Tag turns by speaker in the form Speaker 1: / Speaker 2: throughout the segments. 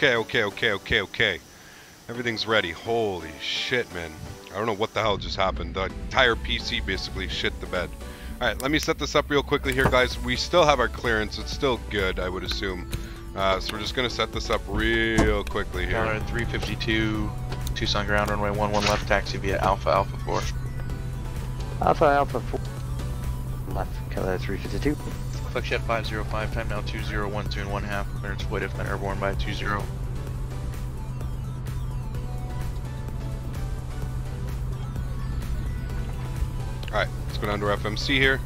Speaker 1: Okay. Everything's ready. Holy shit, man. I don't know what the hell just happened. The entire PC basically shit the bed. Alright, let me set this up real quickly here, guys. We still have our clearance. It's still good, I would assume. So we're just going to set this up real quickly here.
Speaker 2: 352, Tucson ground runway 11 left, taxi via Alpha 4.
Speaker 3: Alpha 4. Left, Kilo 352.
Speaker 2: Flexjet 505, time now 201, 2.5. Clearance void if not airborne by 20.
Speaker 1: Alright, let's go down to our FMC here.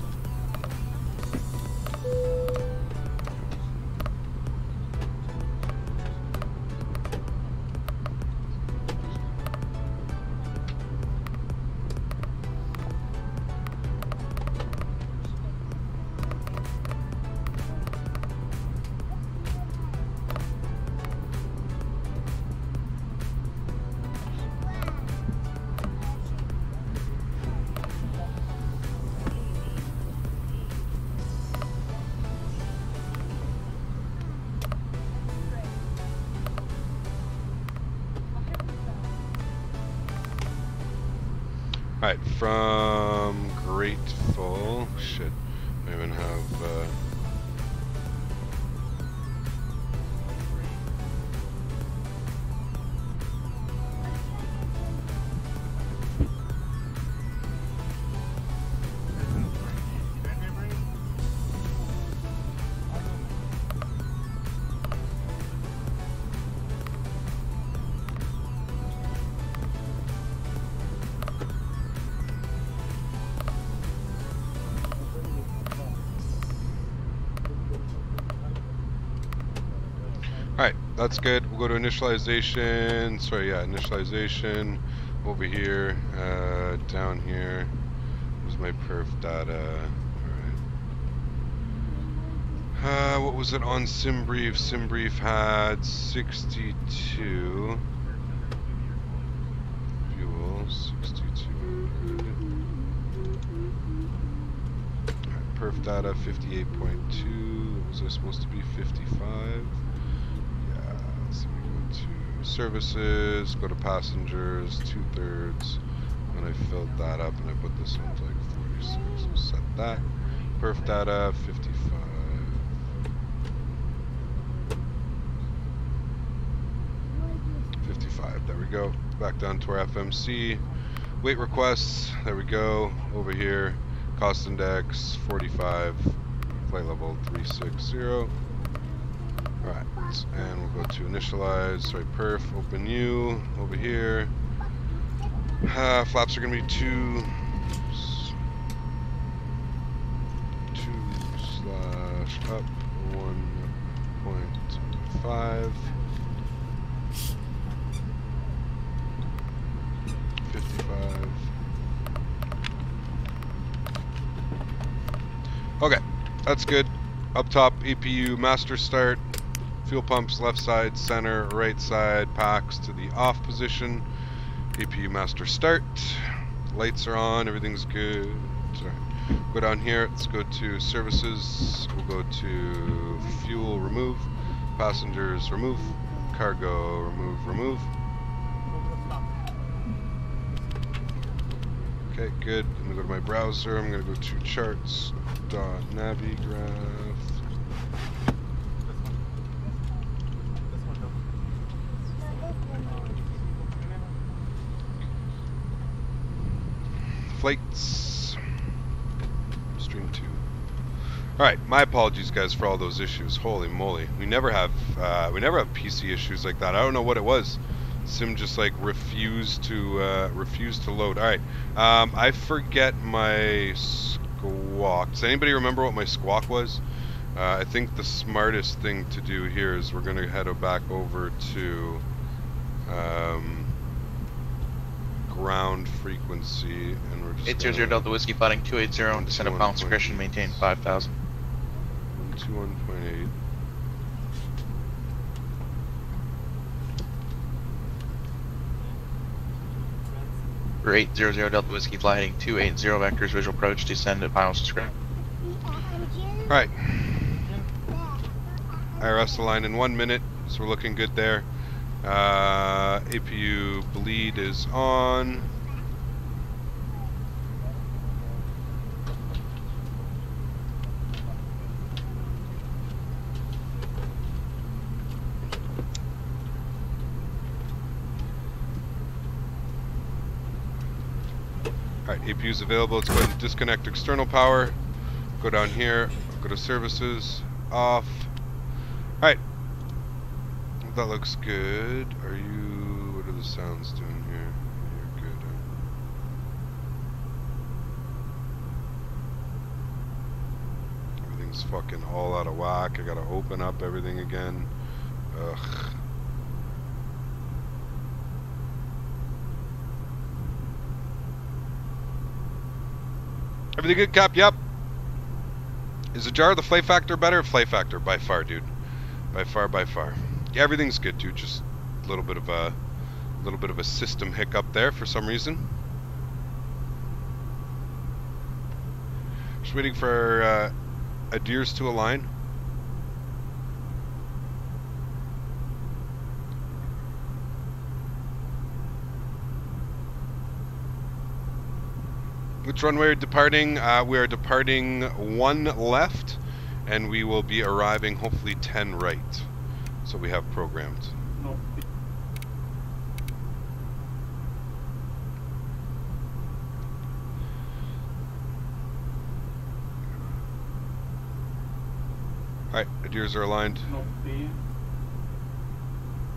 Speaker 1: Alright, from Grateful, shit, I even have, that's good. We'll go to initialization. Sorry, yeah, initialization. Over here, down here. There's my perf data. Alright. What was it on SimBrief? SimBrief had 62. Fuel, 62. Alright, perf data, 58.2. Was I supposed to be 55? So we go to services, go to passengers, 2/3, and I filled that up and I put this on to like 46. So set that. Perf data, 55. There we go. Back down to our FMC. Weight requests, there we go. Over here, cost index, 45. Flight level 360. Alright, and we'll go to initialize, sorry, perf, open new, over here. Flaps are going to be 2/5. Okay, that's good. Up top, APU master start. Fuel pumps left side, center, right side, packs to the off position. APU master start. Lights are on, everything's good. Sorry. Go down here, let's go to services. We'll go to fuel remove, passengers remove, cargo remove. Okay, good. I'm gonna go to my browser. I'm gonna go to charts.navigraph. Flights. Stream 2. Alright, my apologies guys for all those issues. Holy moly. We never have PC issues like that. I don't know what it was. Sim just like refused to load. Alright. I forget my squawk. Does anybody remember what my squawk was? I think the smartest thing to do here is we're gonna head back over to ground frequency, and we're just
Speaker 2: 800 Delta Whiskey flighting 280, descend of balance discretion, maintain 5,000.
Speaker 1: 121.8.
Speaker 2: For 800 Delta Whiskey flighting 280 vectors, visual approach, descend at pilots discretion.
Speaker 1: Alright. IRS align in 1 minute. so we're looking good there. APU bleed is on. Alright, APU is available. Let's go ahead and disconnect external power. Go down here, go to services, off. Alright. That looks good. Are you... what are the sounds doing here? You're good. Everything's fucking all out of whack. I gotta open up everything again. Ugh. Everything good, Cap? Yep. Is the jar the flay factor better? Flay factor, by far, dude. By far, by far. Yeah, everything's good, dude. Just a little bit of a system hiccup there for some reason. Just waiting for adheres to align. Which runway are we departing? We are departing 1 left, and we will be arriving hopefully 10 right. So we have programmed.
Speaker 4: No.
Speaker 1: Alright, adheres are aligned.
Speaker 4: No B.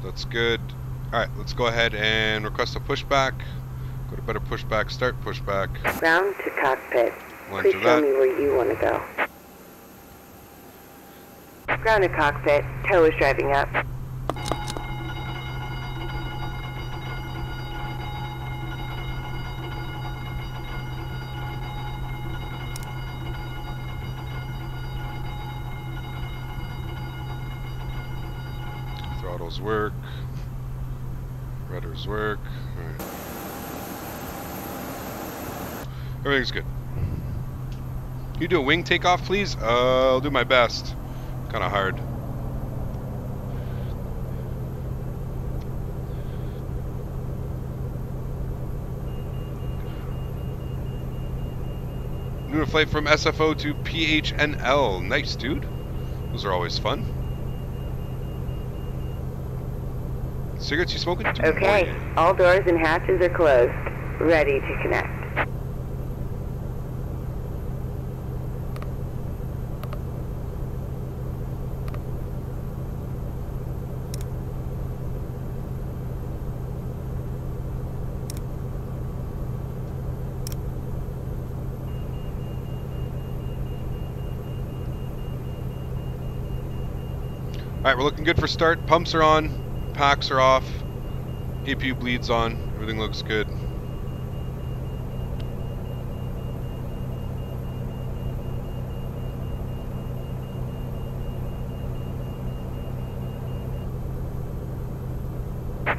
Speaker 1: That's good. Alright, let's go ahead and request a pushback. Go to better pushback, start pushback.
Speaker 5: Ground to cockpit.
Speaker 1: Launcher
Speaker 5: Please show
Speaker 1: that.
Speaker 5: me where you want to go. Ground to cockpit. Tow is driving up.
Speaker 1: Throttles work. Rudders work. Alright. Everything's good. Can you do a wing takeoff, please? I'll do my best. Kind of hard. Doing a flight from SFO to PHNL. Nice, dude. Those are always fun. Cigarettes you smoking?
Speaker 5: Okay, all doors and hatches are closed. Ready to connect.
Speaker 1: Alright, we're looking good for start. Pumps are on. Packs are off. APU bleeds on. Everything looks good.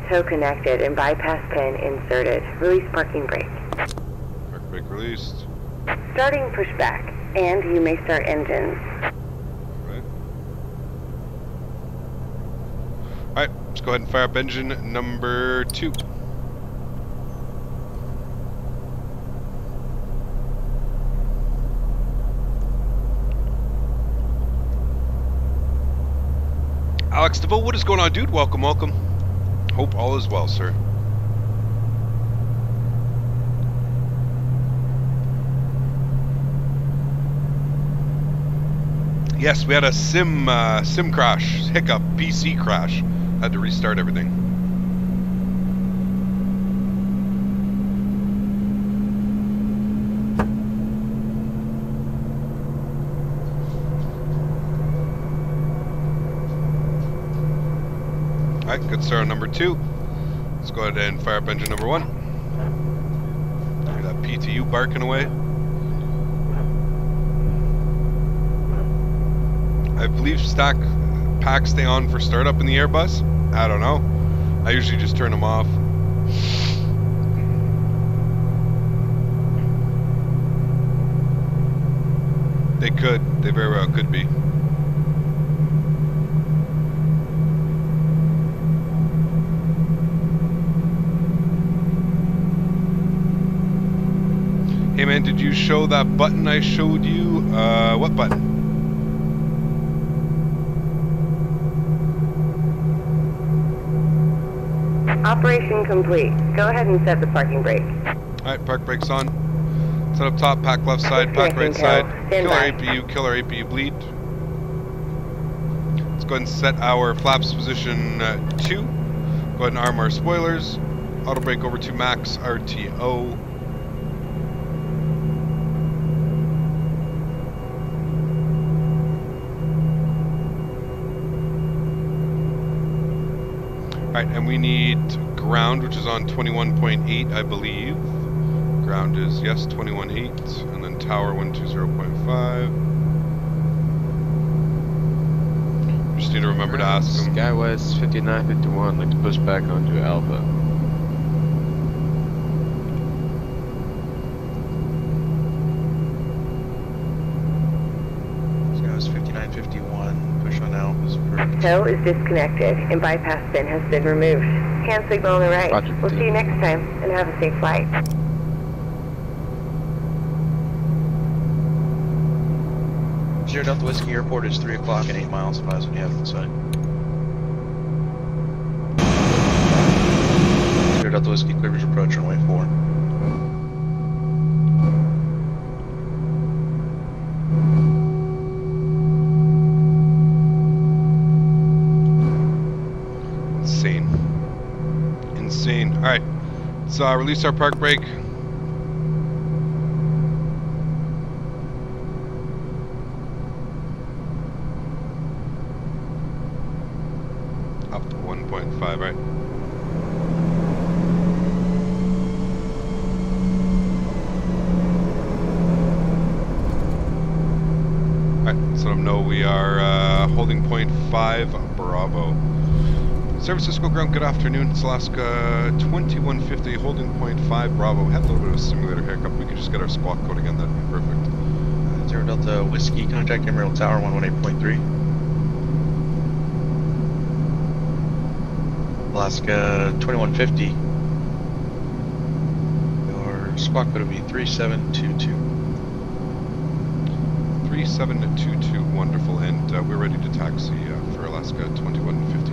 Speaker 5: Tow connected and bypass pin inserted. Release parking brake.
Speaker 1: Park brake released.
Speaker 5: Starting pushback, and you may start engines.
Speaker 1: Alright, let's go ahead and fire up engine number 2. Alex DeVoe, what is going on, dude? Welcome, welcome. Hope all is well, sir. Yes, we had a sim crash, hiccup, PC crash. Had to restart everything. Alright, good start on number 2. Let's go ahead and fire up engine number 1. Hear that PTU barking away. I believe stack packs stay on for startup in the Airbus. I don't know. I usually just turn them off. They could. They very well could be. RavingRyan, did you show that button I showed you? What button?
Speaker 5: Operation complete. Go ahead and set the parking brake.
Speaker 1: Alright, park brakes on. Set up top, pack left side, pack right side. Kill our APU, kill our APU bleed. Let's go ahead and set our flaps position 2. Go ahead and arm our spoilers. Auto brake over to max RTO. Alright, and we need ground, which is on 21.8, I believe. Ground is, yes, 21.8, and then tower 120.5. Just need to remember to ask them.
Speaker 4: Skywest 5951, like to push back onto Alpha.
Speaker 2: Skywest 5951, push on Alpha's first.
Speaker 5: Tow is disconnected and bypass pin has been removed. Hand signal on the right.
Speaker 4: Roger,
Speaker 5: We'll see you next time and have a safe flight.
Speaker 2: Zero Delta Whiskey Airport is 3 o'clock and 8 miles. Advise when you have it inside. Zero Delta Whiskey clears approach runway 4.
Speaker 1: Insane. Alright, let's release our park brake. Up to 1.5, right? Alright, so let them know we are holding point 5 Bravo. San Francisco ground, good afternoon. It's Alaska 2150, holding point 5 Bravo. We had a little bit of a simulator hiccup. We could just get our squawk code again, that'd be perfect.
Speaker 2: Zero Delta Whiskey, contact Emerald Tower 118.3. Alaska 2150. Your squawk code will be 3722.
Speaker 1: 3722, wonderful. And we're ready to taxi for Alaska 2150.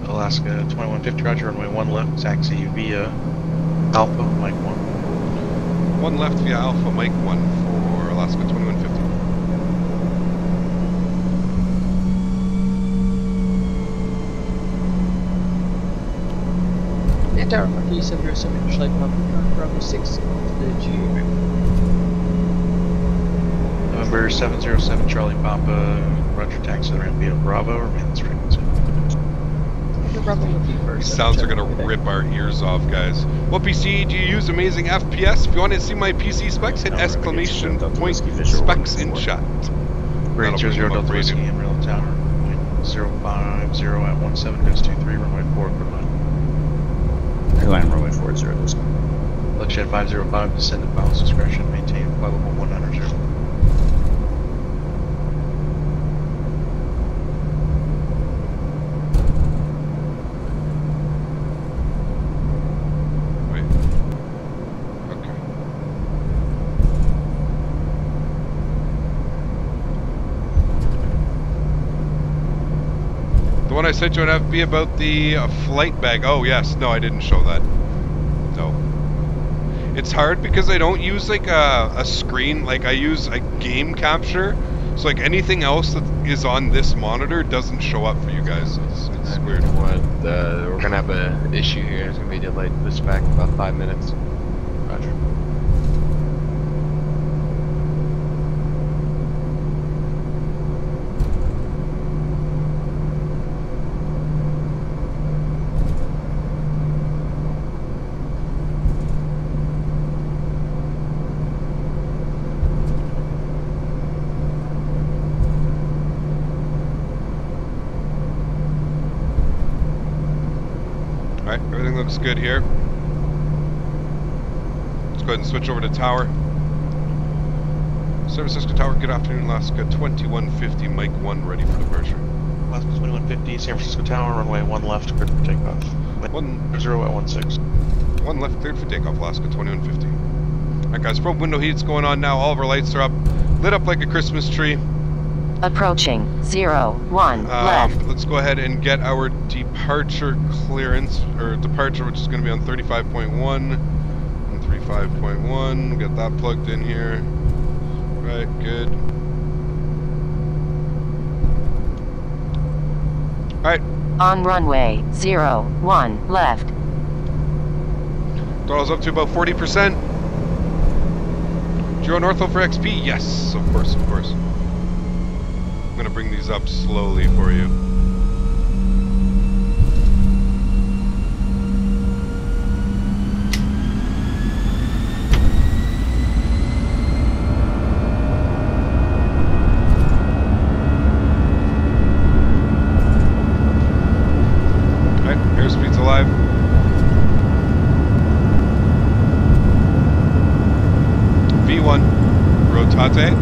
Speaker 2: Alaska 2150, roger, runway 1 left, taxi via Alpha, Mike 1.
Speaker 1: 1 left via Alpha, Mike 1 for Alaska 2150.
Speaker 6: Yeah, Darren Bradnick, 707, flight Bravo 6 to the G.
Speaker 2: November 707, Charlie Papa, roger, taxi the ramp via Bravo, remain on this frequency.
Speaker 1: These sounds are gonna rip our ears off, guys. What PC do you use? Amazing FPS. If you want to see my PC specs, hit exclamation point specs in chat.
Speaker 2: Brady 00 Delta Whiskey, Emerald Tower, 050 at 17 goes 23, runway 4, goodbye.
Speaker 4: Airline runway 40 Whiskey.
Speaker 2: Luxshed 505, descend at pilot's discretion, maintain flight level 190.
Speaker 1: When I sent you an FB about the flight bag. Oh yes, no, I didn't show that. No. It's hard because I don't use like a screen, like I use a game capture. So like anything else that is on this monitor doesn't show up for you guys. It's weird.
Speaker 4: We're gonna have an issue here. It's gonna be delayed. Push back about 5 minutes. Roger.
Speaker 1: Alright, everything looks good here. Let's go ahead and switch over to tower. San Francisco Tower, good afternoon, Alaska 2150, Mike 1 ready for departure.
Speaker 2: Alaska 2150, San Francisco Tower, runway 1 left, cleared for takeoff.
Speaker 1: 1
Speaker 2: 0 at 16.
Speaker 1: 1 left, cleared for takeoff, Alaska 2150. Alright guys, probe window heat's going on now. All of our lights are up. Lit up like a Christmas tree.
Speaker 7: Approaching 01 left.
Speaker 1: Let's go ahead and get our departure clearance, or departure, which is going to be on 35.1 and 35.1. Get that plugged in here. Right, good. Alright.
Speaker 7: On runway 01 left.
Speaker 1: Throttle's up to about 40%. Giro Northo for XP? Yes, of course, of course. I'm gonna bring these up slowly for you. Alright, airspeed's alive. V1, rotate.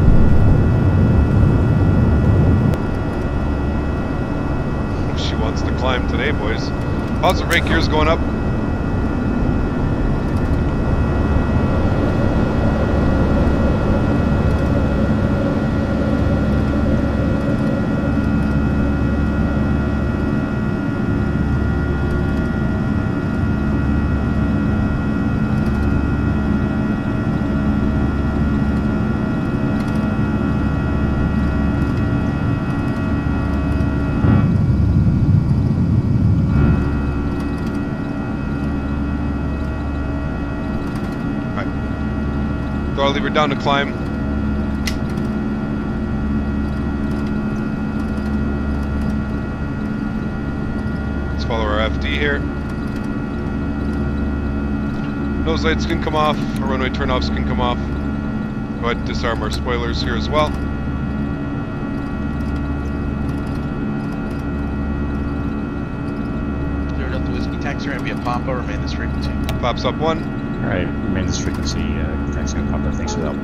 Speaker 1: She wants to climb today, boys. Positive rate gear's going up. Throttle lever down to climb. Let's follow our FD here. Nose lights can come off, our runway turnoffs can come off. Go ahead and disarm our spoilers here as well.
Speaker 2: Cleared up the whiskey taxi ramp via Papp, remain this frequency.
Speaker 1: Pops up 1.
Speaker 8: Alright, remain this frequency, taxi on Papp, thanks for the help.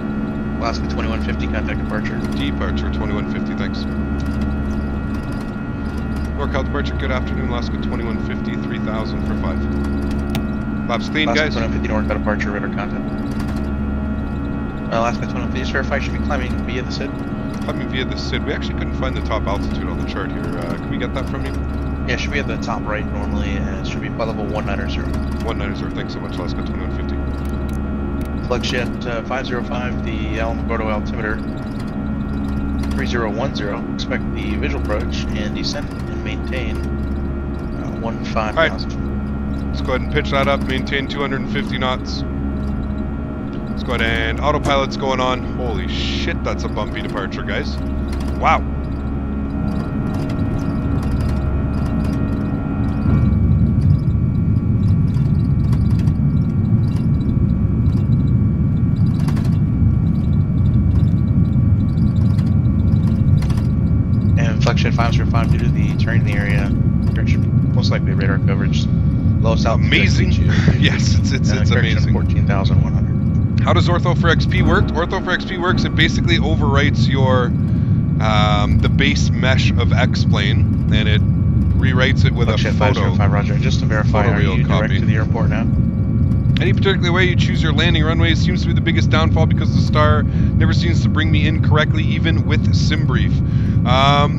Speaker 2: Alaska 2150, contact departure.
Speaker 1: Departure 2150, thanks. NorCal departure, good afternoon, Alaska 2150, 3000 for 5. Flaps clean,
Speaker 2: Alaska
Speaker 1: guys.
Speaker 2: 2150, NorCal departure, radar contact. Alaska 2150, just verify, should be climbing via the SID.
Speaker 1: Climbing via the SID. We actually couldn't find the top altitude on the chart here. Can we get that from you?
Speaker 2: Yeah, should be at the top right normally, and it should be by level 190.
Speaker 1: 190, thanks so much, Alaska 2150.
Speaker 2: Flagship 505, the Alamogordo altimeter 3010. Expect the visual approach and descent and maintain 15,000.
Speaker 1: Alright, let's go ahead and pitch that up, maintain 250 knots. Let's go ahead and autopilot's going on. Holy shit, that's a bumpy departure, guys. Wow.
Speaker 2: Flagship 505 due to the terrain in the area, most likely radar coverage. Lowest altitude.
Speaker 1: Amazing. Yes, it's amazing.
Speaker 2: 14,100.
Speaker 1: How does Ortho for XP work? Ortho for XP works. It basically overwrites your the base mesh of X-plane, and it rewrites it with
Speaker 2: Flagship
Speaker 1: a photo.
Speaker 2: 505, Roger. Just to verify, are you direct to the airport now?
Speaker 1: Any particular way you choose your landing runway seems to be the biggest downfall because the star never seems to bring me in correctly, even with SimBrief.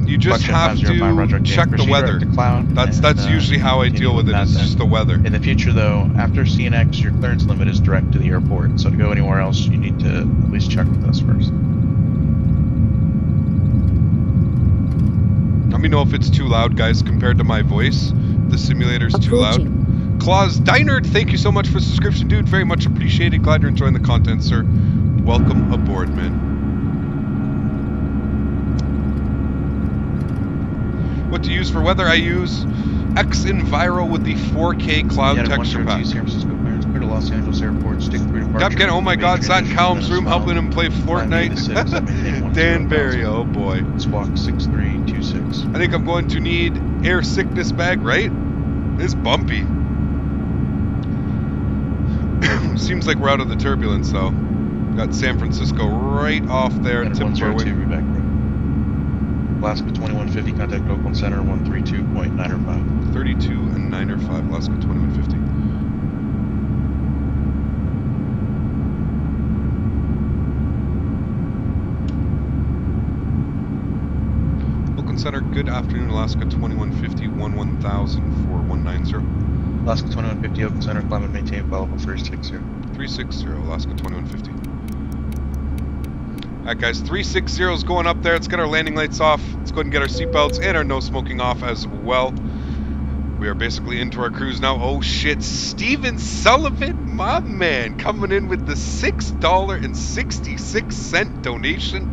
Speaker 1: You just have to check the weather. That's usually how I deal with it, is just the weather.
Speaker 2: In the future, though, after CNX, your clearance limit is direct to the airport. So to go anywhere else, you need to at least check with us first.
Speaker 1: Let me know if it's too loud, guys, compared to my voice. The simulator's too loud. Claus Dinard, thank you so much for the subscription, dude. Very much appreciated. Glad you're enjoying the content, sir. Welcome aboard, man. What to use for weather? I use X-Enviro with the 4K cloud texture pack.
Speaker 2: San Francisco clearance, clear to Los Angeles Airport, stick 3 departure.
Speaker 1: Captain, oh my god, Zach Callum's room helping him play Fortnite. Dan Barry, oh boy.
Speaker 2: Squawk 6326.
Speaker 1: I think I'm going to need air sickness bag, right? It's bumpy. Seems like we're out of the turbulence though. Got San Francisco right off there. Tip of our wing.
Speaker 2: Alaska 2150, contact Oakland Center 132.905.
Speaker 1: 32 and 905, Alaska 2150. Center, good afternoon, Alaska 2150, 1000 for 190.
Speaker 2: Alaska 2150, Open Center, climb and maintain available 360.
Speaker 1: 360, Alaska 2150. Alright guys, 360 is going up there. Let's get our landing lights off. Let's go ahead and get our seatbelts and our no smoking off as well. We are basically into our cruise now. Oh shit, Steven Sullivan, my man, coming in with the $6.66 donation.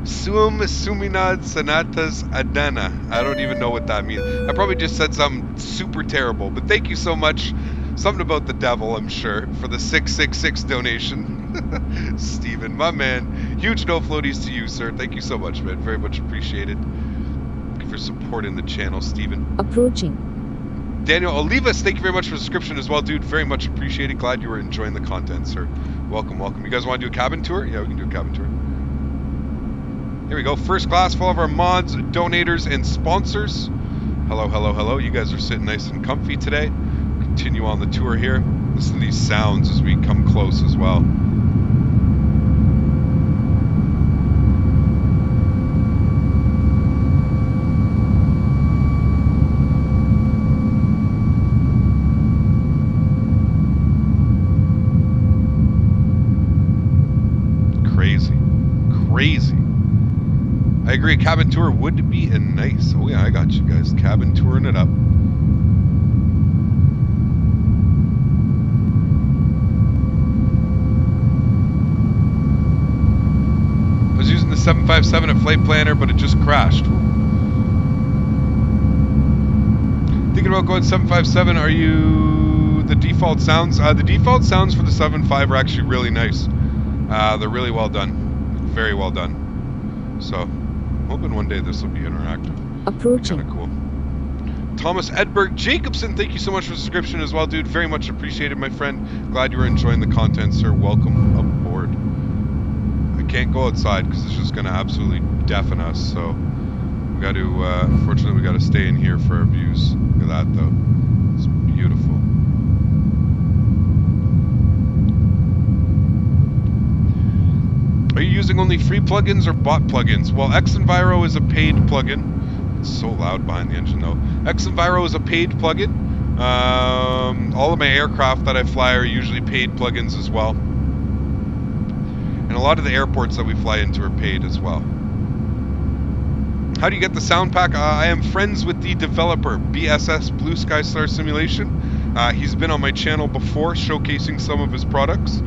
Speaker 1: Suminad Sanatas Adana. I don't even know what that means. I probably just said something super terrible, but thank you so much. Something about the devil, I'm sure, for the 666 donation. Steven, my man. Huge no floaties to you, sir. Thank you so much, man. Very much appreciated. Thank you for supporting the channel, Steven.
Speaker 9: Approaching.
Speaker 1: Daniel Olivas, thank you very much for the subscription as well, dude. Very much appreciated. Glad you were enjoying the content, sir. Welcome, welcome. You guys want to do a cabin tour? Yeah, we can do a cabin tour. Here we go. First class for all of our mods, donators, and sponsors. Hello, hello, hello. You guys are sitting nice and comfy today. Continue on the tour here. Listen to these sounds as we come close as well. Crazy. Crazy. I agree, a cabin tour would be a nice. Oh yeah, I got you guys. Cabin touring it up. I was using the 757 at Flight Planner, but it just crashed. Thinking about going 757, are you the default sounds? The default sounds for the 7.5 are actually really nice. They're really well done. Very well done. So, hoping one day this will be interactive.
Speaker 9: Approaching.
Speaker 1: Kind of cool. Thomas Edberg Jacobson, thank you so much for the subscription as well, dude. Very much appreciated, my friend. Glad you were enjoying the content, sir. Welcome aboard. I can't go outside because it's just going to absolutely deafen us. So we got to, unfortunately, we got to stay in here for our views. Look at that, though. It's beautiful. Are you using only free plugins or bot plugins? Well, Xenviro is a paid plugin. It's so loud behind the engine, though. Xenviro is a paid plugin. All of my aircraft that I fly are usually paid plugins as well. And a lot of the airports that we fly into are paid as well. How do you get the sound pack? I am friends with the developer, BSS, Blue Sky Star Simulation. He's been on my channel before, showcasing some of his products.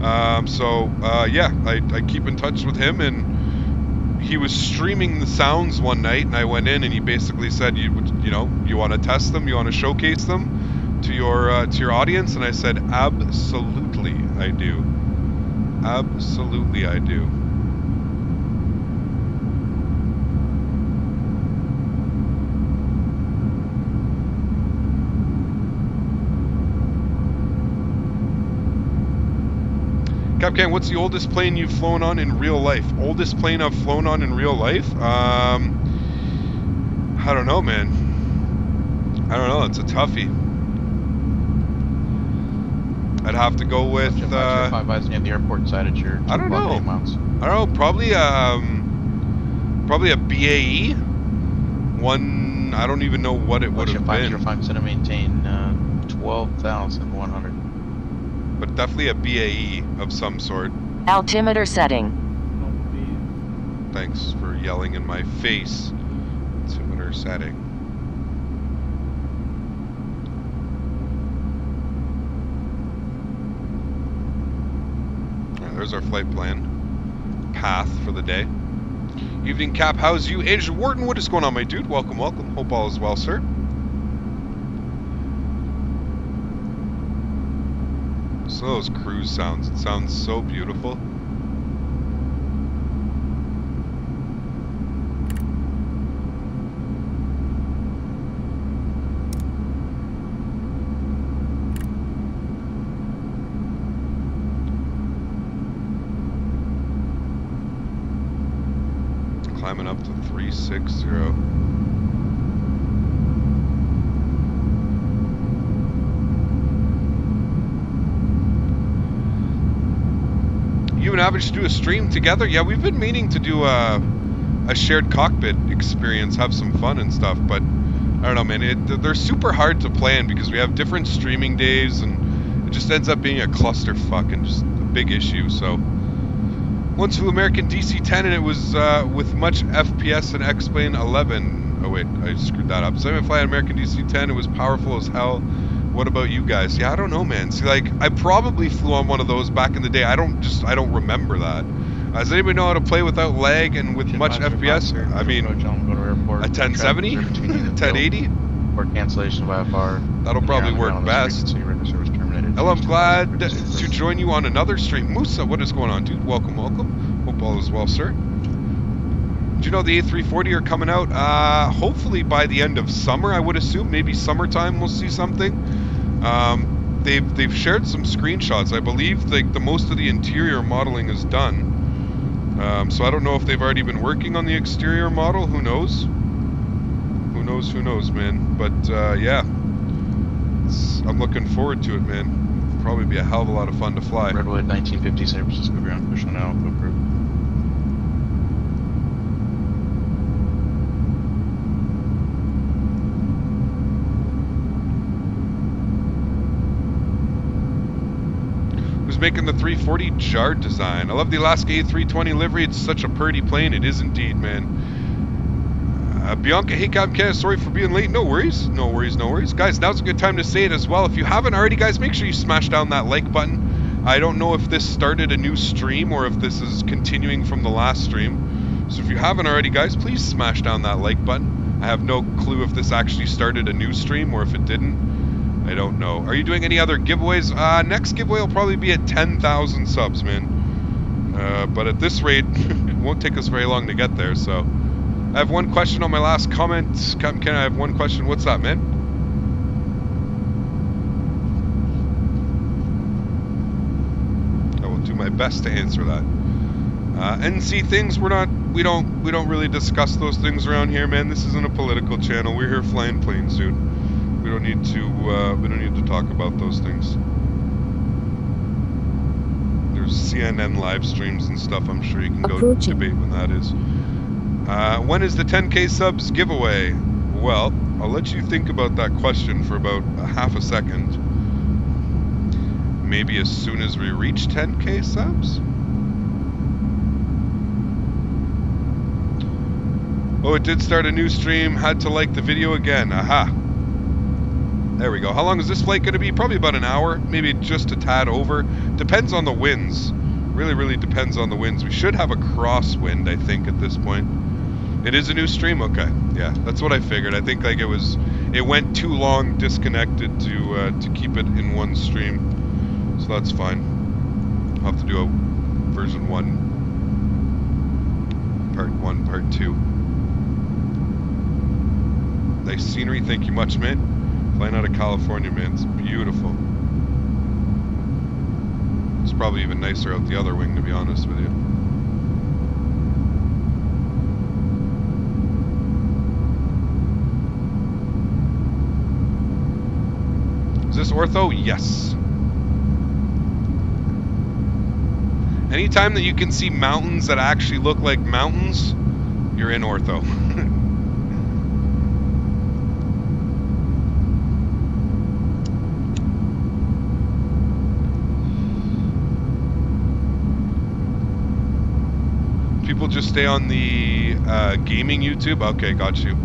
Speaker 1: Yeah, I keep in touch with him, and he was streaming the sounds one night, and I went in, and he basically said, you know, you want to test them, you want to showcase them to your audience, and I said, absolutely, I do. Absolutely, I do. Capcan, what's the oldest plane you've flown on in real life? Oldest plane I've flown on in real life? I don't know, man. I don't know. It's a toughie. I'd have to go with.
Speaker 2: Five eyes near the airport side at your.
Speaker 1: I don't know. I don't know. Probably a BAE. One. I don't even know what it would have been.
Speaker 2: 505 center maintain 12,100.
Speaker 1: But definitely a BAE of some sort.
Speaker 7: Altimeter setting.
Speaker 1: Thanks for yelling in my face. Altimeter setting. Alright, there's our flight plan. Path for the day. Evening, Cap. How's you? Andrew Wharton, what is going on, my dude? Welcome, welcome. Hope all is well, sir. So those cruise sounds. It sounds so beautiful. Climbing up to 360. You and Avid should do a stream together. Yeah, we've been meaning to do a a shared cockpit experience, have some fun and stuff. But I don't know, man. They're super hard to plan because we have different streaming days, and it just ends up being a clusterfuck and just a big issue. So once flew American DC-10, and it was with much FPS and X-Plane 11. Oh wait, I screwed that up. So I'm flying American DC-10. It was powerful as hell. What about you guys? Yeah, I don't know, man. See, like, I probably flew on one of those back in the day. I don't remember that. Does anybody know how to play without lag and with much FPS? I mean, a 1070? 1080?
Speaker 2: Or cancellation of Vfr.
Speaker 1: That'll probably work best. Hello, I'm glad to join you on another stream. Musa, what is going on, dude? Welcome, welcome. Hope all is well, sir. Do you know the A340 are coming out? Hopefully by the end of summer, I would assume. Maybe summertime we'll see something. They've shared some screenshots. I believe like the most of the interior modeling is done. So I don't know if they've already been working on the exterior model. Who knows? Who knows, man. But yeah, I'm looking forward to it, man. Probably be a hell of a lot of fun to fly.
Speaker 2: Redwood 1950 San Francisco ground push on Alpha approved.
Speaker 1: Making the 340 Jad design. I love the Alaska A320 livery. It's such a pretty plane. It is indeed, man. Bianca, hey Captain Canada, sorry for being late. No worries. No worries, no worries. Guys, now's a good time to say it as well. If you haven't already, guys, make sure you smash down that like button. I don't know if this started a new stream or if this is continuing from the last stream. So if you haven't already, guys, please smash down that like button. I have no clue if this actually started a new stream or if it didn't. I don't know. Are you doing any other giveaways? Next giveaway will probably be at 10,000 subs, man. But at this rate, it won't take us very long to get there, so. I have one question on my last comment. Captain Ken, I have one question. What's that, man? I will do my best to answer that. NC things, we don't really discuss those things around here, man. This isn't a political channel. We're here flying planes, dude. We don't need to talk about those things. There's CNN live streams and stuff. I'm sure you can go debate when that is. When is the 10K subs giveaway? Well, I'll let you think about that question for about a half a second. Maybe as soon as we reach 10K subs? Oh, it did start a new stream. Had to like the video again. Aha. There we go. How long is this flight going to be? Probably about an hour, maybe just a tad over. Depends on the winds. Really depends on the winds. We should have a crosswind, I think, at this point. It is a new stream? Okay. Yeah, that's what I figured. I think like it went too long disconnected to keep it in one stream. So that's fine. I'll have to do a version 1, part 2. Nice scenery. Thank you much, man. Flying out of California, man, it's beautiful. It's probably even nicer out the other wing, to be honest with you. Is this ortho? Yes. Anytime that you can see mountains that actually look like mountains, you're in ortho. People just stay on the gaming YouTube? Okay, got you.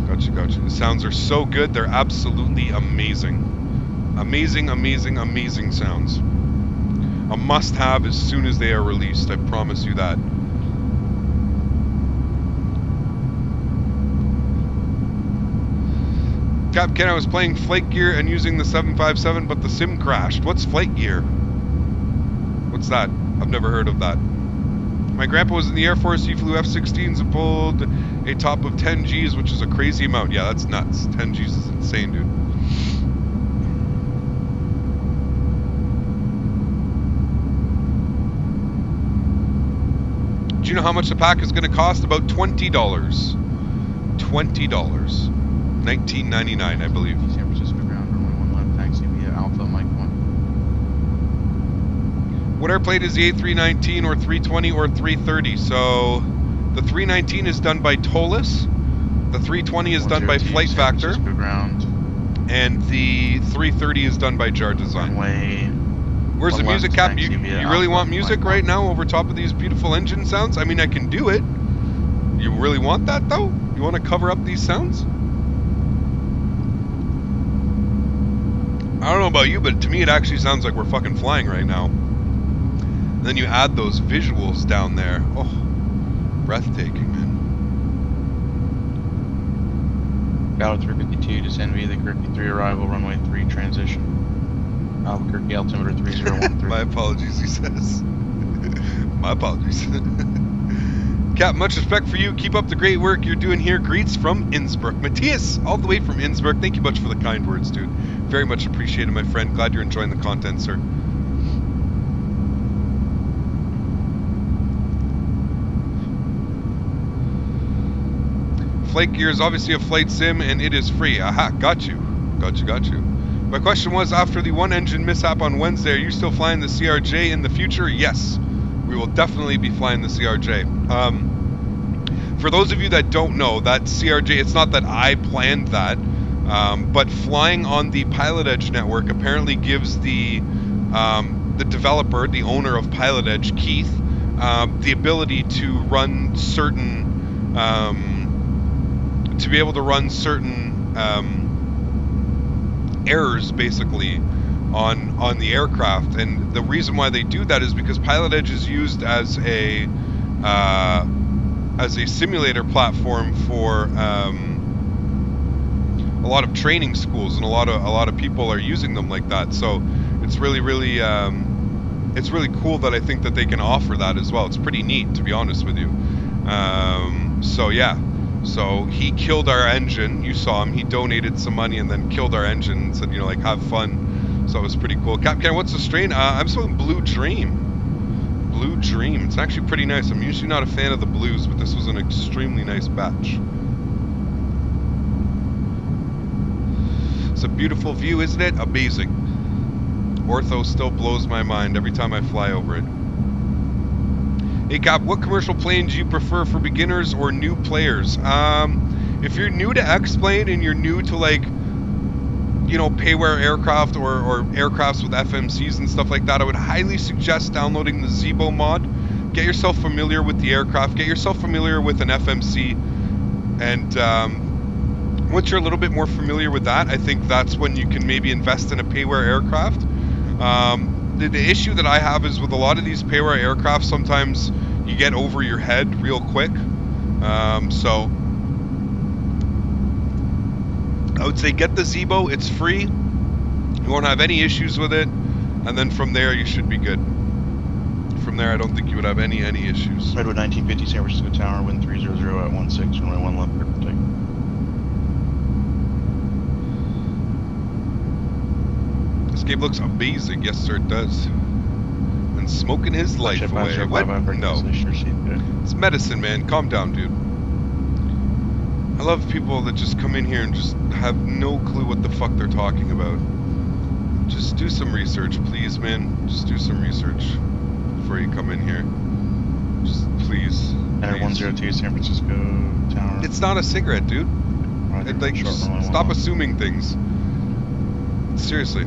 Speaker 1: The sounds are so good, they're absolutely amazing. Amazing sounds. A must-have as soon as they are released, I promise you that. Cap Ken, I was playing Flight Gear and using the 757, but the sim crashed. What's Flight Gear? What's that? I've never heard of that. My grandpa was in the Air Force. He flew F-16s and pulled a top of 10 Gs, which is a crazy amount. Yeah, that's nuts. 10 Gs is insane, dude. Do you know how much the pack is going to cost? About $20. $20. $19.99, I believe.
Speaker 2: San Francisco ground, runway 1 left, taxi via Alpha, Mike 1.
Speaker 1: What airplane is the A319 or 320 or 330? So The 319 is done by Tolis. The 320 is done by Flight Factor.
Speaker 2: Ground.
Speaker 1: And the 330 is done by Jar Design.
Speaker 2: Runway.
Speaker 1: Where's the music, Cap? You really want music right now over top of these beautiful engine sounds? I mean, I can do it. You really want that, though? You want to cover up these sounds? I don't know about you, but to me it actually sounds like we're fucking flying right now. And then you add those visuals down there. Oh, breathtaking, man.
Speaker 2: Battle 352, descend via the Kirky 3 arrival, runway 3 transition. Albuquerque altimeter 3013.
Speaker 1: My apologies, he says. My apologies. Cap, much respect for you. Keep up the great work you're doing here. Greets from Innsbruck. Matthias, all the way from Innsbruck. Thank you much for the kind words, dude. Very much appreciated, my friend. Glad you're enjoying the content, sir. Flight Gear is obviously a flight sim, and it is free. Aha, got you. Got you. My question was, after the one engine mishap on Wednesday, are you still flying the CRJ in the future? Yes, we will definitely be flying the CRJ. For those of you that don't know, that CRJ, it's not that I planned that, but flying on the PilotEdge network apparently gives the developer, the owner of PilotEdge, Keith, the ability to run certain, to be able to run certain errors, basically, on the aircraft. And the reason why they do that is because PilotEdge is used as a simulator platform for a lot of training schools, and a lot of people are using them like that. So it's really cool that I think that they can offer that as well. It's pretty neat, to be honest with you. So yeah, so he killed our engine. You saw him. He donated some money and then killed our engine and said, you know, like, have fun. So it was pretty cool. Captain, what's the strain? I'm smoking Blue Dream. Blue Dream. It's actually pretty nice. I'm usually not a fan of the blues, but this was an extremely nice batch. It's a beautiful view, isn't it? Amazing. Ortho still blows my mind every time I fly over it. Hey Cap, what commercial plane do you prefer for beginners or new players? If you're new to X-Plane and you're new to, like, you know, payware aircraft or aircrafts with FMCs and stuff like that, I would highly suggest downloading the Zibo mod. Get yourself familiar with the aircraft, get yourself familiar with an FMC, and once you're a little bit more familiar with that, I think that's when you can maybe invest in a payware aircraft. The issue that I have is with a lot of these payware aircraft, sometimes you get over your head real quick. So I would say get the Zibo, it's free, you won't have any issues with it, and then from there you should be good. From there I don't think you would have any issues.
Speaker 2: Redwood 1950 San Francisco Tower, wind 300 at 16, runway 1 left, perfect take.
Speaker 1: Escape looks amazing, yes sir it does. And smoking his life away. What? No. It's medicine, man, calm down, dude. I love people that just come in here and just have no clue what the fuck they're talking about. Just do some research, please, man. Just do some research before you come in here. Just please.
Speaker 2: Air 102 San Francisco Tower.
Speaker 1: It's not a cigarette, dude. Like, just stop assuming things. Seriously.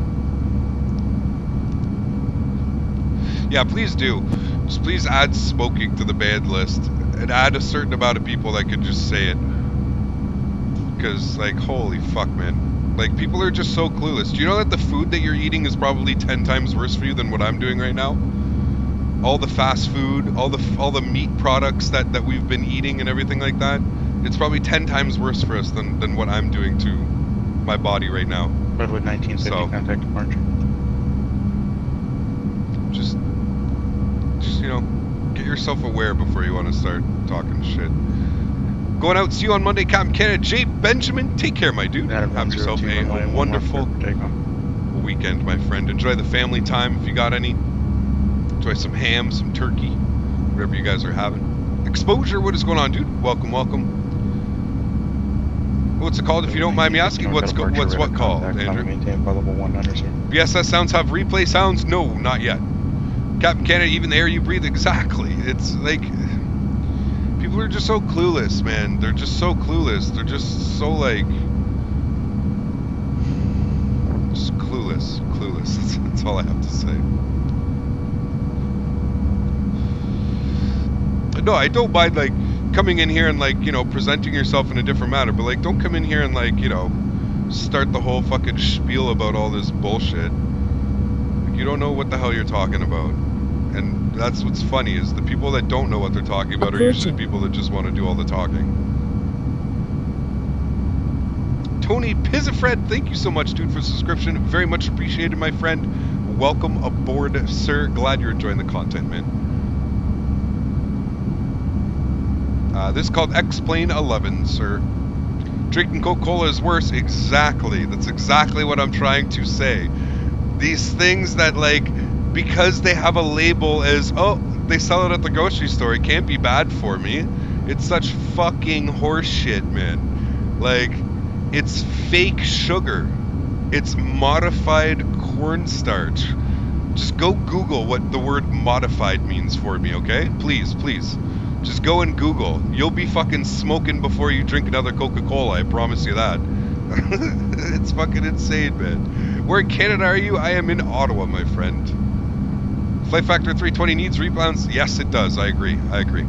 Speaker 1: Yeah, please do. Just please add smoking to the ban list. And add a certain amount of people that can just say it. Because, like, holy fuck, man. Like, people are just so clueless. Do you know that the food that you're eating is probably 10 times worse for you than what I'm doing right now? All the fast food, all the meat products that we've been eating and everything like that. It's probably 10 times worse for us than what I'm doing to my body right now.
Speaker 2: Redwood 1950, so, contact departure.
Speaker 1: Just, you know, get yourself aware before you want to start talking shit. Going out, see you on Monday, Captain Canada. Jay Benjamin, take care, my dude. Have yourself a wonderful weekend, my friend. Enjoy the family time if you got any. Enjoy some ham, some turkey, whatever you guys are having. Exposure, what is going on, dude? Welcome, welcome. What's it called, if you don't mind me asking? What's what called, Andrew? BSS sounds have replay sounds? No, not yet. Captain Canada, even the air you breathe, exactly. It's like, People are just so clueless, man. They're just so clueless. They're just so like, just clueless. That's all I have to say. No, I don't mind like coming in here and like, you know, presenting yourself in a different manner, but like don't come in here and like, you know, start the whole fucking spiel about all this bullshit. Like, you don't know what the hell you're talking about. And that's what's funny, is the people that don't know what they're talking about are usually people that just want to do all the talking. Tony Pizzafred, thank you so much, dude, for the subscription. Very much appreciated, my friend. Welcome aboard, sir. Glad you're enjoying the content, man. This is called Explain 11, sir. Drinking Coca-Cola is worse. Exactly. That's exactly what I'm trying to say. These things that, like, because they have a label as, oh, they sell it at the grocery store, it can't be bad for me. It's such fucking horseshit, man. Like, it's fake sugar. It's modified cornstarch. Just go Google what the word modified means for me, okay? Please, please. Just go and Google. You'll be fucking smoking before you drink another Coca-Cola, I promise you that. It's fucking insane, man. Where in Canada are you? I am in Ottawa, my friend. Flight Factor 320 needs rebounds? Yes, it does. I agree. I agree.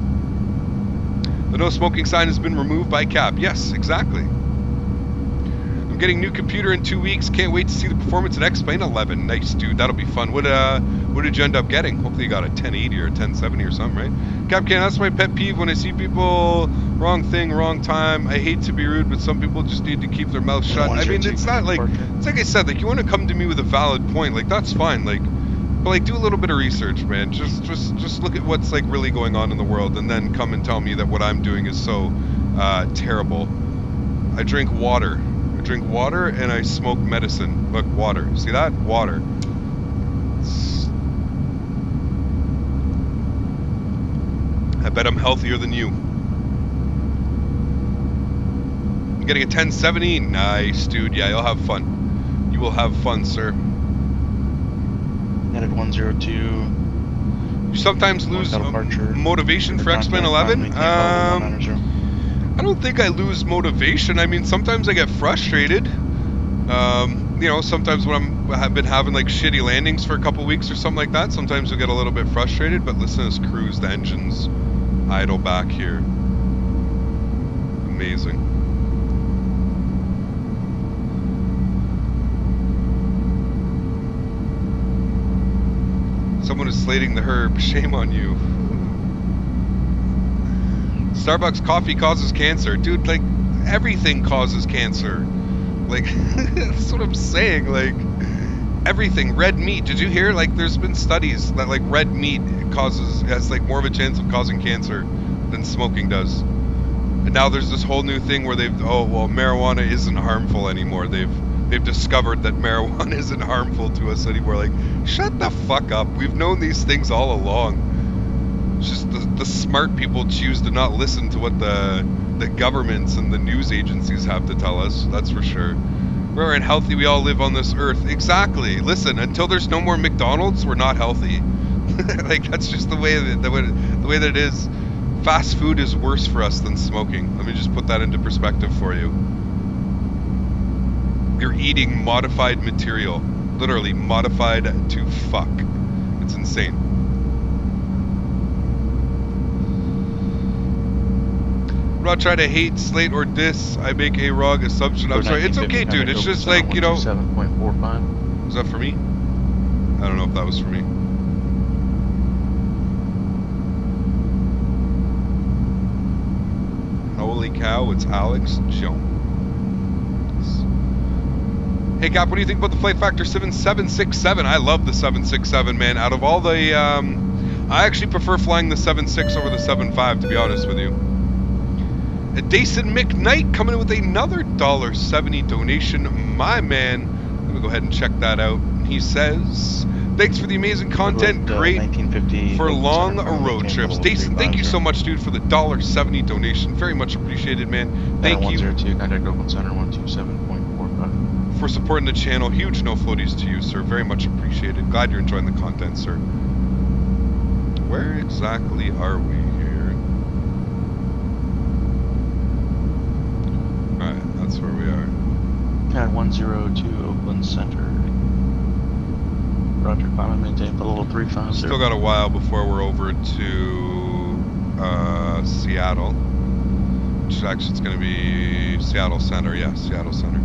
Speaker 1: The no smoking sign has been removed by CAP. Yes, exactly. I'm getting a new computer in 2 weeks. Can't wait to see the performance at Explain 11. Nice, dude. That'll be fun. What did you end up getting? Hopefully you got a 1080 or a 1070 or something, right? Capcan, that's my pet peeve when I see people wrong thing, wrong time. I hate to be rude, but some people just need to keep their mouth shut. I mean, it's not like, it's like I said, like, you want to come to me with a valid point, like, that's fine, like, but like, do a little bit of research, man. Just look at what's like really going on in the world, and then come and tell me that what I'm doing is so terrible. I drink water. And I smoke medicine. Look, water. See that? Water. I bet I'm healthier than you. I'm getting a 1070. Nice, dude. Yeah, you'll have fun. You will have fun, sir.
Speaker 2: Headed 102.
Speaker 1: You sometimes lose motivation for X-Men 11. I don't think I lose motivation. I mean, sometimes I get frustrated. You know, sometimes when I've been having like shitty landings for a couple weeks or something like that, sometimes you'll get a little bit frustrated. But listen to this cruise, the engine's idle back here. Amazing. Someone is slating the herb. Shame on you. Starbucks coffee causes cancer. Dude, like, everything causes cancer. Like, that's what I'm saying. Like, everything. Red meat. Did you hear? Like, there's been studies that, like, red meat has, like, more of a chance of causing cancer than smoking does. And now there's this whole new thing where marijuana isn't harmful anymore. They've discovered that marijuana isn't harmful to us anymore. Like, shut the fuck up. We've known these things all along. It's just the smart people choose to not listen to what the governments and the news agencies have to tell us. That's for sure. Rare and healthy, we all live on this earth. Exactly. Listen, until there's no more McDonald's, we're not healthy. Like, that's just the way that it is. Fast food is worse for us than smoking. Let me just put that into perspective for you. You're eating modified material. Literally modified to fuck. It's insane. I'm not trying to hate, slate, or diss. I make a wrong assumption. I'm sorry. It's okay, dude. It's just like, you know.
Speaker 2: 7.45.
Speaker 1: Was that for me? I don't know if that was for me. Holy cow, it's Alex Jones. Hey, Cap, what do you think about the Flight Factor 767? I love the 767, man. Out of all the, I actually prefer flying the 7.6 over the 7.5, to be honest with you. Dason McKnight coming in with another $1.70 donation. My man, let me go ahead and check that out. He says, thanks for the amazing content. Great for long road trips. Dason, thank you so much, dude, for the $1.70 donation. Very much appreciated, man. Thank you.
Speaker 2: 102, contact Oakland Center 127.45.
Speaker 1: For supporting the channel. Huge no floaties to you, sir. Very much appreciated. Glad you're enjoying the content, sir. Where exactly are we here?
Speaker 2: Pad 102, Oakland Center. Roger, climb and maintain for level 350.
Speaker 1: Still got a while before we're over to Seattle. Which actually it's going to be Seattle Center. Yeah, Seattle Center.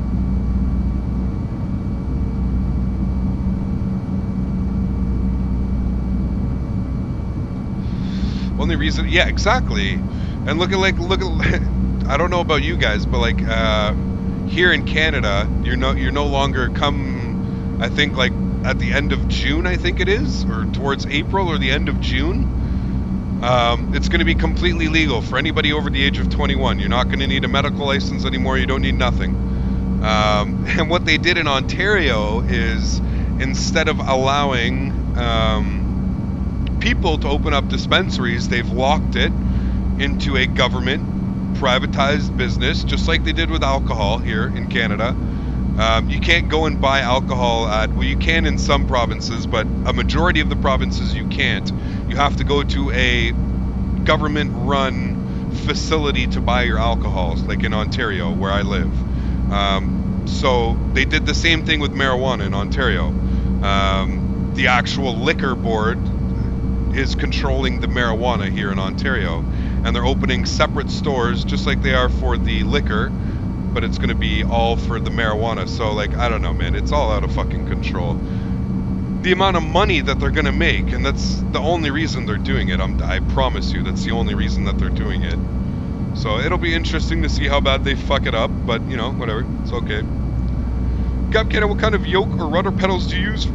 Speaker 1: Only reason, yeah, exactly. And look at I don't know about you guys, but like here in Canada, you're no longer come. I think like at the end of June, I think it is, or towards April or the end of June. It's going to be completely legal for anybody over the age of 21. You're not going to need a medical license anymore. You don't need nothing. And what they did in Ontario is instead of allowing people to open up dispensaries, they've locked it into a government privatized business, just like they did with alcohol here in Canada. You can't go and buy alcohol well, you can in some provinces, but a majority of the provinces you can't. You have to go to a government-run facility to buy your alcohols, like in Ontario, where I live. So they did the same thing with marijuana in Ontario. The actual liquor board is controlling the marijuana here in Ontario, and they're opening separate stores just like they are for the liquor, but it's going to be all for the marijuana. So like, I don't know, man, it's all out of fucking control. The amount of money that they're going to make, and that's the only reason they're doing it. I promise you, that's the only reason that they're doing it. So it'll be interesting to see how bad they fuck it up, but you know, whatever, it's okay. Capcan, what kind of yoke or rudder pedals do you use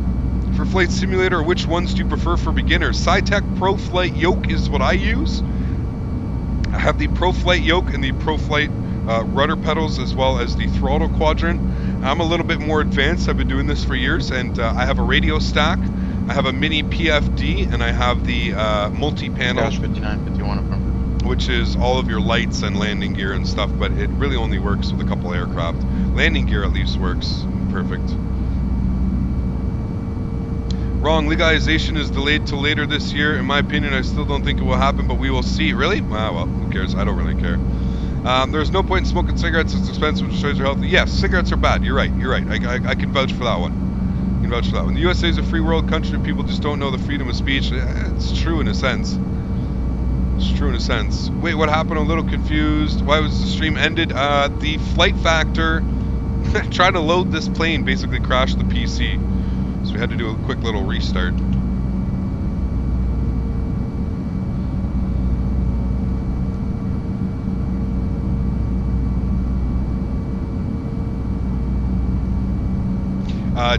Speaker 1: for Flight Simulator, or which ones do you prefer for beginners? SciTech Pro Flight yoke is what I use. I have the Pro Flight yoke and the Pro Flight rudder pedals, as well as the throttle quadrant. I'm a little bit more advanced. I've been doing this for years, and I have a radio stack. I have a mini PFD, and I have the multi-panel,
Speaker 2: 5951 affirmative,
Speaker 1: which is all of your lights and landing gear and stuff, but it really only works with a couple aircraft. Landing gear at least works perfect. Wrong, legalization is delayed till later this year. In my opinion, I still don't think it will happen, but we will see. Really? Ah, well, who cares? I don't really care. There's no point in smoking cigarettes. It's expensive, which destroys your health. Yes, cigarettes are bad. You're right. You're right. I can vouch for that one. I can vouch for that one. The USA is a free world country. People just don't know the freedom of speech. It's true in a sense. It's true in a sense. Wait, what happened? I'm a little confused. Why was the stream ended? The flight factor trying to load this plane basically crashed the PC. So we had to do a quick little restart.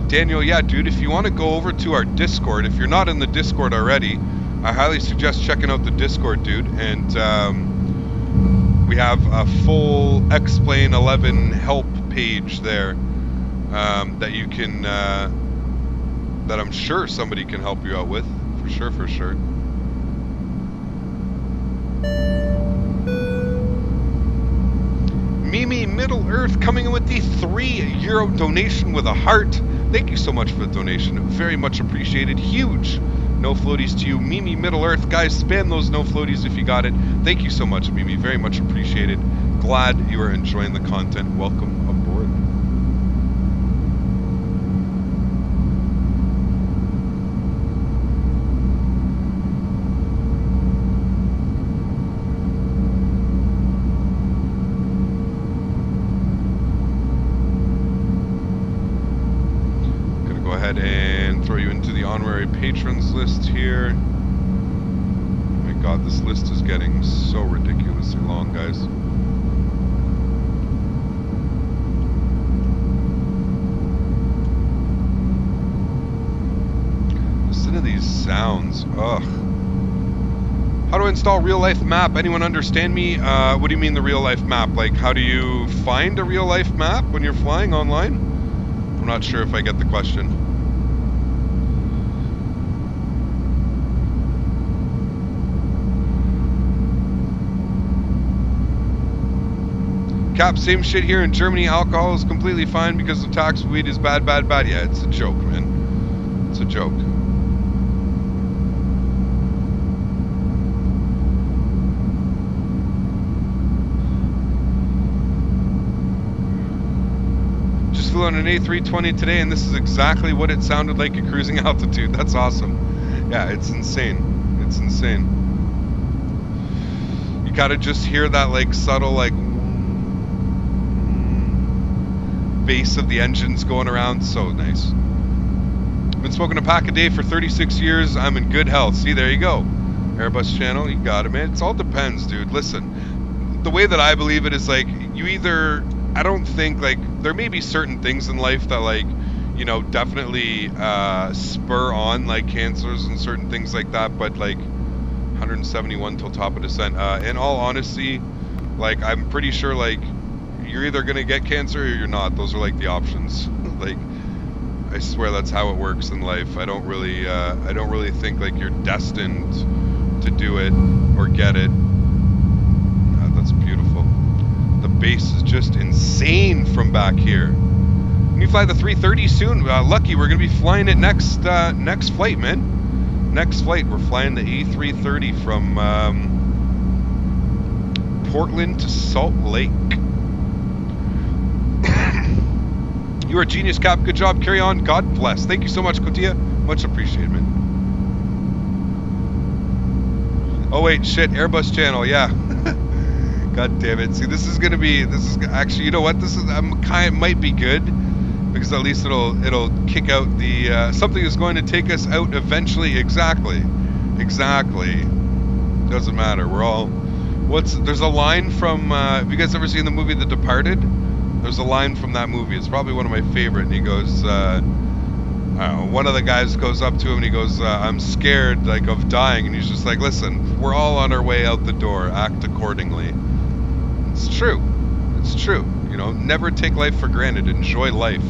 Speaker 1: Daniel, yeah, dude, if you want to go over to our Discord, if you're not in the Discord already, I highly suggest checking out the Discord, dude. And we have a full X-Plane 11 help page there that you can, that I'm sure somebody can help you out with, for sure, for sure. Mimi Middle Earth coming in with the €3 donation with a heart. Thank you so much for the donation. Very much appreciated. Huge no floaties to you, Mimi Middle Earth. Guys, spam those no floaties if you got it. Thank you so much, Mimi. Very much appreciated. Glad you are enjoying the content. Welcome aboard. And throw you into the Honorary Patrons list here. Oh my god, this list is getting so ridiculously long, guys. Listen to these sounds. Ugh. How do I install real-life map? Anyone understand me? What do you mean the real-life map? Like, how do you find a real-life map when you're flying online? I'm not sure if I get the question. Cap, same shit here in Germany. Alcohol is completely fine because of tax. Weed is bad, bad, bad. Yeah, it's a joke, man. It's a joke. flew on an A320 today, and this is exactly what it sounded like at cruising altitude. That's awesome. Yeah, it's insane. It's insane. You gotta just hear that like subtle like bass of the engines going around. So nice. Been smoking a pack a day for 36 years. I'm in good health. See, there you go. Airbus channel, you got it, man. It all depends, dude. Listen, the way that I believe it is like, you either, I don't think, like, there may be certain things in life that, like, you know, definitely spur on, like, cancers and certain things like that, but, like, 171 till top of descent. In all honesty, like, I'm pretty sure, like, you're either going to get cancer or you're not. Those are, like, the options. Like, I swear that's how it works in life. I don't really think, like, you're destined to do it or get it. That's beautiful. The base is just insane from back here. When you fly the 330 soon, lucky we're gonna be flying it next flight, man. Next flight, we're flying the A330 from Portland to Salt Lake. You are a genius, Cap. Good job. Carry on. God bless. Thank you so much, Kotia. Much appreciated, man. Oh wait, shit, Airbus channel, yeah. God damn it. See, this is actually, you know what? This is might be good, because at least it'll kick out the something is going to take us out eventually. Exactly. Doesn't matter. We're all there's a line from have you guys ever seen the movie The Departed? There's a line from that movie. It's probably one of my favorite, and he goes one of the guys goes up to him and he goes, I'm scared, like, of dying, and he's just like, listen, we're all on our way out the door, act accordingly. It's true, you know, never take life for granted, enjoy life,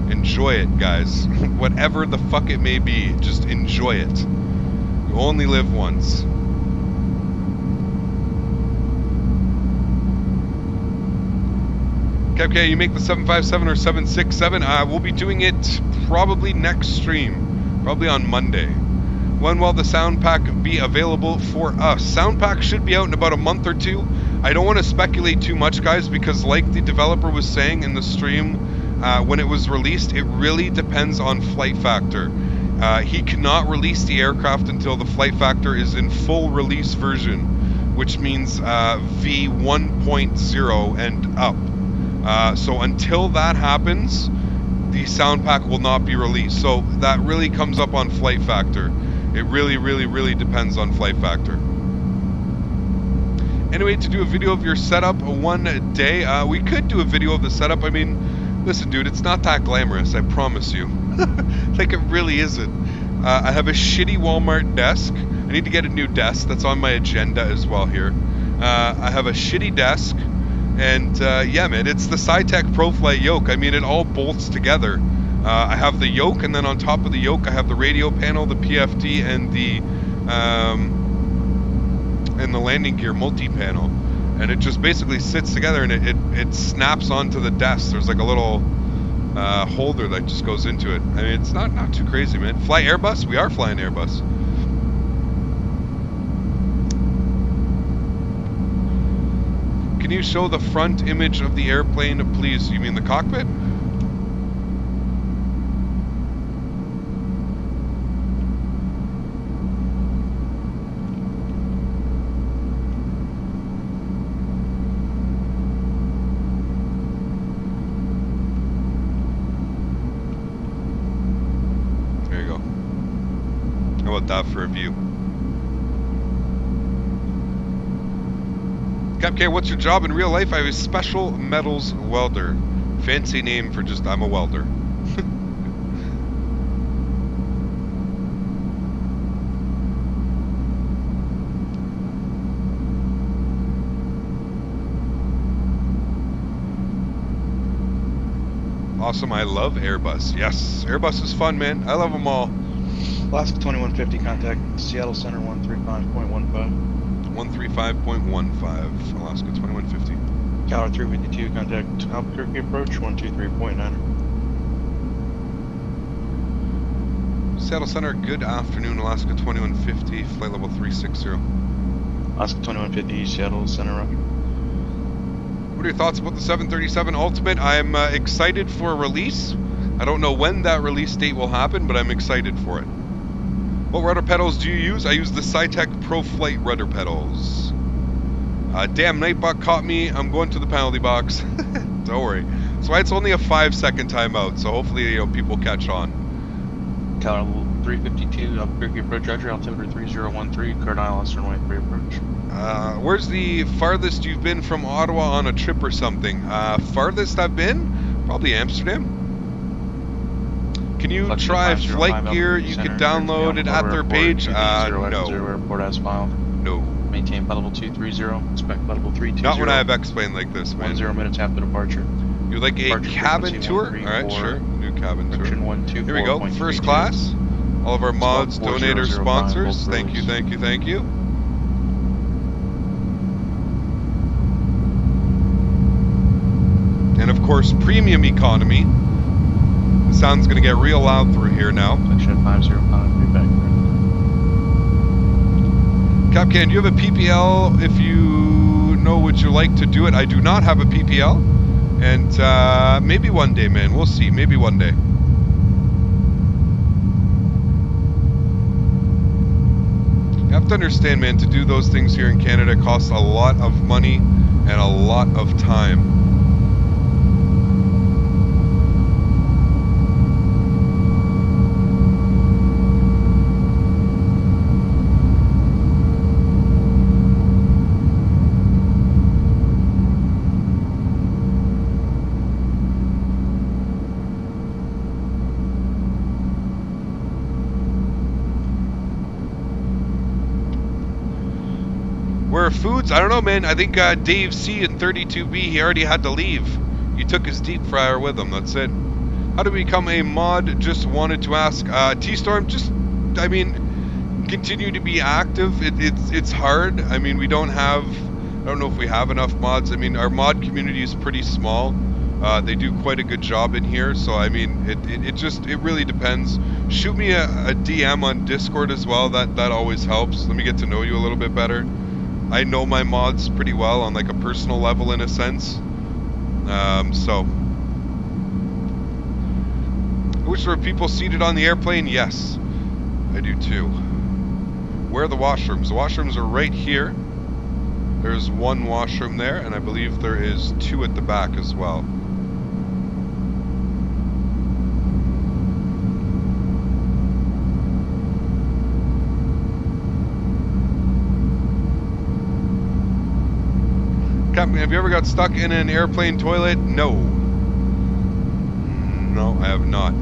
Speaker 1: enjoy it, guys. Whatever the fuck it may be, just enjoy it. You only live once. Okay, you make the 757 or 767. We'll be doing it probably next stream, probably on Monday. When will the sound pack be available for us? Sound pack should be out in about a month or two. I don't want to speculate too much, guys, because like the developer was saying in the stream, when it was released, it really depends on flight factor. He cannot release the aircraft until the flight factor is in full release version, which means V1.0 and up. So until that happens, the sound pack will not be released. So that really comes up on flight factor. It really depends on flight factor. Anyway, to do a video of your setup one day, we could do a video of the setup. I mean, listen, dude, it's not that glamorous, I promise you. Like, it really isn't. I have a shitty Walmart desk. I need to get a new desk. That's on my agenda as well here. I have a shitty desk. And yeah, man, it's the SciTech ProFlight yoke. I mean, it all bolts together. I have the yoke, and then on top of the yoke, I have the radio panel, the PFD, and the landing gear multi-panel. And it just basically sits together, and it snaps onto the desk. There's like a little holder that just goes into it. I mean, it's not too crazy, man. Fly Airbus? We are flying Airbus. Can you show the front image of the airplane, please? You mean the cockpit? There you go. How about that for a view? Capk, what's your job in real life? I have a special metals welder. Fancy name for just, I'm a welder. Awesome, I love Airbus. Yes, Airbus is fun, man. I love them all.
Speaker 2: Alaska 2150, contact Seattle Center 135.15.
Speaker 1: 135.15, Alaska 2150.
Speaker 2: Tower 352, contact Albuquerque approach 123.9.
Speaker 1: Seattle Center, good afternoon, Alaska 2150, flight level 360.
Speaker 2: Alaska 2150, Seattle Center, roger.
Speaker 1: What are your thoughts about the 737 Ultimate? I'm excited for a release. I don't know when that release date will happen, but I'm excited for it. What rudder pedals do you use? I use the Cytec Pro Flight rudder pedals. Damn, Nightbot caught me. I'm going to the penalty box. Don't worry. So it's only a 5-second timeout, so hopefully people catch on.
Speaker 2: Tower 352, Albuquerque approach, Roger, altimeter 3013, current ILS runway 3 approach.
Speaker 1: Where's the farthest you've been from Ottawa on a trip or something? Farthest I've been? Probably Amsterdam. Can you try flight gear? You can download it at their page. No.
Speaker 2: Airport as filed.
Speaker 1: No.
Speaker 2: Maintain flight level 230, expect flight level 320.
Speaker 1: Not when I have X-plane like this, man.
Speaker 2: 10 minutes after departure.
Speaker 1: You like a cabin tour? Alright, sure. New cabin tour. Here we go. First class. All of our mods, donators, sponsors. Thank you, thank you, thank you. And of course, premium economy. The sound's going to get real loud through here now.
Speaker 2: Section 505, be back.
Speaker 1: Capcan, do you have a PPL? If you know, would you like to do it? I do not have a PPL. And maybe one day, man. We'll see. Maybe one day. You have to understand, man, to do those things here in Canada costs a lot of money and a lot of time. Foods? I don't know, man. I think Dave C in 32B, he already had to leave. He took his deep fryer with him. That's it. How to become a mod? Just wanted to ask. T-Storm, just, I mean, continue to be active. It's hard. I mean, we don't have, I don't know if we have enough mods. I mean, our mod community is pretty small. They do quite a good job in here. So, I mean, it really depends. Shoot me a DM on Discord as well. That always helps. Let me get to know you a little bit better. I know my mods pretty well on like a personal level in a sense. So I wish there were people seated on the airplane. Yes, I do too. Where are the washrooms? The washrooms are right here. There's one washroom there, and I believe there is 2 at the back as well. Captain, have you ever got stuck in an airplane toilet? No. No, I have not.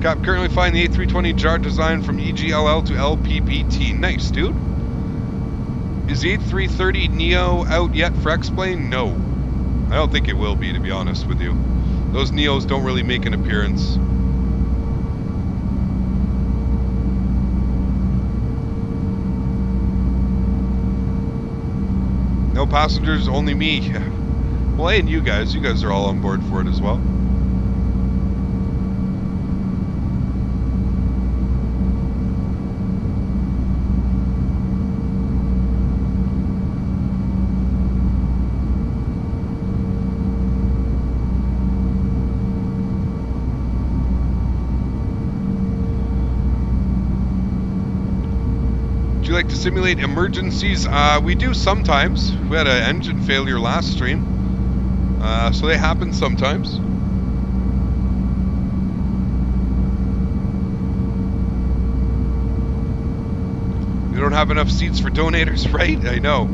Speaker 1: Cap, currently flying the A320 jar design from EGLL to LPPT. Nice, dude. Is the A330 Neo out yet for X-Plane? No. I don't think it will be, to be honest with you. Those Neos don't really make an appearance. No passengers, only me. Well, hey, and you guys are all on board for it as well. Do you like to simulate emergencies? We do sometimes. We had an engine failure last stream, so they happen sometimes. We don't have enough seats for donators, right? I know.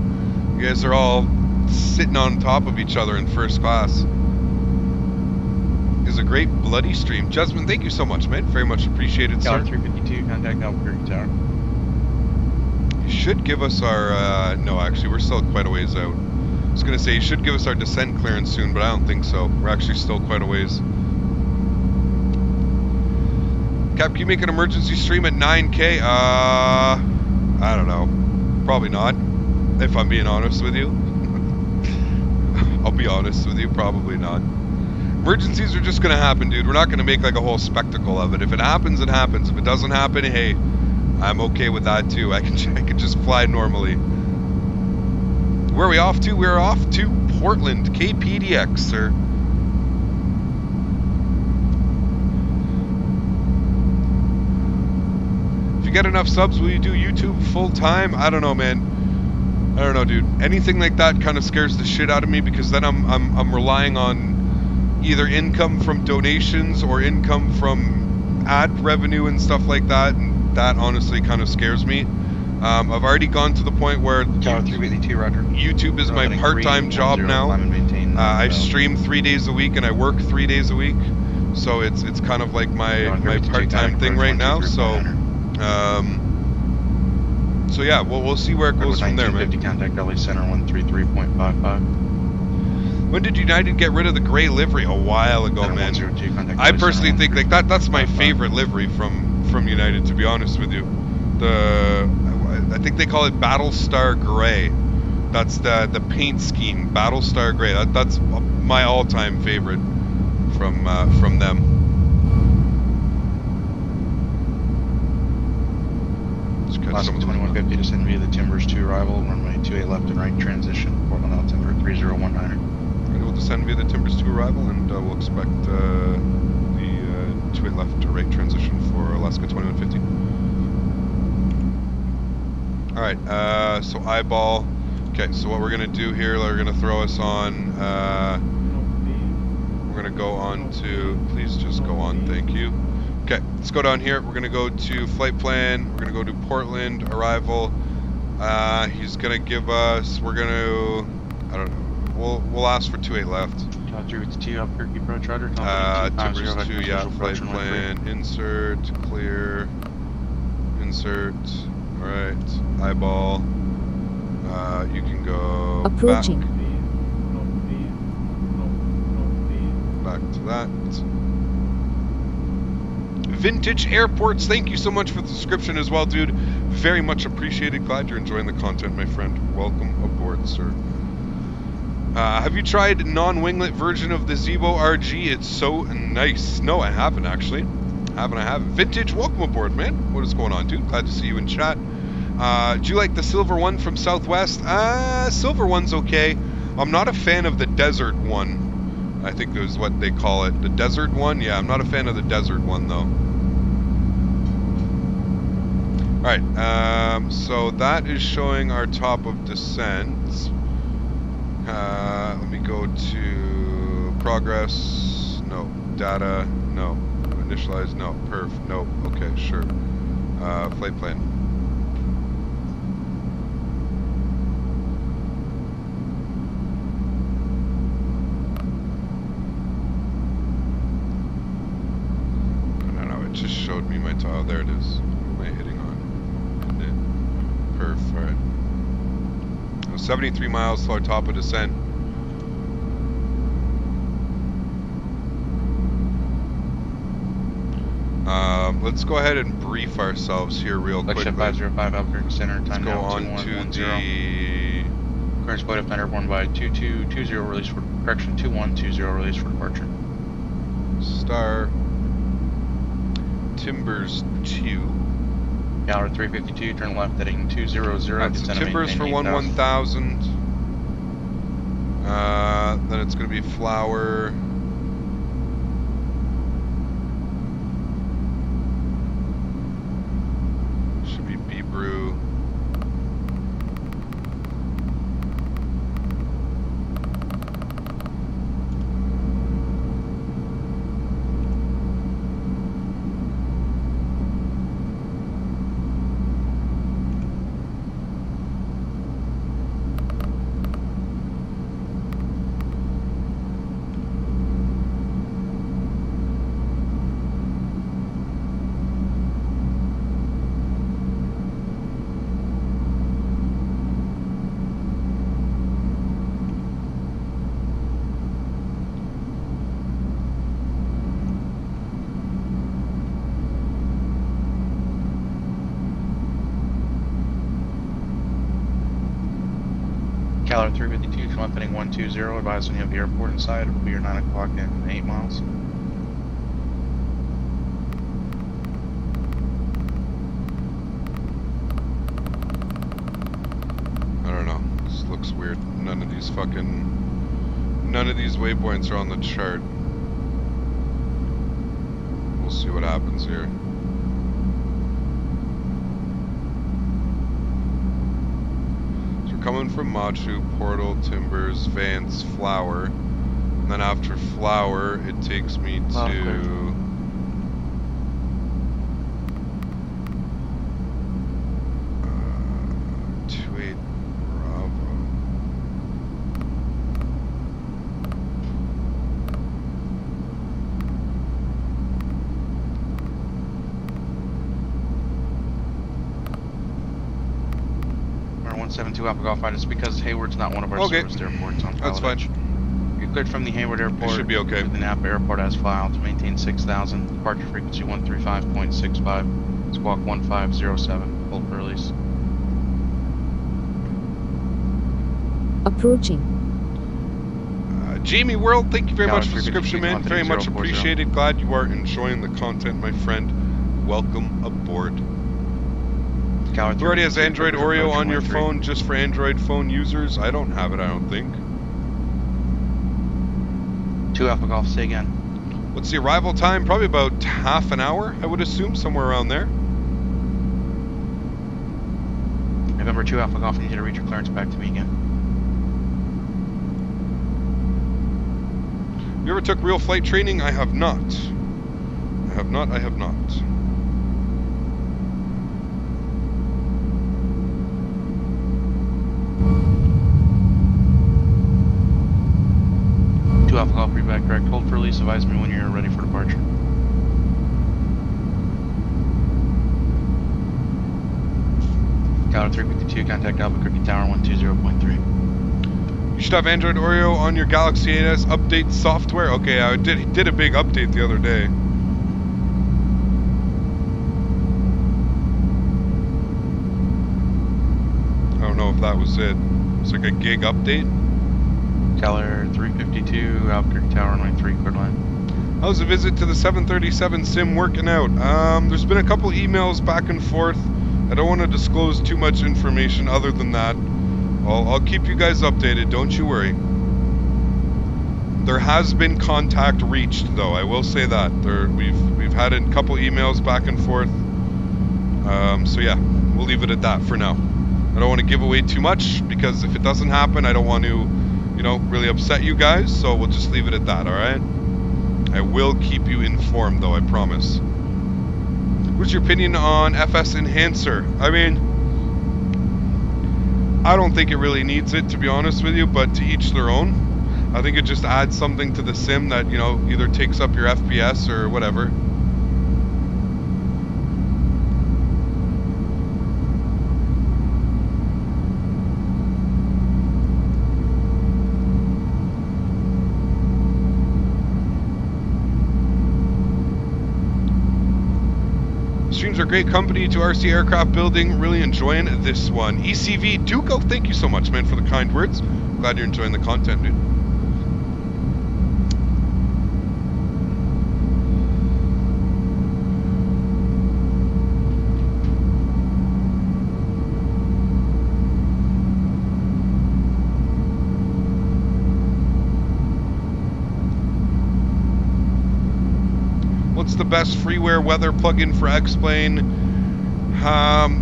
Speaker 1: You guys are all sitting on top of each other in first class. It was a great bloody stream. Jasmine, thank you so much, man. Very much appreciated, sir.
Speaker 2: 352, contact Albuquerque Tower.
Speaker 1: You should give us our, no, actually, we're still quite a ways out. I was going to say, you should give us our descent clearance soon, but I don't think so. We're actually still quite a ways. Cap, can you make an emergency stream at 9K? I don't know. Probably not, if I'm being honest with you. I'll be honest with you, probably not. Emergencies are just going to happen, dude. We're not going to make like a whole spectacle of it. If it happens, it happens. If it doesn't happen, hey, I'm okay with that too. I can just fly normally. Where are we off to? We're off to Portland, KPDX, sir. If you get enough subs, will you do YouTube full time? I don't know, man. I don't know, dude. Anything like that kind of scares the shit out of me, because then I'm relying on either income from donations or income from ad revenue and stuff like that, and that honestly kind of scares me. I've already gone to the point where YouTube is my part-time job now. I stream 3 days a week and I work 3 days a week, so it's kind of like my part-time thing right now. So yeah, we'll see where it goes from there, man.
Speaker 2: Contact LA Center 133.55.
Speaker 1: When did United get rid of the gray livery? A while ago, man. I personally think like that's my favorite livery from United, to be honest with you. I think they call it Battlestar Gray. That's the paint scheme, Battlestar Gray. That's my all-time favorite from them.
Speaker 2: Alaska 2150 to send via the Timbers 2 arrival, runway 28 left and right transition, Portland altimeter 3019.
Speaker 1: And we'll descend via the Timbers 2 arrival, and we'll expect the 28 left to right transition for Alaska 2150. Alright, so eyeball. Okay, so what we're going to do here, they're going to throw us on, we're going to go on to, please just go on, thank you. Okay, let's go down here. We're going to go to flight plan. We're going to go to Portland, arrival. He's going to give us, we're going to, I don't know, we'll ask for 28 left.
Speaker 2: Timbers 2, Albuquerque approach rudder.
Speaker 1: Timbers 2, yeah, flight plan, insert, clear, insert, alright, eyeball. You can go
Speaker 9: approaching.
Speaker 1: Back to that. Vintage Airports, thank you so much for the subscription as well, dude. Very much appreciated. Glad you're enjoying the content, my friend. Welcome aboard, sir. Have you tried non-winglet version of the Zeebo RG? It's so nice. No, I haven't, actually. I haven't. Vintage, welcome aboard, man. What is going on, dude? Glad to see you in chat. Do you like the silver one from Southwest? Silver one's okay. I'm not a fan of the desert one. I think is what they call it. The desert one? Yeah, I'm not a fan of the desert one, though. Alright, so that is showing our top of descent. Let me go to progress. No. Data. No. Initialize. No. Perf. No. Okay, sure. Flight plan. Just showed me my tile. There it is. What am I hitting on? Perf. Alright. 73 miles to our top of descent. Let's go ahead and brief ourselves here real quickly.
Speaker 2: 505 Albuquerque Center. Time
Speaker 1: now 2110.
Speaker 2: Current split of Thunder 1 by 2220 release for correction 2120 release for departure.
Speaker 1: Star. Timbers 2.
Speaker 2: Gallagher 352, turn left heading 200.
Speaker 1: That's Timbers for 1000. Then it's going to be Flower. Should be B-Brew.
Speaker 2: Gallagher 352, come up heading 120, advise when you have the airport inside, it will be your 9 o'clock and 8 miles.
Speaker 1: looks weird. None of these waypoints are on the chart. We'll see what happens here. So we're coming from Machu, Portal, Timbers, Vance, Flower. And then after Flower, it takes me to... 28 Bravo.
Speaker 2: Or 172 Alpha Golf Flight. It's because Hayward's not one of our serviced airports on PilotEdge.
Speaker 1: That's fine.
Speaker 2: You're cleared from the Hayward Airport.
Speaker 1: It should be okay.
Speaker 2: To the Napa Airport as filed to maintain 6,000. Departure frequency 135.65. Squawk 1507. Hold for release.
Speaker 9: Approaching.
Speaker 1: Jamie World, thank you very
Speaker 2: Tower
Speaker 1: much for the subscription, man. Very much
Speaker 2: 33040.
Speaker 1: appreciated. Glad you are enjoying the content, my friend. Welcome aboard.
Speaker 2: Tower
Speaker 1: Who already has
Speaker 2: 330,
Speaker 1: Android
Speaker 2: approach
Speaker 1: Oreo on your
Speaker 2: 13.
Speaker 1: phone just for Android phone users? I don't have it, I don't think.
Speaker 2: 2 Alpha Golf, say again.
Speaker 1: What's the arrival time? Probably about half an hour, I would assume, somewhere around there.
Speaker 2: November 2 Alpha Golf, I need you to read your clearance back to me again.
Speaker 1: You ever took real flight training? I have not. I have not.
Speaker 2: 2 Alpha Golf, read back correct. Hold for release. Advise me when you're ready for departure. Tower 352, contact Albuquerque Tower 120.3.
Speaker 1: You should have Android Oreo on your Galaxy 8s update software. Okay, I did a big update the other day. I don't know if that was it. It's like a gig update.
Speaker 2: Schaller 352, Albuquerque Tower 93, cleared line.
Speaker 1: How's the visit to the 737 sim working out? There's been a couple emails back and forth. I don't want to disclose too much information other than that. I'll keep you guys updated, don't you worry. There has been contact reached, though. I will say that. We've had a couple emails back and forth. So yeah, we'll leave it at that for now. I don't want to give away too much, because if it doesn't happen, I don't want to, you know, really upset you guys. So we'll just leave it at that, alright? I will keep you informed, though, I promise. What's your opinion on FS Enhancer? I mean, I don't think it really needs it, to be honest with you, but to each their own. I think it just adds something to the sim that, you know, either takes up your FPS or whatever. Streams are great company to RC aircraft building. Really enjoying this one. ECV Duco, thank you so much, man, for the kind words. Glad you're enjoying the content, dude. What's the best freeware weather plugin for X-Plane?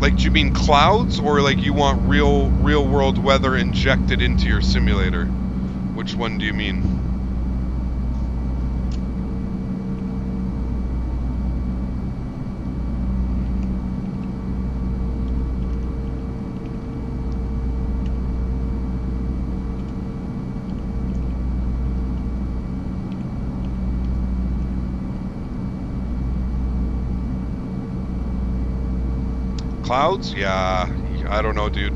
Speaker 1: Like, do you mean clouds, or like you want real world weather injected into your simulator? Which one do you mean? Clouds? Yeah, I don't know, dude.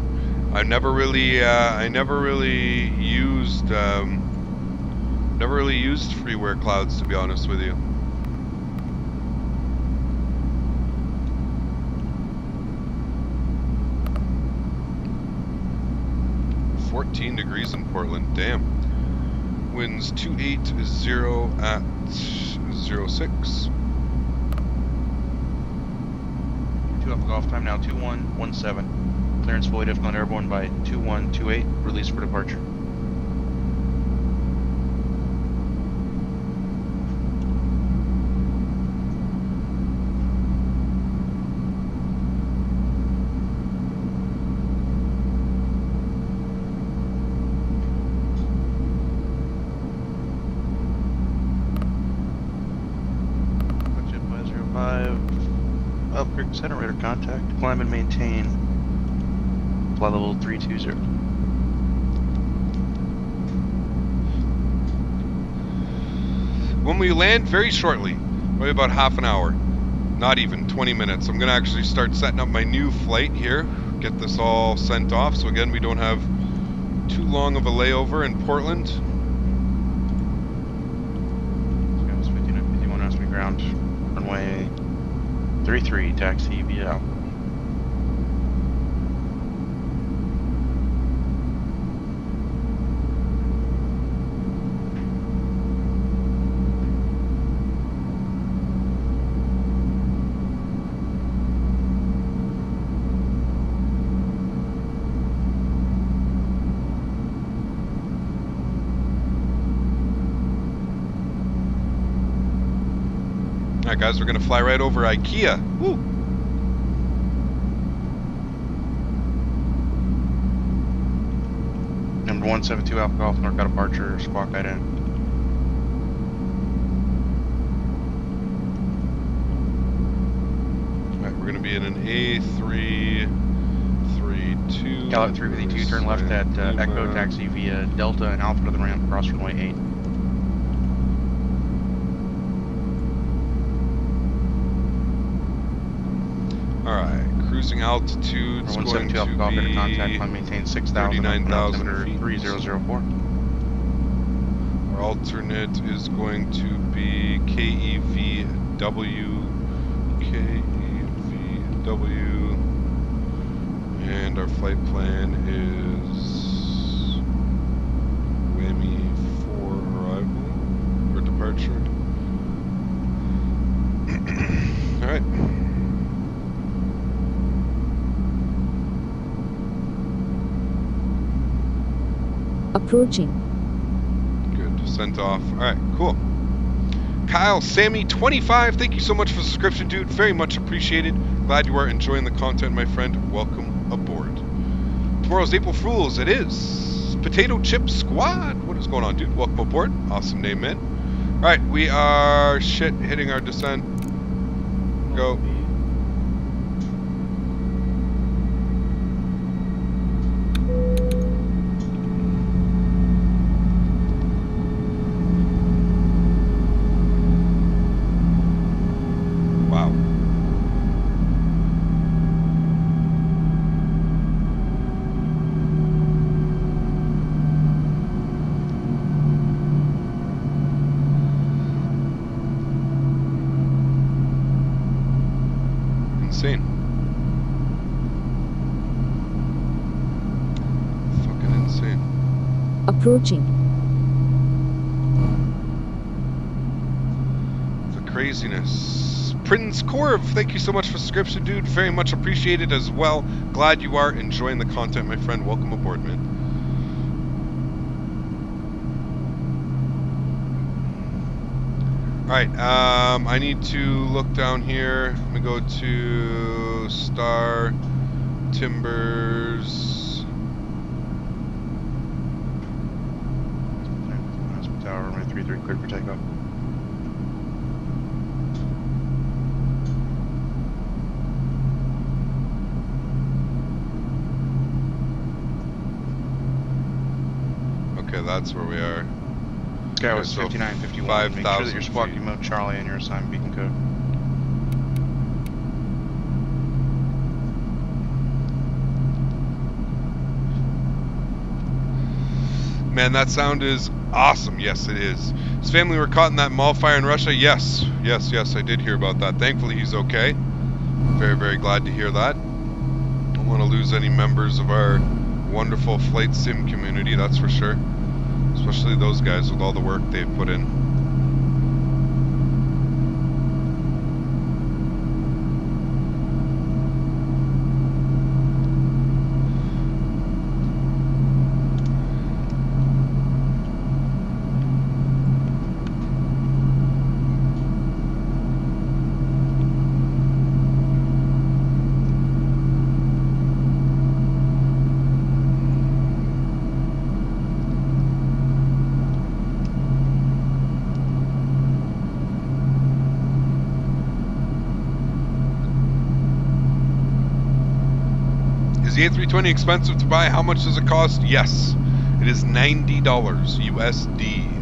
Speaker 1: I never really used freeware clouds, to be honest with you. $14 degrees in Portland, damn. Winds 280 at 06.
Speaker 2: 2 Alpha Golf, time now 2117. clearance void if not airborne by 2128. Release for departure. Center radar contact. Climb and maintain. Flight level 320.
Speaker 1: When we land, very shortly, maybe about half an hour, not even 20 minutes, I'm going to actually start setting up my new flight here, get this all sent off, so again we don't have too long of a layover in Portland.
Speaker 2: Scouts 51 knots me ground. Runway 33, taxi via Alpha.
Speaker 1: Alright guys, we're going to fly right over IKEA. Woo!
Speaker 2: Number 172 Alpha Golf, North departure, squawk guide in.
Speaker 1: Alright, we're going to be in an A330.
Speaker 2: Gallop 352, turn left at Echo, taxi via Delta and Alpha to the ramp, cross runway 8.
Speaker 1: Alright, cruising altitude is going to be
Speaker 2: contact, maintain
Speaker 1: 39,000 feet.
Speaker 2: 3004.
Speaker 1: Our alternate is going to be KEVW, and our flight plan is whammy 4 arrival for departure. Alright.
Speaker 9: Approaching.
Speaker 1: Good. Sent off. Alright, cool. Kyle, Sammy, 25. Thank you so much for the subscription, dude. Very much appreciated. Glad you are enjoying the content, my friend. Welcome aboard. Tomorrow's April Fools. It is Potato Chip Squad. What is going on, dude? Welcome aboard. Awesome name, man. Alright, we are hitting our descent. Go.
Speaker 9: Approaching.
Speaker 1: The craziness. Prince Corv, thank you so much for subscription, dude. Very much appreciated as well. Glad you are enjoying the content, my friend. Welcome aboard, man. Alright, I need to look down here. Let me go to Star Timbers.
Speaker 2: Tower, runway 33, cleared for takeoff.
Speaker 1: Okay, that's where we are.
Speaker 2: Sky was 5951. Make sure that you're squawking mode Charlie and your assigned beacon code.
Speaker 1: Man, that sound is awesome. Yes, it is. His family were caught in that mall fire in Russia. Yes, I did hear about that. Thankfully, he's okay. Very, very glad to hear that. Don't want to lose any members of our wonderful flight sim community, that's for sure. Especially those guys with all the work they've put in. the A320 expensive to buy? How much does it cost? Yes. It is $90 USD.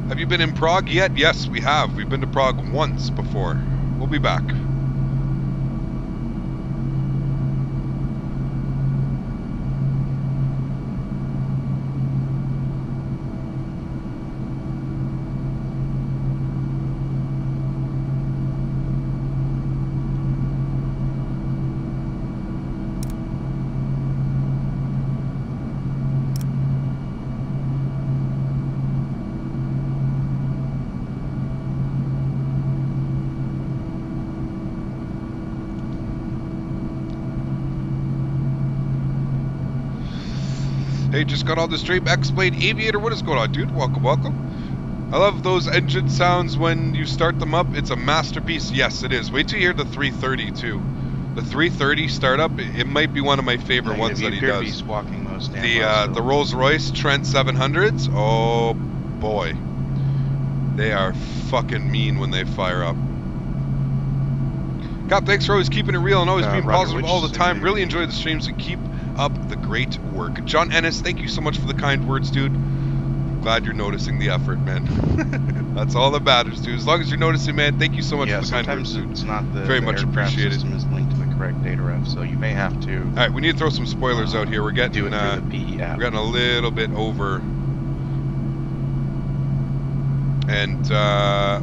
Speaker 1: Have you been in Prague yet? Yes, we have. We've been to Prague once before. We'll be back. Hey, just got on the stream. X-Blade Aviator, what is going on, dude? Welcome, welcome. I love those engine sounds when you start them up. It's a masterpiece. Yes, it is. Wait till you hear the 330 too. The 330 startup, it might be one of my favorite ones that he does. The Rolls-Royce Trent 700s. Oh boy, they are fucking mean when they fire up. God, thanks for always keeping it real and always being positive all the time. Really enjoy the streams and keep up the great work. John Ennis, thank you so much for the kind words, dude. Glad you're noticing the effort, man. That's all that matters, dude. As long as you're noticing, man, thank you so much for the kind words, dude.
Speaker 2: It's not the
Speaker 1: very much appreciated.
Speaker 2: System is linked to the correct data ref, so you may have to.
Speaker 1: All right, we need to throw some spoilers out here. We're getting
Speaker 2: do it through the PE app.
Speaker 1: We're getting a little bit over. And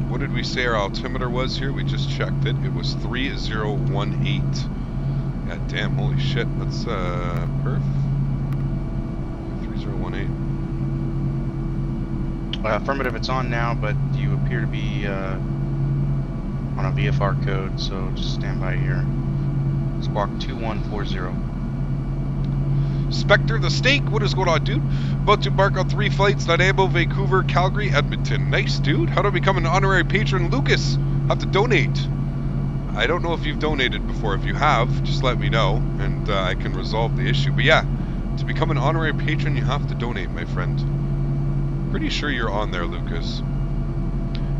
Speaker 1: what did we say our altimeter was here? We just checked it. It was 3018. God damn, holy shit. That's perf. 3018.
Speaker 2: Affirmative, it's on now, but you appear to be on a VFR code, so just stand by here. Squawk 2140.
Speaker 1: Spectre the Steak, what is going on, dude? About to embark on 3 flights, Nanaimo, Vancouver, Calgary, Edmonton. Nice, dude. How do I become an honorary patron? Lucas, have to donate. I don't know if you've donated before. If you have, just let me know, and I can resolve the issue. But yeah, to become an honorary patron, you have to donate, my friend. Pretty sure you're on there, Lucas.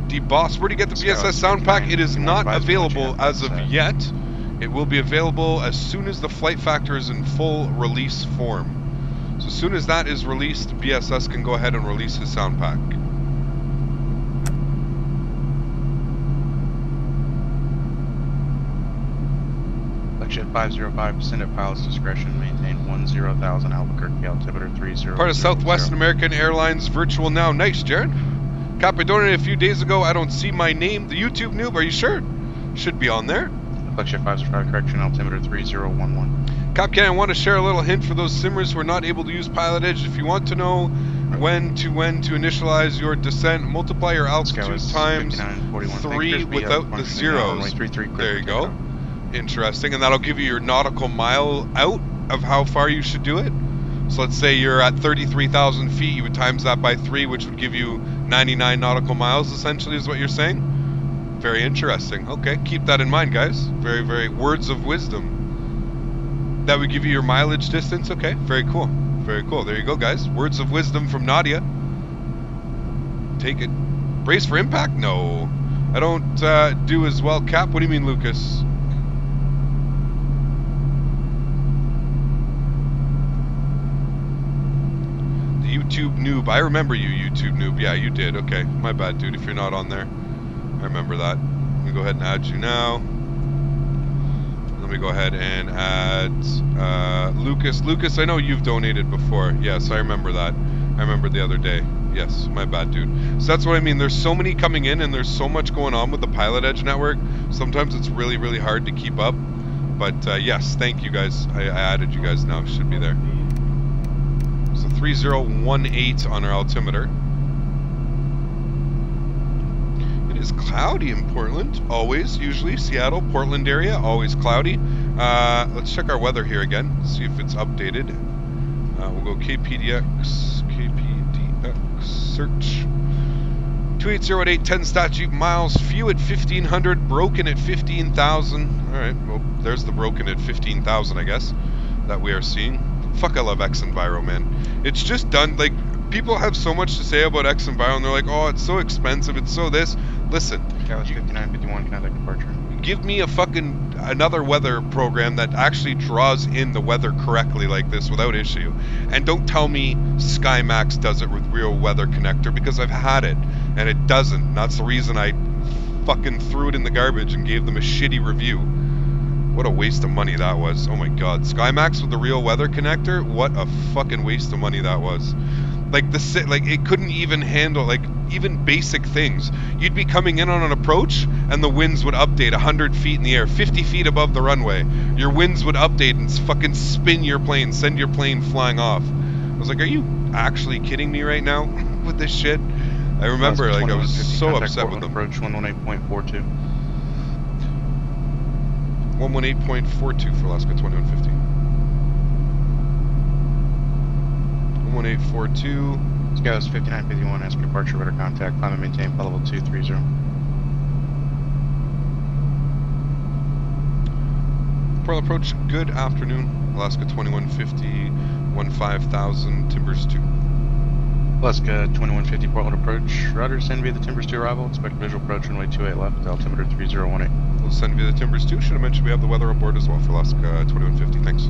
Speaker 1: D-Boss, where do you get the BSS sound pack? It is not available as of yet. It will be available as soon as the flight factor is in full release form. So as soon as that is released, BSS can go ahead and release his sound pack.
Speaker 2: Jet 505, send at pilot's discretion, maintain 10,000 Albuquerque, altimeter 30.
Speaker 1: Part of Southwestern American Airlines virtual now. Nice, Jared. Cap, I donated a few days ago. I don't see my name. The YouTube noob, are you sure? Should be on there.
Speaker 2: Jet 505, correction, altimeter 3011.
Speaker 1: Cap, I want to share a little hint for those simmers who are not able to use PilotEdge. If you want to know when to initialize your descent, multiply your altitude times 3 without the zeros. There you go. Interesting, and that'll give you your nautical mile out of how far you should do it. So let's say you're at 33,000 feet, you would times that by 3, which would give you 99 nautical miles, essentially, is what you're saying? Very interesting. Okay, keep that in mind, guys. Very, very words of wisdom. That would give you your mileage distance. Okay, very cool. Very cool. There you go, guys. Words of wisdom from Nadya. Take it. Brace for impact? No. I don't do as well, Cap. What do you mean, Lucas? YouTube noob. I remember you, YouTube noob. Yeah, you did. Okay, my bad, dude, if you're not on there. I remember that. Let me go ahead and add you now. Let me go ahead and add Lucas. Lucas, I know you've donated before. Yes, I remember that. I remember the other day. Yes, my bad, dude. So that's what I mean. There's so many coming in, and there's so much going on with the PilotEdge network. Sometimes it's really, really hard to keep up. But yes, thank you guys. I added you guys now. Should be there. So 3018 on our altimeter. It is cloudy in Portland, always, usually. Seattle, Portland area, always cloudy. Let's check our weather here again, see if it's updated. We'll go KPDX, search. 280 at 10 statute miles, few at 1,500, broken at 15,000. Alright, well, there's the broken at 15,000, I guess, that we are seeing. Fuck, I love X Enviro, man. It's just done, like, people have so much to say about X-Enviro, and they're like, oh, it's so expensive, it's so this. Listen,
Speaker 2: Dallas 5951, contact departure.
Speaker 1: give me a fucking another weather program that actually draws in the weather correctly like this without issue. And don't tell me SkyMax does it with Real Weather Connector, because I've had it and it doesn't. That's the reason I fucking threw it in the garbage and gave them a shitty review. What a waste of money that was. Oh my god. SkyMax with the Real Weather Connector? What a fucking waste of money that was. Like it couldn't even handle like even basic things. You'd be coming in on an approach and the winds would update 100 feet in the air, 50 feet above the runway. Your winds would update and fucking spin your plane, send your plane flying off. I was like, are you actually kidding me right now with this shit? I remember like I was so upset with them.
Speaker 2: Approach 118.42.
Speaker 1: 118.42 for Alaska 2150. 11842.
Speaker 2: Scouts 5951, ask departure, radar contact, climb and maintain, flight level 230.
Speaker 1: Pearl approach, good afternoon. Alaska 2150, 15,000, Timbers 2.
Speaker 2: Alaska 2150, Portland approach, rudder, send via the Timbers 2 arrival, expect visual approach, runway 28 left, altimeter 3018.
Speaker 1: We'll send via the Timbers 2, should have mentioned we have the weather on board as well for Alaska 2150, thanks.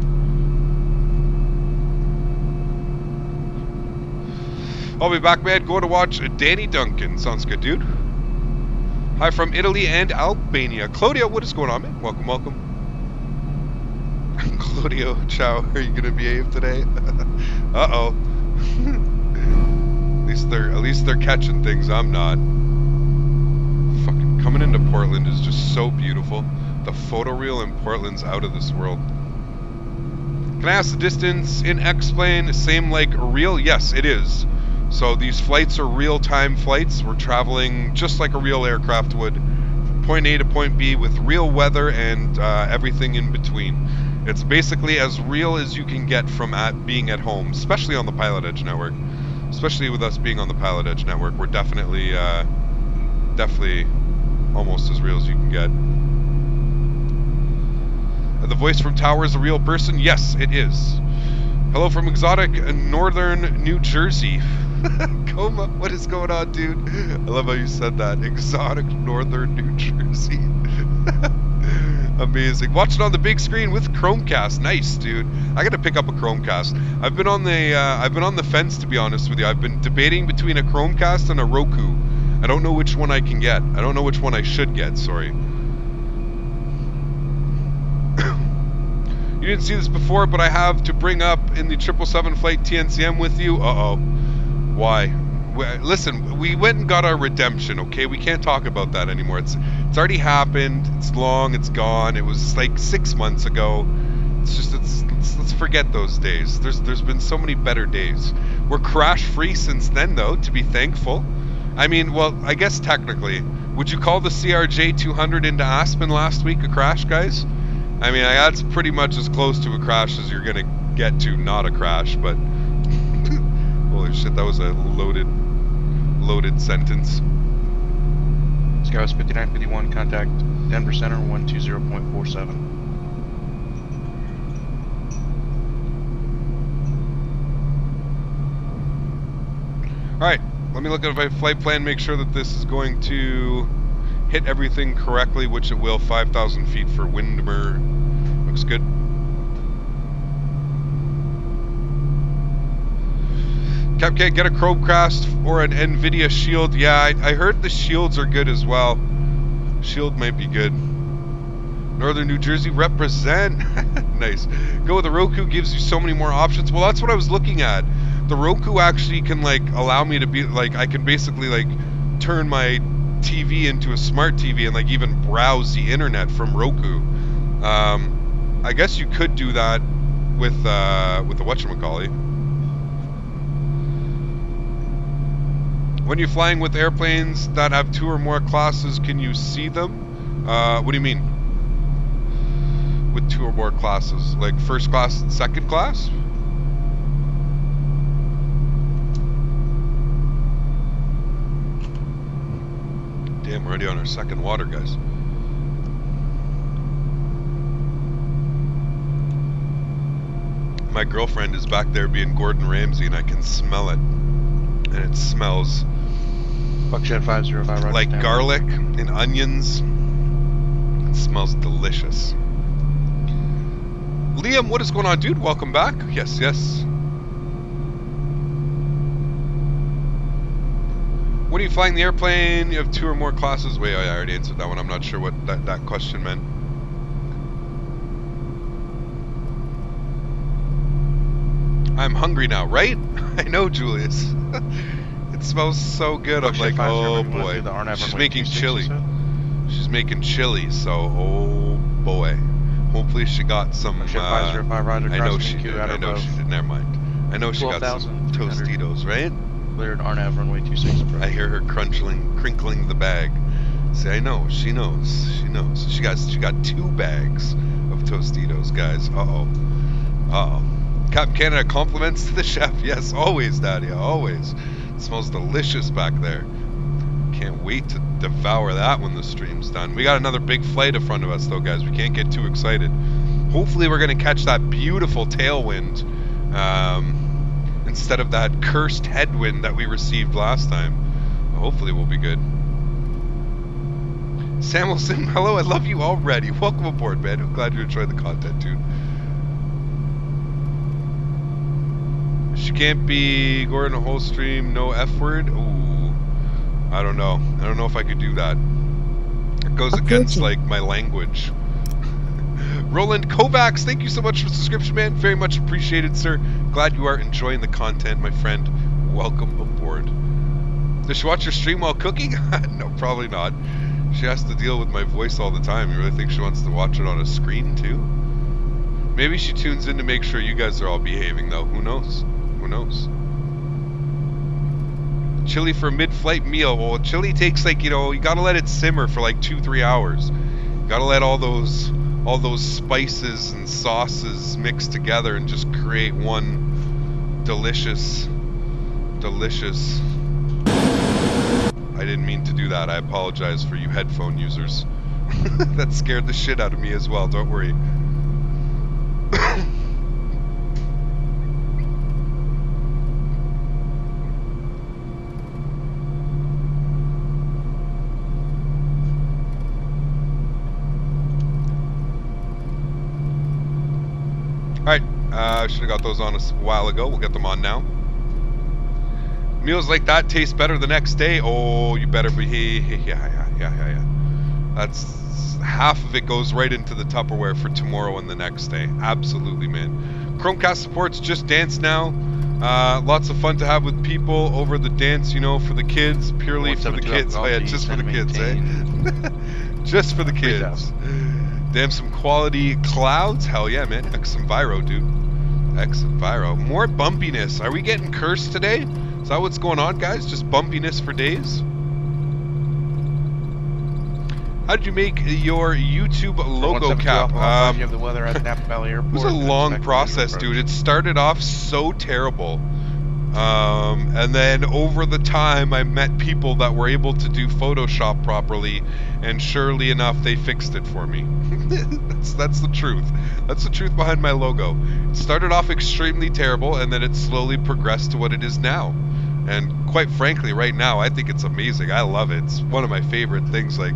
Speaker 1: I'll be back, man. Go to watch Danny Duncan. Sounds good, dude. Hi from Italy and Albania. Claudio, what is going on, man? Welcome, welcome. Claudio, ciao. Are you gonna behave today? Uh-oh. At least they're catching things. I'm not. Fucking coming into Portland is just so beautiful. The photoreal in Portland's out of this world. Can I ask the distance in X-plane? Same like real? Yes, it is. So these flights are real-time flights. We're traveling just like a real aircraft would, from point A to point B with real weather and everything in between. It's basically as real as you can get from being at home, especially on the PilotEdge network. Especially with us being on the PilotEdge network, we're definitely almost as real as you can get. The voice from Tower is a real person? Yes, it is. Hello from exotic northern New Jersey. Coma, what is going on, dude? I love how you said that. Exotic northern New Jersey. Amazing. Watch it on the big screen with Chromecast. Nice, dude. I gotta pick up a Chromecast. I've been on the fence, to be honest with you. I've been debating between a Chromecast and a Roku. I don't know which one I can get. I don't know which one I should get, sorry. You didn't see this before, but I have to bring up in the 777 flight TNCM with you. Uh-oh. Why? Listen, we went and got our redemption, okay? We can't talk about that anymore. It's already happened. It's long. It's gone. It was like 6 months ago. It's just, let's forget those days. There's been so many better days. We're crash-free since then, though, to be thankful. I mean, well, I guess technically. Would you call the CRJ 200 into Aspen last week a crash, guys? I mean, that's pretty much as close to a crash as you're going to get to not a crash, but holy shit, that was a loaded sentence.
Speaker 2: Scouts 5951, contact Denver Center 120.47.
Speaker 1: Alright, let me look at my flight plan, make sure that this is going to hit everything correctly, which it will. 5,000 feet for Windermere. Looks good. Capcat, get a Chromecast or an NVIDIA Shield. Yeah, I heard the Shields are good as well. Shield might be good. Northern New Jersey, represent. Nice. Go with the Roku, gives you so many more options. Well, that's what I was looking at. The Roku actually can, like, allow me to be, like, I can basically, like, turn my TV into a smart TV and, like, even browse the internet from Roku. I guess you could do that with the whatchamacallit. When you're flying with airplanes that have 2 or more classes, can you see them? What do you mean? With 2 or more classes? Like first class and second class? Damn, we're already on our second water, guys. My girlfriend is back there being Gordon Ramsay and I can smell it. and it smells
Speaker 2: Buckjet 505, Roger.
Speaker 1: like garlic and onions. It smells delicious. Liam, what is going on, dude? Welcome back. Yes, yes. When are you flying the airplane? You have 2 or more classes. Wait, I already answered that one. I'm not sure what that question meant. I'm hungry now, right? I know, Julius. It smells so good. I'm like, oh boy. She's making chili. She's making chili, so oh boy. Hopefully she got some. I know she did. I know she did. Never mind. I know she got some Tostitos, right?
Speaker 2: Cleared Arnott runway 26 approach.
Speaker 1: I hear her crinkling the bag. See, I know. She knows. She knows. She got 2 bags of Tostitos, guys. Uh-oh. Captain Canada compliments to the chef. Yes, always, Nadya, always. It smells delicious back there. Can't wait to devour that when the stream's done. We got another big flight in front of us, though, guys. We can't get too excited. Hopefully, we're going to catch that beautiful tailwind instead of that cursed headwind that we received last time. Hopefully, we'll be good. Samuelson, hello, I love you already. Welcome aboard, man. I'm glad you enjoyed the content, dude. She can't be Gordon a whole stream, no F word. Ooh, I don't know. I don't know if I could do that. It goes against like my language. Roland Kovacs, thank you so much for the subscription, man. Very much appreciated, sir. Glad you are enjoying the content, my friend. Welcome aboard. Does she watch your stream while cooking? No, probably not. She has to deal with my voice all the time. You really think she wants to watch it on a screen too? Maybe she tunes in to make sure you guys are all behaving, though. Who knows? Who knows? Chili for a mid-flight meal. Well, chili takes like, you know, you gotta let it simmer for like 2-3 hours. You gotta let all those spices and sauces mix together and just create one delicious. I didn't mean to do that. I apologize for you headphone users. That scared the shit out of me as well. Don't worry. Alright, I should have got those on a while ago. We'll get them on now. Meals like that taste better the next day. Oh, you better be. Yeah. That's half of it goes right into the Tupperware for tomorrow and the next day. Absolutely, man. Chromecast supports Just Dance now. Lots of fun to have with people over the dance, you know, for the kids, purely for the kids. Oh yeah, just for the kids, eh? Just for the kids. Damn, some quality clouds. Hell yeah, man. X Enviro, dude. X Enviro. More bumpiness. Are we getting cursed today? Is that what's going on, guys? Just bumpiness for days? How did you make your YouTube logo cap?
Speaker 2: You have the weather at Napa Valley Airport.
Speaker 1: It was a long process, dude. It started off so terrible. And then over the time, I met people that were able to do Photoshop properly, and surely enough, they fixed it for me. That's the truth. That's the truth behind my logo. It started off extremely terrible, and then it slowly progressed to what it is now. And quite frankly, right now, I think it's amazing. I love it. It's one of my favorite things. Like,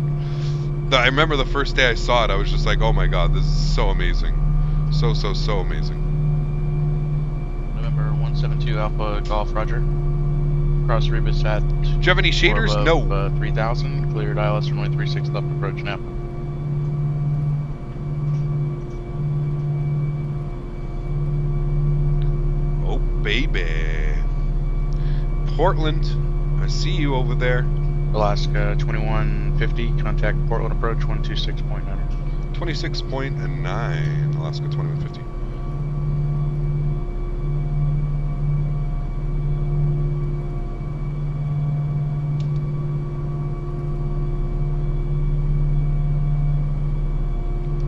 Speaker 1: I remember the first day I saw it, I was just like, oh my god, this is so amazing. So amazing.
Speaker 2: November 172 Alpha Golf, Roger. Cross Rebus at...
Speaker 1: Do you have any shaders?
Speaker 2: Above, no. 3000, cleared ILS runway 36 left approach Napa.
Speaker 1: Oh, baby. Portland, I see you over there.
Speaker 2: Alaska 2150, contact Portland approach 126.9.
Speaker 1: 26.9, Alaska 2150.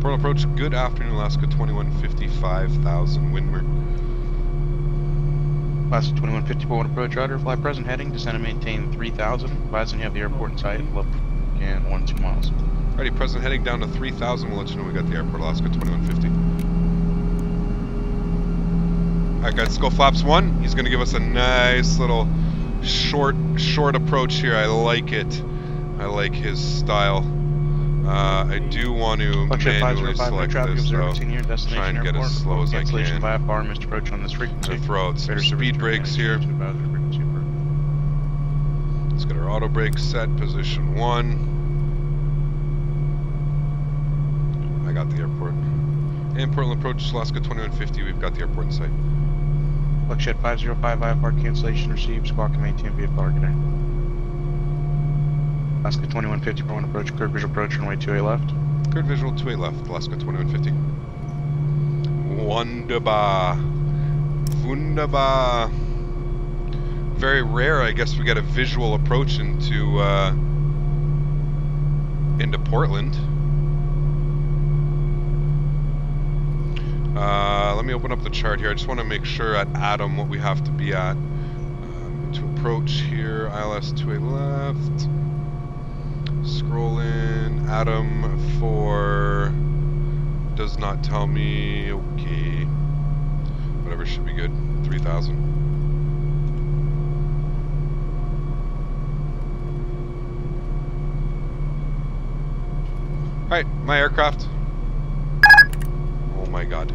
Speaker 1: Portland approach, good afternoon, Alaska 2150, 5,000 windward.
Speaker 2: Alaska 2150 Portland approach, Roger. Fly present heading, descend and maintain 3000. Advising you have the airport in sight, left and 1-2 miles.
Speaker 1: Alrighty, present heading down to 3000. We'll let you know we got the airport, Alaska 2150. Alright guys, let's go flaps 1. He's going to give us a nice little short approach here. I like it. I like his style. I do want to manually select this though. Try and get as slow as I can.
Speaker 2: Vfr, missed approach on this frequency.
Speaker 1: I'm gonna throw out some speed brakes here. Let's get our auto brake set, position 1. I got the airport. And Portland approach, Alaska 2150, we've got the airport in sight.
Speaker 2: Luxjet 505 IFR cancellation received, squawk and maintain VFR, good day. Alaska 2150, for 1 approach, cleared visual approach, runway 28 left.
Speaker 1: Cleared visual 28 left, Alaska 2150. Wunderbar. Wunderbar. Very rare, I guess, we get a visual approach into Portland. Let me open up the chart here. I just want to make sure at Adam what we have to be at. To approach here, ILS 28 left. Scroll in, Adam for does not tell me. Okay, whatever should be good. 3,000. All right, my aircraft. Oh my God,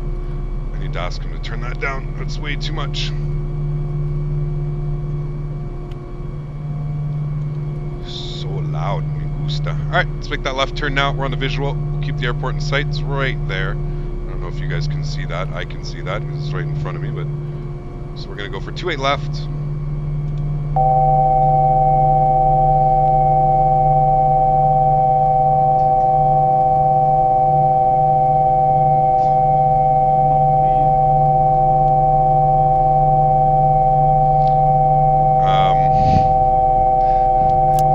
Speaker 1: I need to ask him to turn that down. That's way too much. So loud. Alright, let's make that left turn now. We're on the visual. We'll keep the airport in sight. It's right there. I don't know if you guys can see that. I can see that because it's right in front of me. But so we're going to go for 28 left.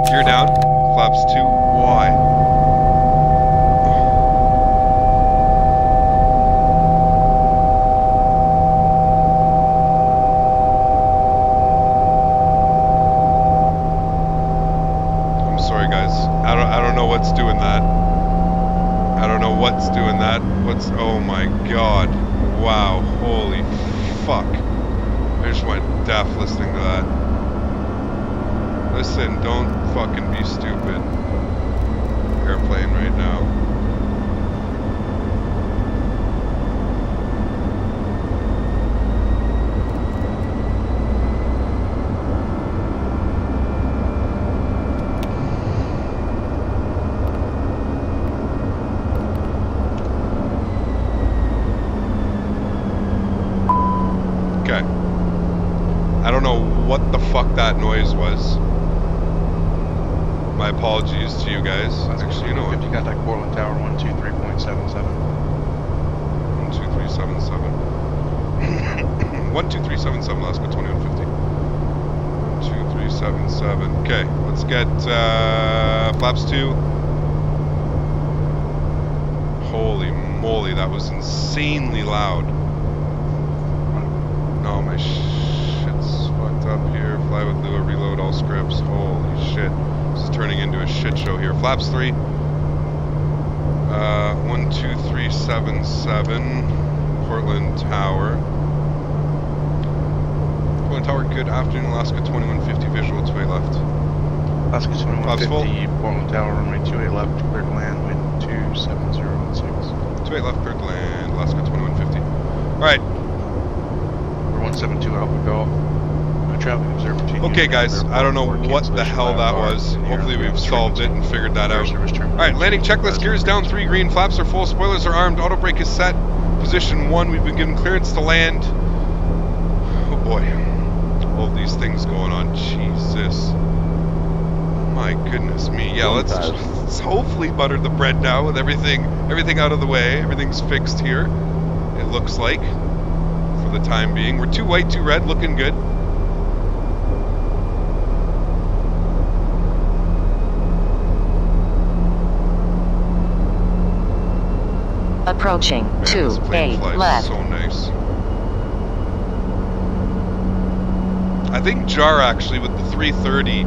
Speaker 1: Gear down. Flaps 2, Y. I'm sorry guys, I don't know what's doing that. I don't know what's doing that. Oh my God. Wow, holy fuck. I just went deaf listening to that. Listen, don't fucking be stupid. Airplane right now. Okay. I don't know what the fuck that noise was. My apologies to you guys. Actually, you know what?
Speaker 2: 50 contact Portland Tower 123.77.
Speaker 1: 12377. 12377, Alaska 2150. 12377. Okay, let's get flaps 2. Holy moly, that was insanely loud. No, my shit's fucked up here. Fly with Lua, reload all scripts. Holy shit. This is turning into a shit show here. Flaps 3. 12377. Portland Tower. Portland Tower, good afternoon. Alaska 2150 visual, 28 left.
Speaker 2: Alaska 2150, Portland Tower, runway 28 left, cleared to land, wind 27016.
Speaker 1: 28 left, cleared to land, Alaska 2150. Alright.
Speaker 2: We're 172 Alpha Golf. Traffic observer.
Speaker 1: Okay guys, I don't know what the hell that was. Hopefully we've solved it and figured that out. Alright, landing checklist, gears down 3 green, flaps are full, spoilers are armed, auto brake is set. Position 1, we've been given clearance to land. Oh boy. All these things going on, Jesus. My goodness me. Yeah, let's hopefully butter the bread now with everything out of the way. Everything's fixed here, it looks like, for the time being. We're 2 white, 2 red, looking good.
Speaker 7: Approaching. Man, 28 left.
Speaker 1: So nice. I think JAR actually with the 330,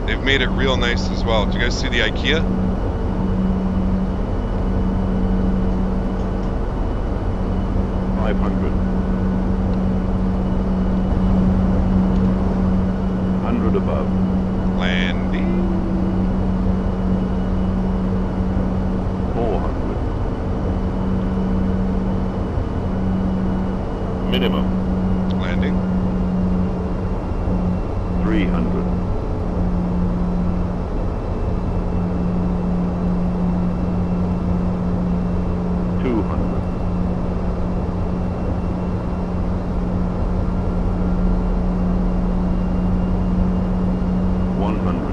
Speaker 1: they've made it real nice as well. Do you guys see the IKEA?
Speaker 10: 300 above.
Speaker 1: Landing.
Speaker 10: 400. Minimum.
Speaker 1: Landing.
Speaker 10: 300. 200. 100.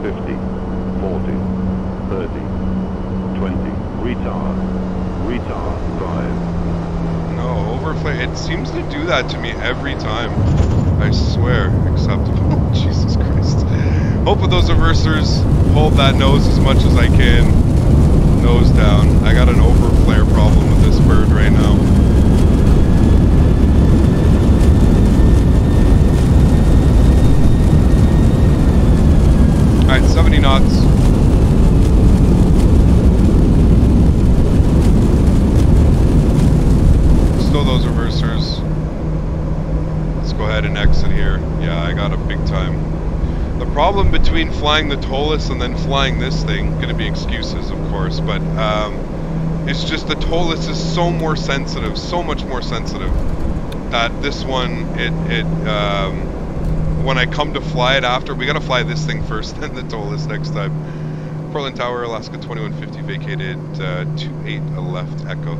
Speaker 10: 50, 40, 30, 20, retard, 5.
Speaker 1: No, overflare. It seems to do that to me every time. I swear. Acceptable. Jesus Christ. Hope with those reversers, hold that nose as much as I can. Nose down. I got an overflare problem with this bird right now. Alright, 70 knots. Still those reversers. Let's go ahead and exit here. Yeah, I got a big time. The problem between flying the Tolus and then flying this thing, gonna be excuses of course, but it's just the Tolus is so more sensitive, so much more sensitive, that this one, when I come to fly it after, we gotta fly this thing first, then the Tolus next time. Portland Tower, Alaska 2150 vacated, 28 left Echo.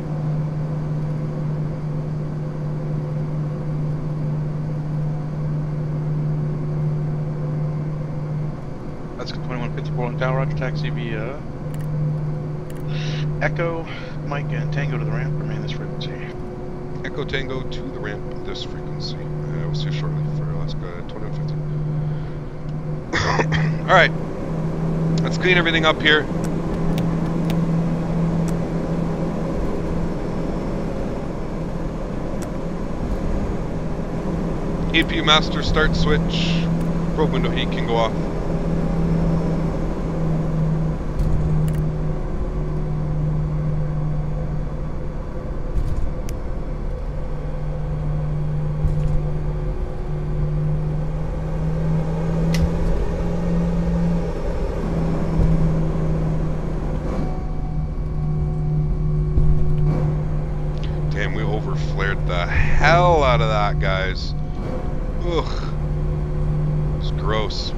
Speaker 2: That's 2150 Portland Tower, Roger, taxi via Echo, Mike, and Tango to the ramp, remain this frequency.
Speaker 1: Echo Tango to the ramp, this frequency. We'll see you shortly for Alaska 2150. Alright, let's clean everything up here. APU master start switch. Probe window heat can go off. Damn, we overflared the hell out of that, guys. Ugh. It's gross.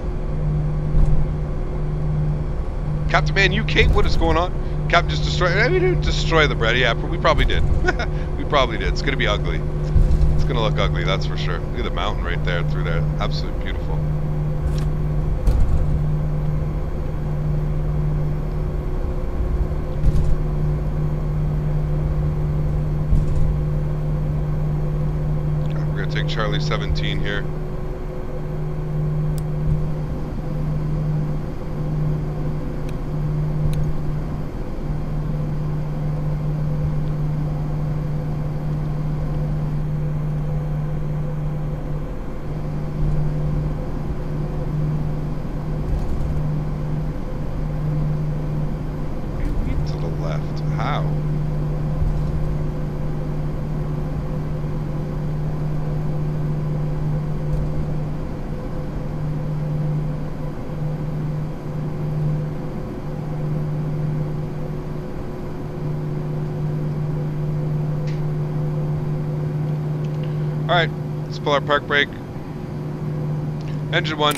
Speaker 1: Captain Man UK, what is going on? Captain just destroyed. We didn't destroy the Brady. Yeah, we probably did. We probably did. It's gonna be ugly. It's gonna look ugly, that's for sure. Look at the mountain right there through there. Absolutely beautiful. We're gonna take Charlie 17 here. Alright, let's pull our park brake. Engine 1,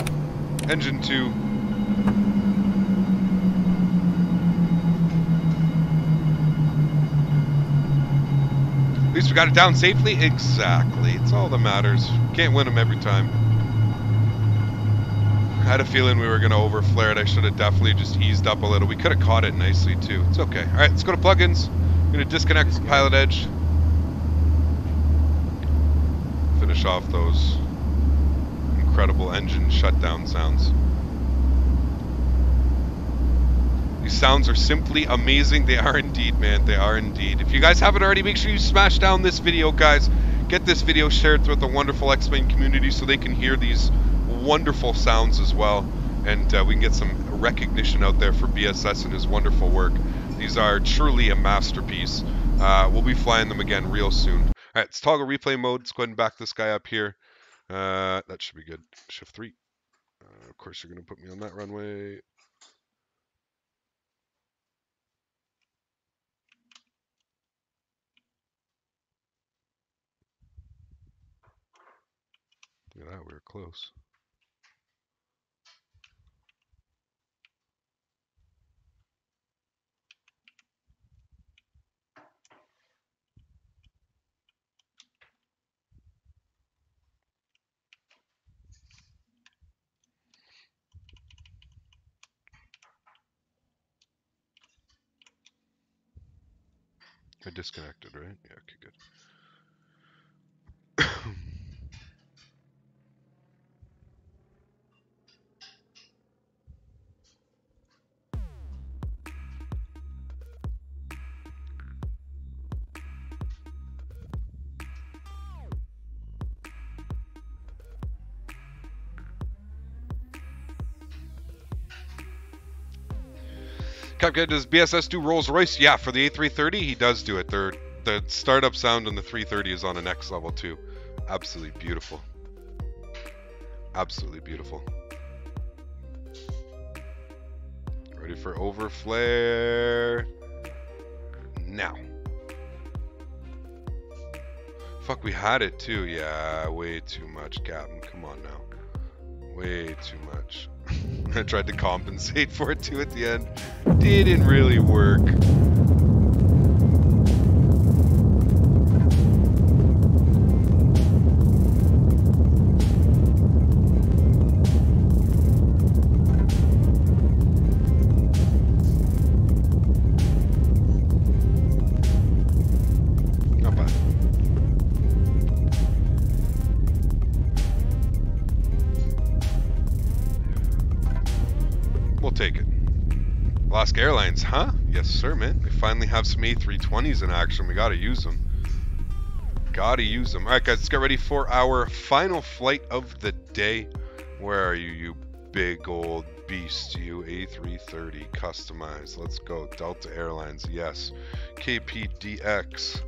Speaker 1: engine 2. At least we got it down safely. Exactly, it's all that matters. Can't win them every time. I had a feeling we were going to overflare it. I should have definitely just eased up a little. We could have caught it nicely too. It's okay. Alright, let's go to plugins. I'm going to disconnect PilotEdge. Finish off those incredible engine shutdown sounds. These sounds are simply amazing. They are indeed, man. They are indeed. If you guys haven't already, make sure you smash down this video, guys. Get this video shared throughout the wonderful X-Plane community so they can hear these wonderful sounds as well. And we can get some recognition out there for BSS and his wonderful work. These are truly a masterpiece. We'll be flying them again real soon. right, let's toggle replay mode. Let's go ahead and back this guy up here. That should be good. Shift 3. Of course, you're going to put me on that runway. Look at that, we were close. I disconnected, right? Yeah, okay, good. Capcat, does BSS do Rolls Royce? Yeah, for the A330, he does do it. The startup sound on the 330 is on a next level too. Absolutely beautiful. Absolutely beautiful. Ready for overflare. Now. Fuck, we had it too. Yeah, way too much, Captain. Come on now. Way too much. I tried to compensate for it too at the end. Didn't really work. Not bad. We'll take it. Alaska Airlines, huh? Yes, sir, man. We finally have some A320s in action. We gotta use them. Gotta use them. Alright, guys, let's get ready for our final flight of the day. Where are you, you big old beast, you A330 customized? Let's go. Delta Airlines, yes. KPDX.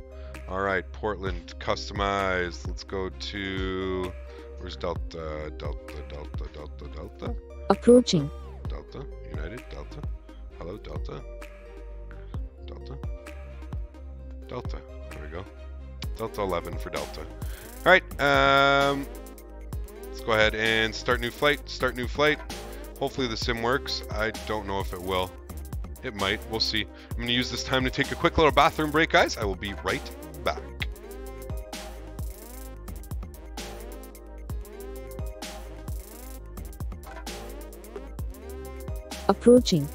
Speaker 1: Alright, Portland customized. Let's go to... Where's Delta? Delta?
Speaker 9: Approaching.
Speaker 1: Delta, United, Delta. Hello, Delta. Delta. Delta. There we go. Delta 11 for Delta. Alright, let's go ahead and start new flight. Start new flight. Hopefully the sim works. I don't know if it will. It might. We'll see. I'm going to use this time to take a quick little bathroom break, guys. I will be right back.
Speaker 9: Approaching.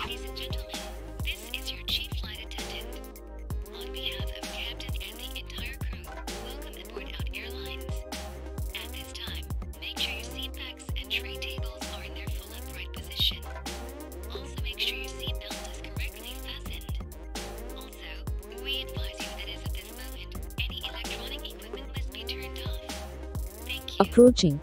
Speaker 11: Ladies and gentlemen, this is your chief flight attendant. On behalf of Captain and the entire crew, welcome aboard Out Airlines. At this time, make sure your seat backs and tray tables are in their full upright position. Also make sure your seat belt is correctly fastened. Also, we advise you that as of this moment, any electronic equipment must be turned off. Thank you.
Speaker 9: Approaching.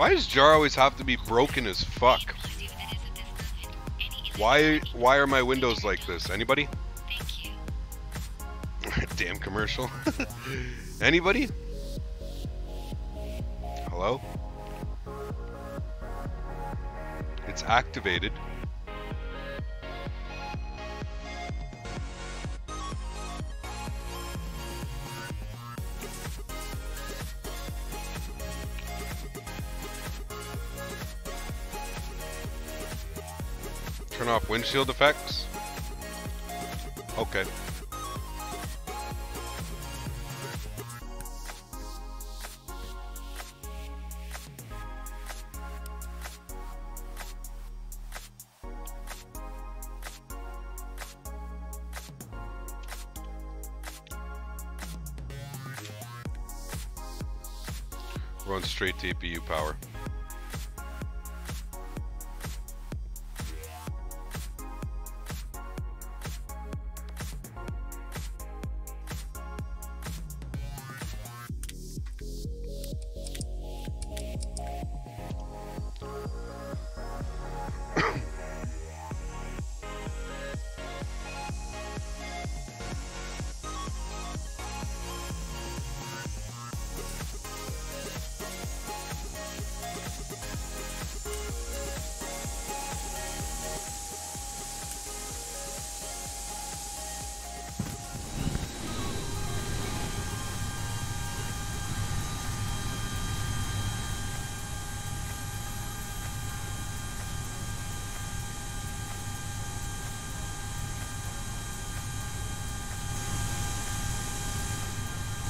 Speaker 1: Why does jar always have to be broken as fuck? Why are my windows like this? Anybody? Damn commercial. Anybody? Hello? It's activated. Turn off windshield effects. Okay. Run straight to APU power.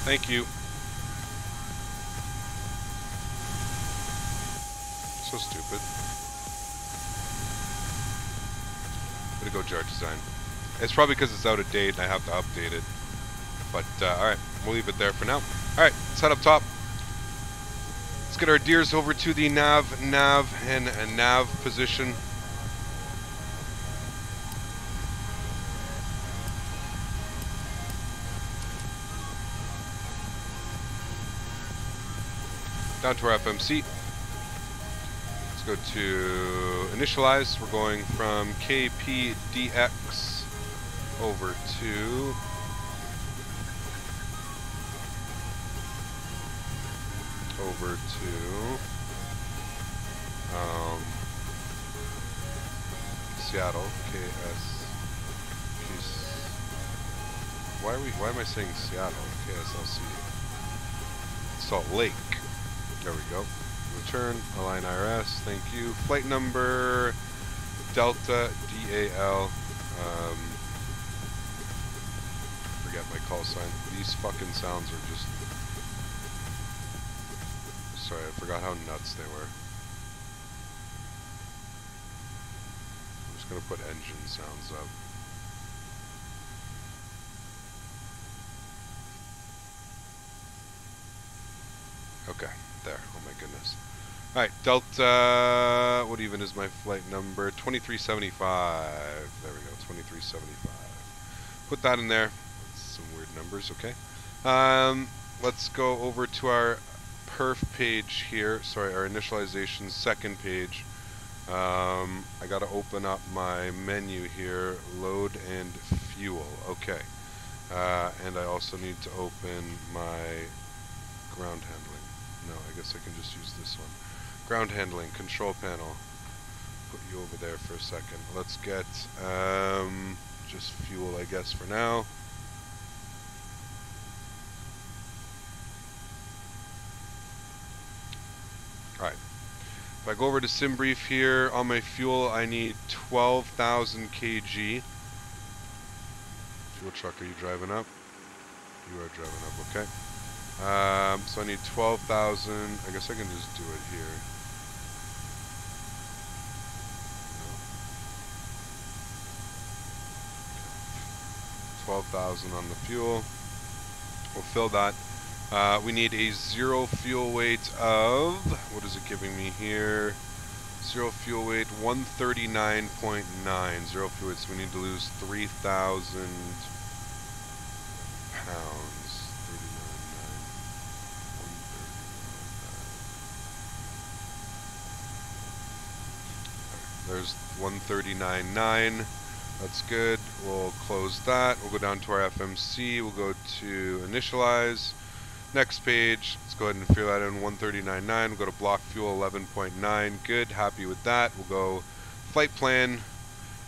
Speaker 1: Thank you. So stupid. Way to go, jar design. It's probably because it's out of date and I have to update it. But, alright, we'll leave it there for now. Alright, let's head up top. Let's get our deers over to the nav position. Down to our FMC. Let's go to initialize. We're going from KPDX over to Seattle. Why am I saying Seattle? KSLC. Salt Lake. There we go. Return, align IRS, thank you. Flight number, Delta, DAL, forget my call sign. These fucking sounds are just, sorry, I forgot how nuts they were. I'm just gonna put engine sounds up. Okay. There, oh my goodness. Alright, Delta, what even is my flight number? 2375. There we go, 2375. Put that in there. That's some weird numbers, okay. Let's go over to our perf page here. Sorry, our initialization second page. I gotta open up my menu here, load and fuel, okay. And I also need to open my ground handling. No, I guess I can just use this one. Ground handling, control panel. Put you over there for a second. Let's get just fuel, I guess, for now. Alright. If I go over to SimBrief here, on my fuel, I need 12,000 kg. Fuel truck, are you driving up? You are driving up, okay. So I need 12,000. I guess I can just do it here. No. 12,000 on the fuel. We'll fill that. We need a zero fuel weight of, what is it giving me here? Zero fuel weight, 139.9. Zero fuel weight, so we need to lose 3,000 pounds. There's 139.9. That's good. We'll close that. We'll go down to our FMC. We'll go to initialize. Next page. Let's go ahead and fill that in 139.9. We'll go to block fuel 11.9. Good. Happy with that. We'll go flight plan.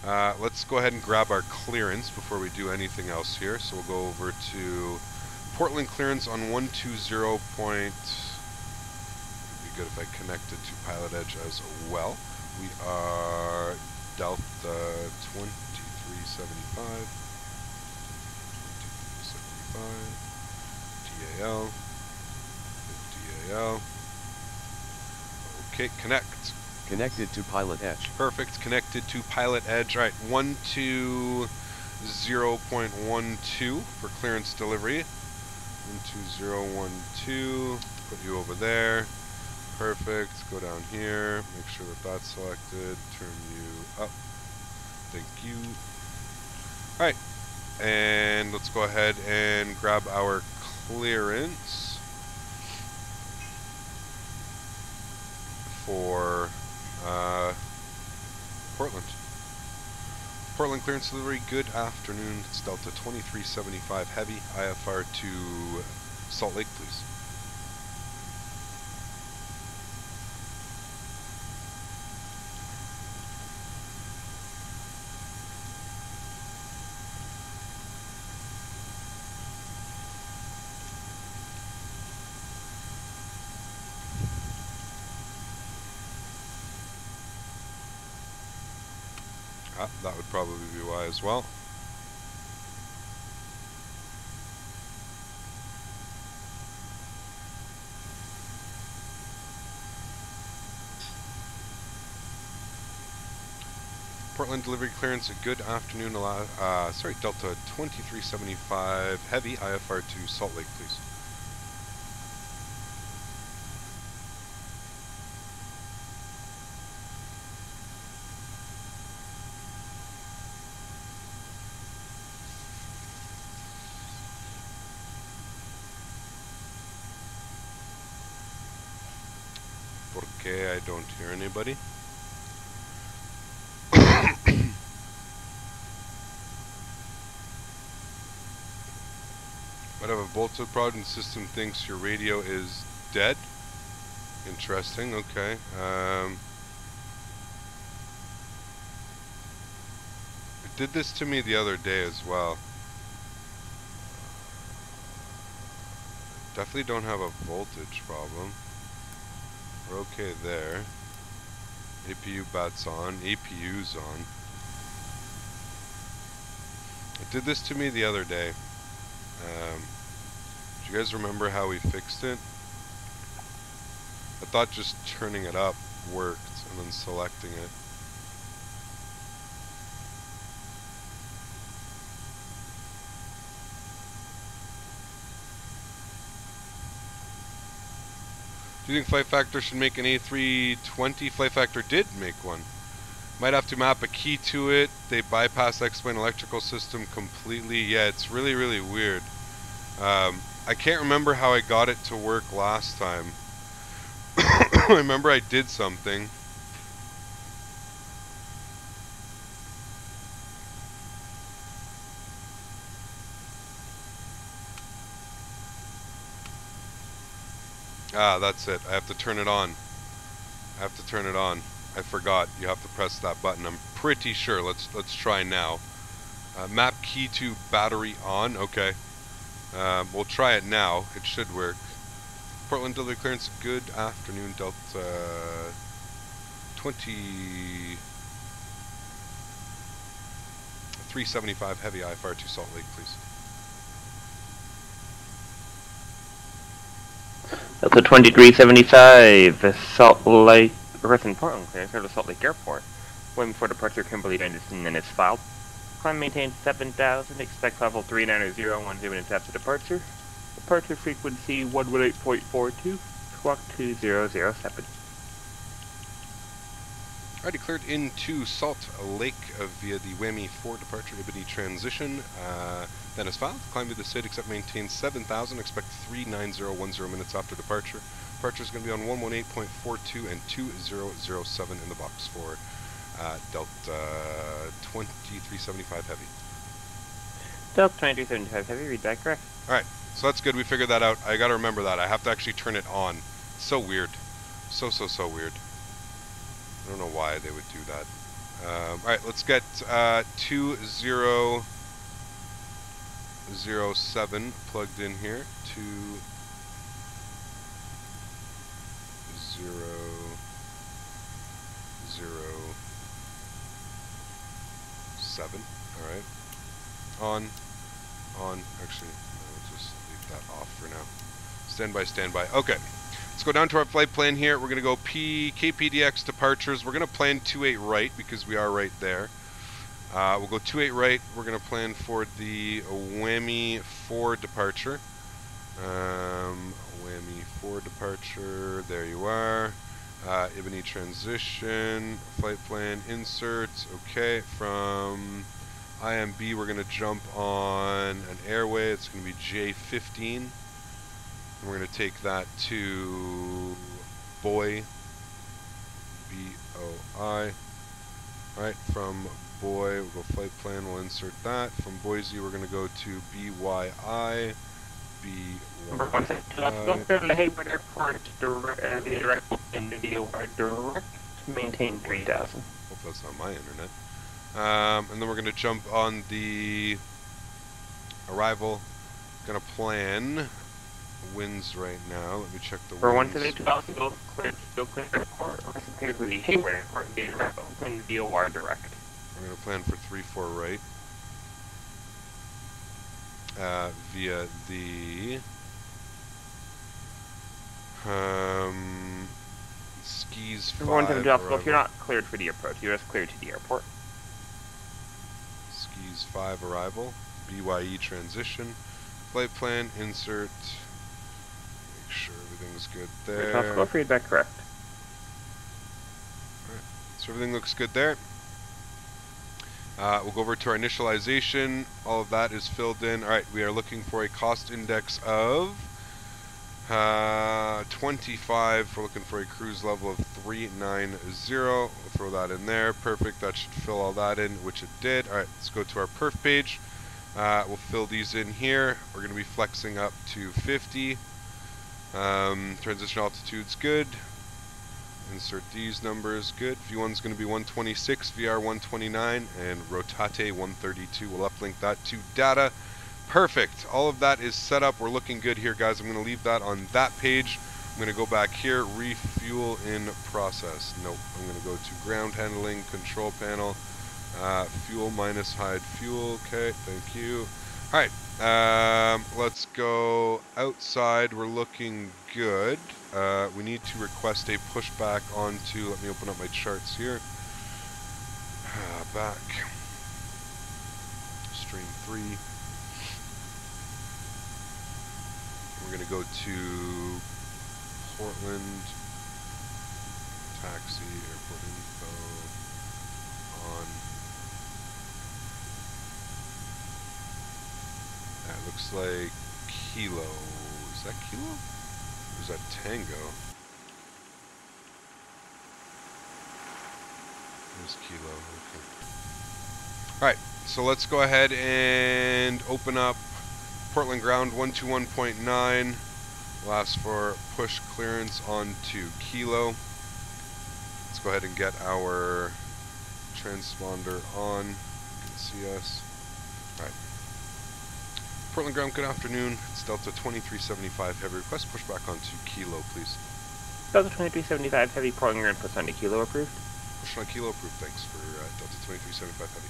Speaker 1: Let's go ahead and grab our clearance before we do anything else here. So we'll go over to Portland clearance on 120. It'd be good if I connected to PilotEdge as well. We are Delta 2375. 2375. DAL. DAL. Okay, connect.
Speaker 12: Connected to PilotEdge.
Speaker 1: Perfect. Connected to PilotEdge. All right, 120.12 for clearance delivery. 120.12. Put you over there. Perfect. Go down here. Make sure that that's selected. Turn you up. Thank you. All right, and let's go ahead and grab our clearance for Portland. Portland clearance delivery, good afternoon. It's Delta 2375 Heavy, IFR to Salt Lake, please. That would probably be why as well. Portland delivery clearance, a good afternoon. Sorry, Delta 2375 Heavy, IFR to Salt Lake, please. Okay, I don't hear anybody. Might have a Volta prod and system thinks your radio is dead. Interesting, okay. It did this to me the other day as well. Definitely don't have a voltage problem. We're okay there. APU bat's on. APU's on. It did this to me the other day. Do you guys remember how we fixed it? I thought just turning it up worked and then selecting it. Do you think Flight Factor should make an A320? Flight Factor did make one. Might have to map a key to it. They bypass X-Plane electrical system completely. Yeah, it's really, really weird. I can't remember how I got it to work last time. I remember I did something. Ah, that's it. I have to turn it on. I have to turn it on. I forgot. You have to press that button. I'm pretty sure. Let's try now. Map key to battery on. Okay. We'll try it now. It should work. Portland delivery clearance. Good afternoon, Delta 2375 Heavy IFR to Salt Lake, please.
Speaker 13: Delta 2375 Salt Lake, requesting Portland clearance to Salt Lake Airport. Waiting for departure, Kimberly Anderson and its filed. Climb maintain 7,000, expect level 390 1 minutes after departure. Departure frequency 118.42, squawk 2007.
Speaker 1: Already cleared into Salt Lake via the WAMI 4 departure Ibony transition. Dennis filed. Climb to the state, except maintain 7,000. Expect 39010 minutes after departure. Departure is going to be on 118.42 and 2007 in the box for Delta 2375 Heavy.
Speaker 13: Delta 2375 Heavy, read that correct.
Speaker 1: Alright, so that's good. We figured that out. I gotta remember that. I have to actually turn it on. It's so weird. So weird. I don't know why they would do that. Alright, let's get 2007 plugged in here. 2007. Alright. On. Actually, I'll just leave that off for now. Standby. Okay. Let's go down to our flight plan here. We're going to go KPDX departures. We're going to plan 28 right because we are right there. We'll go 28 right. We're going to plan for the Whammy 4 departure. Whammy 4 departure. There you are. Ebony transition. Flight plan inserts. Okay. From IMB, we're going to jump on an airway. It's going to be J15. And we're going to take that to Boy, B-O-I. Alright, from Boy, we'll go flight plan, we'll insert that. From Boise, we're going to go to B-Y-I,
Speaker 13: Maintain 3000.
Speaker 1: Hope that's not my internet. And then we're going to jump on the arrival. Going to plan winds right now. Let me check the
Speaker 13: For
Speaker 1: winds.
Speaker 13: 178 go clear airport, or clear to the Hayward Airport, open VOR direct.
Speaker 1: We're going to plan for 3-4 right. Via the skis 5
Speaker 13: 178 if you're not cleared for the approach, you're just cleared to the airport.
Speaker 1: Skis 5 arrival. BYE transition. Flight plan, insert. Make sure everything's good there.
Speaker 13: Go feedback correct.
Speaker 1: Alright, so everything looks good there. We'll go over to our initialization. All of that is filled in. Alright, we are looking for a cost index of 25. We're looking for a cruise level of 390. We'll throw that in there. Perfect. That should fill all that in, which it did. Alright, let's go to our perf page. We'll fill these in here. We're going to be flexing up to 50. Transition altitude's good. Insert these numbers. Good. V1's going to be 126, VR 129, and rotate 132. We'll uplink that to data. Perfect. All of that is set up. We're looking good here, guys. I'm going to leave that on that page. I'm going to go back here. Refuel in process. Nope. I'm going to go to ground handling, control panel. Fuel minus hide fuel. Okay, thank you. Alright, let's go outside. We're looking good. We need to request a pushback onto, let me open up my charts here. Back. Stream 3. We're going to go to Portland. Taxi, airport info. On. That looks like Kilo. Is that Kilo? Or is that Tango? There's Kilo, okay. Alright, so let's go ahead and open up Portland ground 121.9. We'll ask for push clearance onto Kilo. Let's go ahead and get our transponder on. You can see us. Alright. Portland ground, good afternoon. It's Delta 2375 Heavy. Request pushback onto Kilo, please.
Speaker 13: Delta 2375 Heavy, Portland ground, push onto Kilo approved.
Speaker 1: Push on Kilo approved, thanks for Delta 2375 Heavy.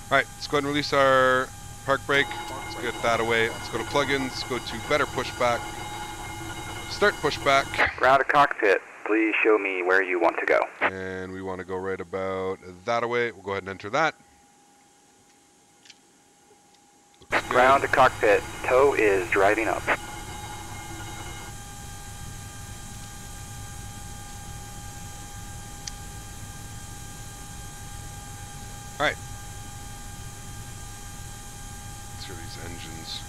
Speaker 1: Alright, let's go ahead and release our park brake. Let's get that away. Let's go to plugins, go to better pushback. Start pushback.
Speaker 14: Ground to cockpit, please show me where you want to go.
Speaker 1: And we want to go right about that away. We'll go ahead and enter that.
Speaker 14: Ground to cockpit, tow is driving up.
Speaker 1: Alright. Let's hear these engines.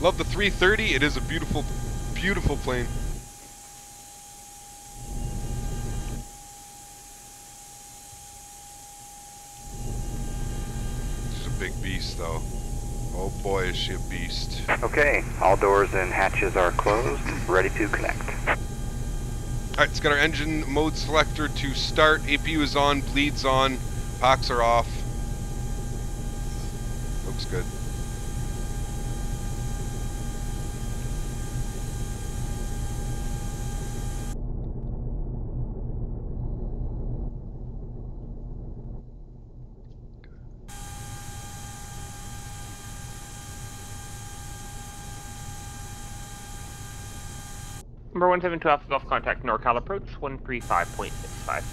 Speaker 1: Love the 330. It is a beautiful, beautiful plane. She's a big beast, though. Oh boy, is she a beast.
Speaker 14: Okay, all doors and hatches are closed, ready to connect.
Speaker 1: Alright, it's got our engine mode selector to start. APU is on, bleeds on, packs are off. Looks good.
Speaker 13: Number 1712 Gulf contact NorCal approach 135.65.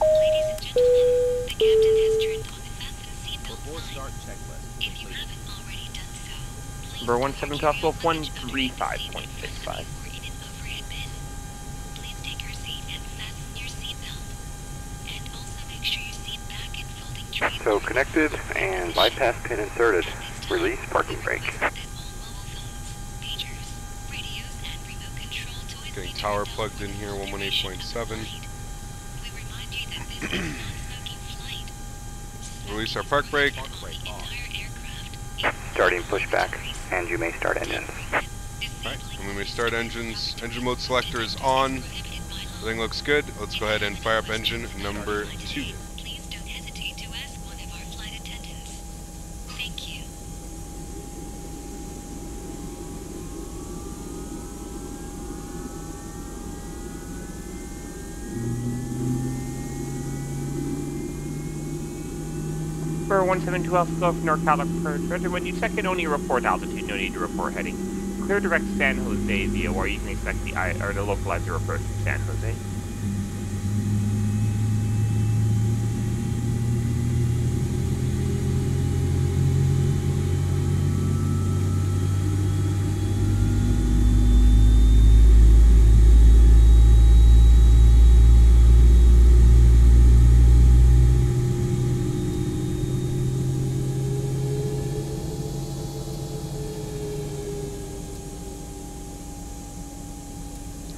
Speaker 11: Ladies and gentlemen, the captain has turned on the fasten seatbelt
Speaker 8: Before
Speaker 11: sign.
Speaker 8: start checklist.
Speaker 11: If you haven't already done so, please
Speaker 13: Number
Speaker 11: put your
Speaker 13: 1712 Gulf
Speaker 11: luggage underneath the seat
Speaker 13: 135.65.
Speaker 11: or in an overhead bin. Please take your seat and fasten your seatbelt. And also make sure your seat back and folding tray.
Speaker 14: So connected and bypass pin inserted. Release parking brake.
Speaker 1: Getting tower plugged in here, 118.7. Release our park brake.
Speaker 14: Starting pushback, and you may start engines.
Speaker 1: Alright, and we may start engines. Engine mode selector is on. Everything looks good. Let's go ahead and fire up engine number 2.
Speaker 11: Please don't hesitate to ask one of our flight attendants. Thank you.
Speaker 13: For 1712 Gulf NorCal approach, Roger, when you check in, only report altitude, no need to report heading. Clear direct San Jose via where you can expect the localizer approach from San Jose.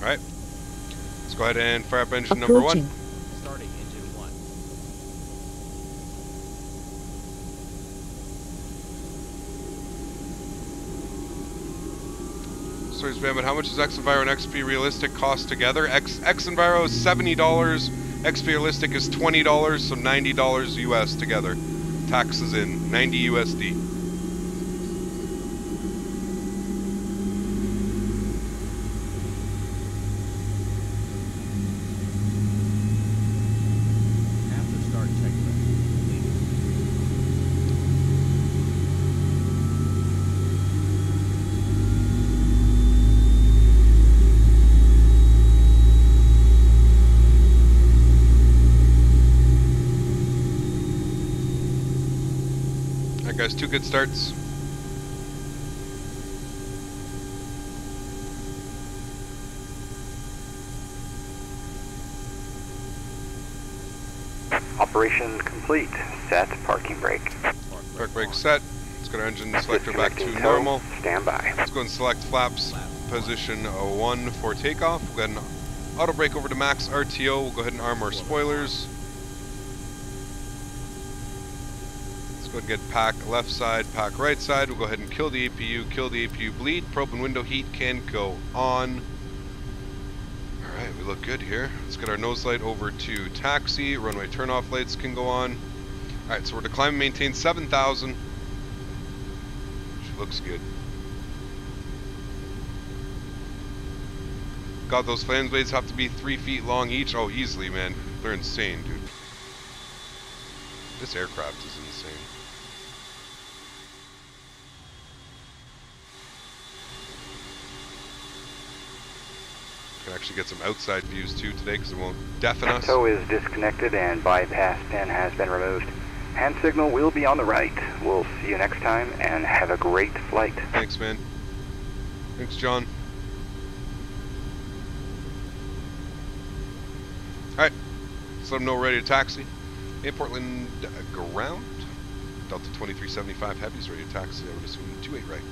Speaker 1: Alright, let's go ahead and fire up engine number 1.
Speaker 8: Starting engine 1.
Speaker 1: Sorry, Spam, how much does X-Enviro and XP Realistic cost together? X-Enviro is $70, XP Realistic is $20, so $90 US together. Taxes in, 90 USD.
Speaker 8: After start checklist completed.
Speaker 1: Alright guys, 2 good starts.
Speaker 14: Operation complete. Set parking brake.
Speaker 1: Park brake set. Let's get our engine selector back to
Speaker 14: Disconnecting
Speaker 1: normal.
Speaker 14: tow. Stand by.
Speaker 1: Let's go and select flaps position 1 for takeoff. We'll go ahead and auto brake over to max RTO. We'll go ahead and arm our spoilers. Let's go ahead and get pack left side, pack right side. We'll go ahead and kill the APU bleed. Probe and window heat can go on. Alright, we look good here. Let's get our nose light over to taxi. Runway turnoff lights can go on. Alright, so we're to climb and maintain 7,000. Which looks good. God, those flange blades have to be 3 feet long each. Oh, easily, man. They're insane, dude. This aircraft is insane. Can actually get some outside views too today because it won't deafen us.
Speaker 14: Tow is disconnected and bypass pin has been removed. Hand signal will be on the right. We'll see you next time and have a great flight.
Speaker 1: Thanks, man. Thanks, John. Alright, let's let them know we're ready to taxi. Hey, Portland ground. Delta 2375 Heavy's ready to taxi. I would assume 28 right.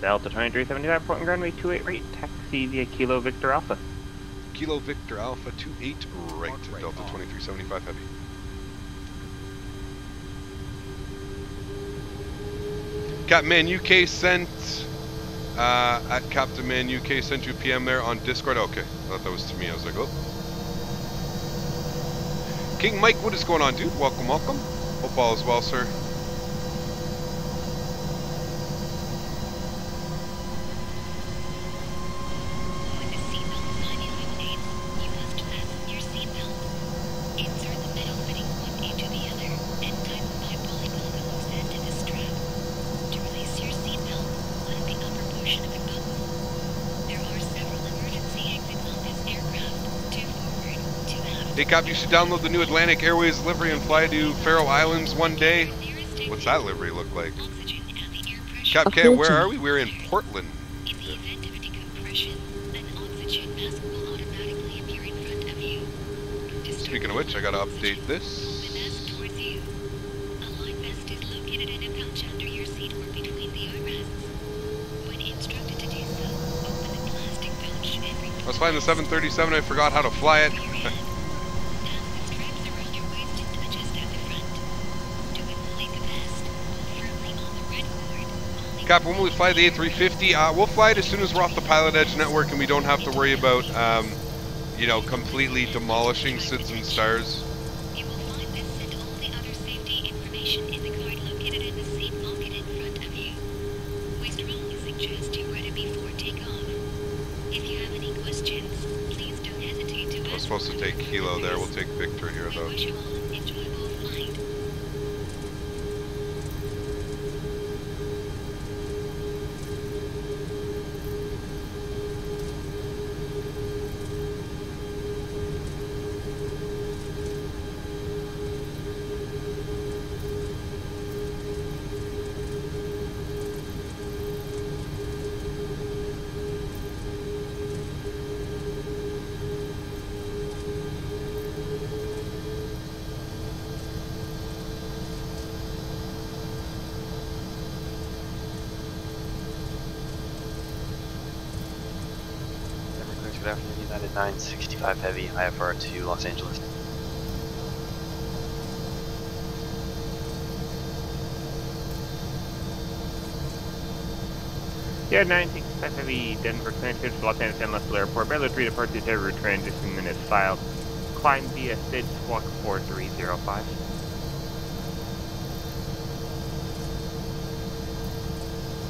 Speaker 13: Delta 2375 Portland ground, runway 28 right, taxi via Kilo Victor Alpha.
Speaker 1: Kilo Victor Alpha 28 right, Delta 2375 Heavy. Captain Man UK sent, at Captain Man UK sent you a PM there on Discord. Okay, I thought that was to me. I was like, oh. King Mike, what is going on, dude? Welcome, welcome. Hope all is well, sir. Hey Cap, you should download the new Atlantic Airways livery and fly to Faroe Islands one day. What's that livery look like? Cap K, where are we? We're in Portland. Speaking of which, I gotta update this. I was flying the 737, I forgot how to fly it. Cap, when will we fly the A350? We'll fly it as soon as we're off the PilotEdge network and we don't have to worry about, you know, completely demolishing SIDS and stars. I was supposed to take Kilo there. We'll take Victor here, though.
Speaker 15: Good afternoon, United 965 Heavy, IFR to Los Angeles.
Speaker 13: Yeah, 965 Heavy, Denver connected to Los Angeles International Airport. Barely 3 departures, every transition minutes filed. Climb via SID Squawk 4305.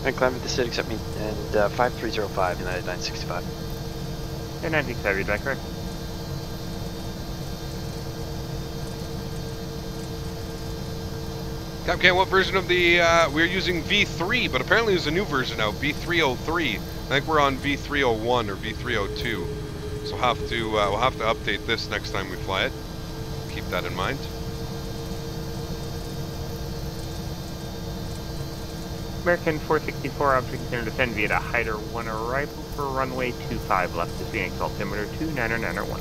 Speaker 15: And climb with the SID, accept me, and 5305, United 965.
Speaker 13: Yeah, 965, is that correct?
Speaker 1: Capcan, what version of the, we're using V3, but apparently there's a new version out, V303. I think we're on V301 or V302. So we'll have to update this next time we fly it. Keep that in mind.
Speaker 13: American 464 object considered descend via Hyder 1 arrival for runway 25 left to Phoenix altimeter 29901.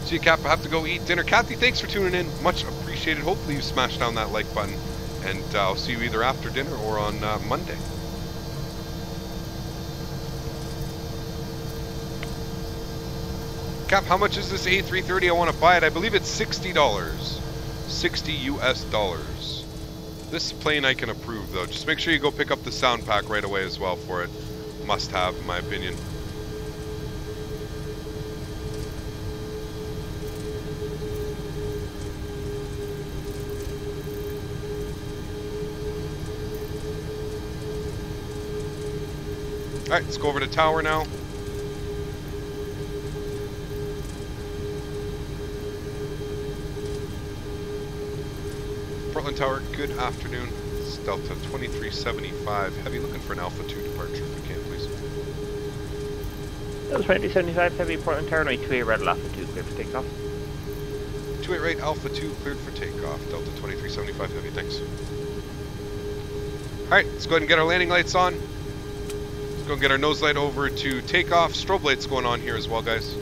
Speaker 1: See you, Cap. I have to go eat dinner. Kathy, thanks for tuning in. Much appreciated. Hopefully you smashed down that like button. And I'll see you either after dinner or on Monday. Cap, how much is this A330? I want to buy it. I believe it's $60. 60 US dollars. This plane I can approve though. Just make sure you go pick up the sound pack right away as well for it. Must have, in my opinion. Alright, let's go over to tower now. Portland Tower, good afternoon. It's Delta 2375 Heavy, looking for an Alpha 2 departure if we can, please.
Speaker 13: Delta 2375 Heavy, Portland Tower, runway 28 right, Alpha 2, cleared for takeoff.
Speaker 1: 28 right, Alpha 2, cleared for takeoff. Delta 2375 Heavy, thanks. Alright, let's go ahead and get our landing lights on. Let's go and get our nose light over to takeoff. Strobe lights going on here as well, guys.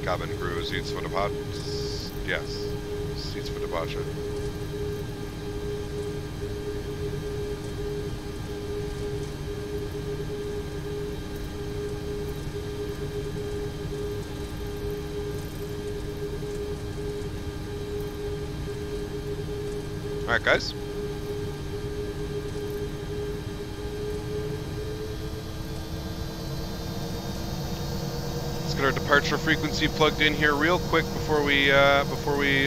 Speaker 1: Cabin crew, seats for departure. Yes, seats for departure. Alright, guys. Let's get our departure frequency plugged in here real quick before we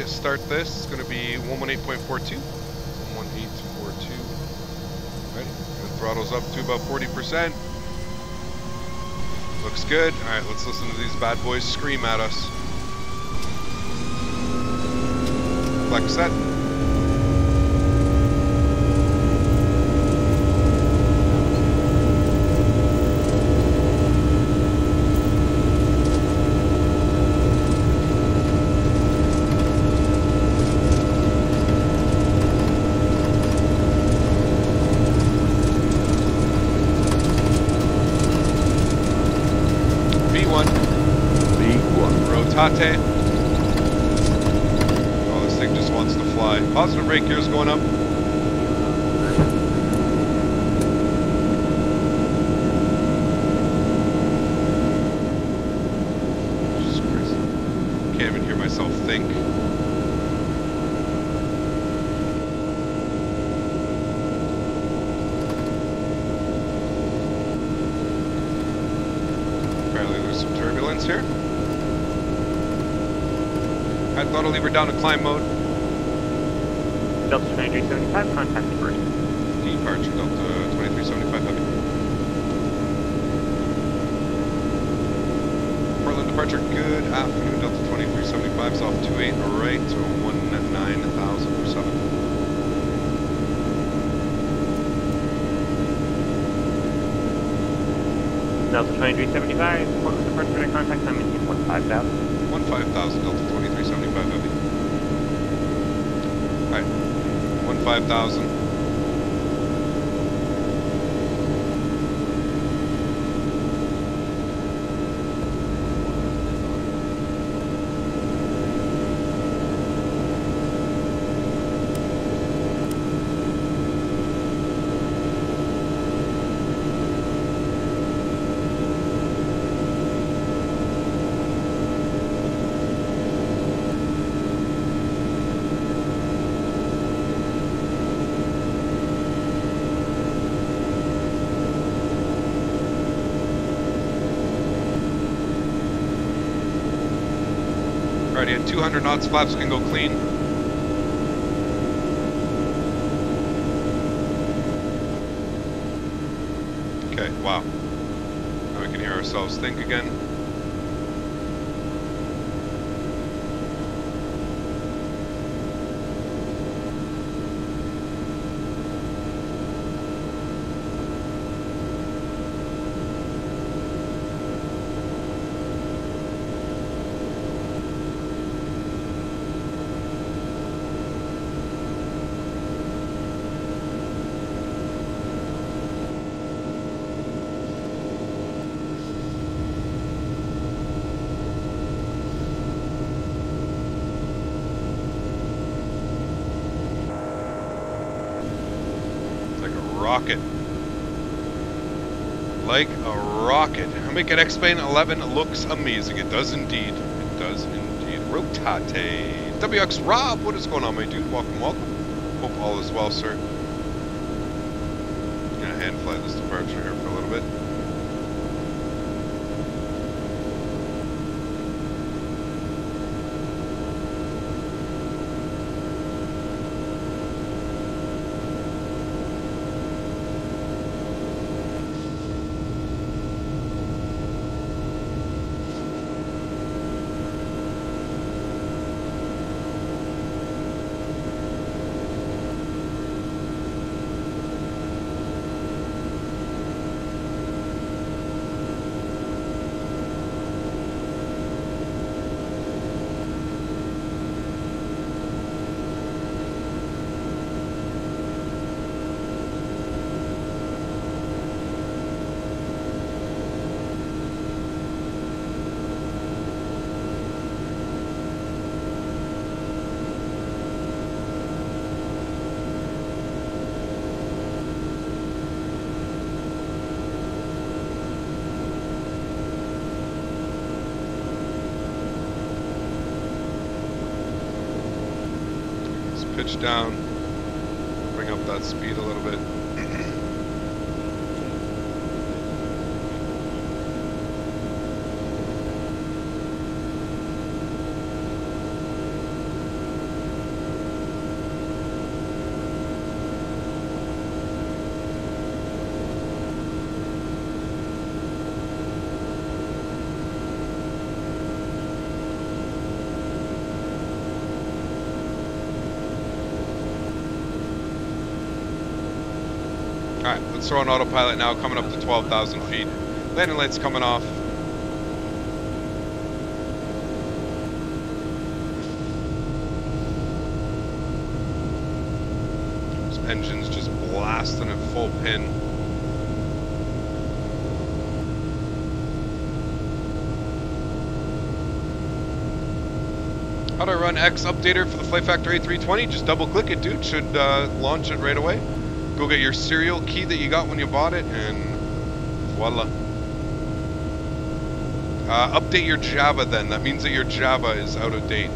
Speaker 1: start this. It's going to be 118.42. 118.42. Right. The throttle's up to about 40%. Looks good. Alright, let's listen to these bad boys scream at us. Flex set. Rotate. Oh, this thing just wants to fly. Positive brake gears going up. Jesus Christ. Can't even hear myself think. Apparently there's some turbulence here. Alright, throttle lever down to climb mode.
Speaker 13: Delta 2375, contact first.
Speaker 1: Departure, Delta 2375 heavy. Portland departure, good afternoon, Delta 2375's off 28 right to 19,000 per 7.
Speaker 13: Delta 2375, Portland departure to contact time maintain 15,000.
Speaker 1: 15,000, Delta 2375 heavy. Alright, 15,000. Alrighty, at 200 knots, flaps can go clean. Okay, wow. Now we can hear ourselves think again. Rocket. Like a rocket. Make an X-Plane 11 looks amazing. It does indeed. It does indeed. Rotate. WX Rob, what is going on, my dude? Welcome, welcome. Hope all is well, sir. Gonna hand fly this departure here for a little bit. pitch down, bring up that speed a little bit. Alright, let's throw an autopilot now, coming up to 12,000 feet. Landing lights coming off. This engine's just blasting at full pin. How do I run X Updater for the Flight Factor A320? Just double click it, dude. Should launch it right away. Go get your serial key that you got when you bought it, and voila. Update your Java then. That means that your Java is out of date.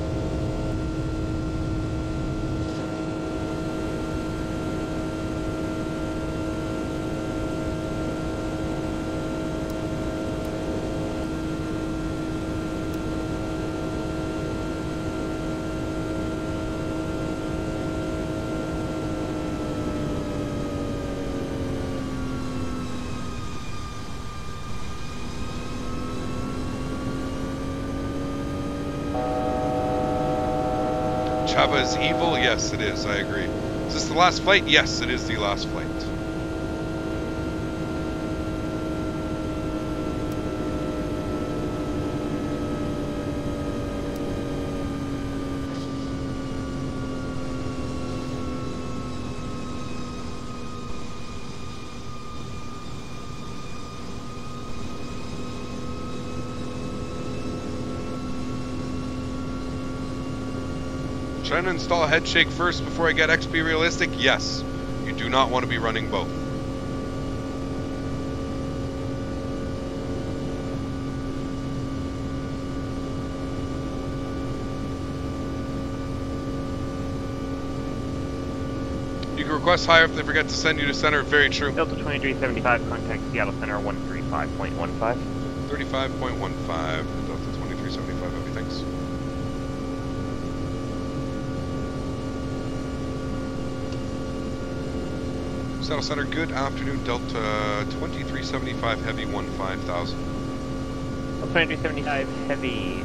Speaker 1: Java is evil? Yes, it is. I agree. Is this the last flight? Yes, it is the last flight. Trying to install a head shake first before I get XP realistic? Yes. You do not want to be running both. You can request higher if they forget to send you to center. Very true.
Speaker 13: Delta 2375, contact Seattle Center 135.15.
Speaker 1: 35.15. Delta 2375, okay, thanks. Seattle Center, good afternoon, Delta 2375 Heavy 15,000.
Speaker 13: Delta 2375 Heavy,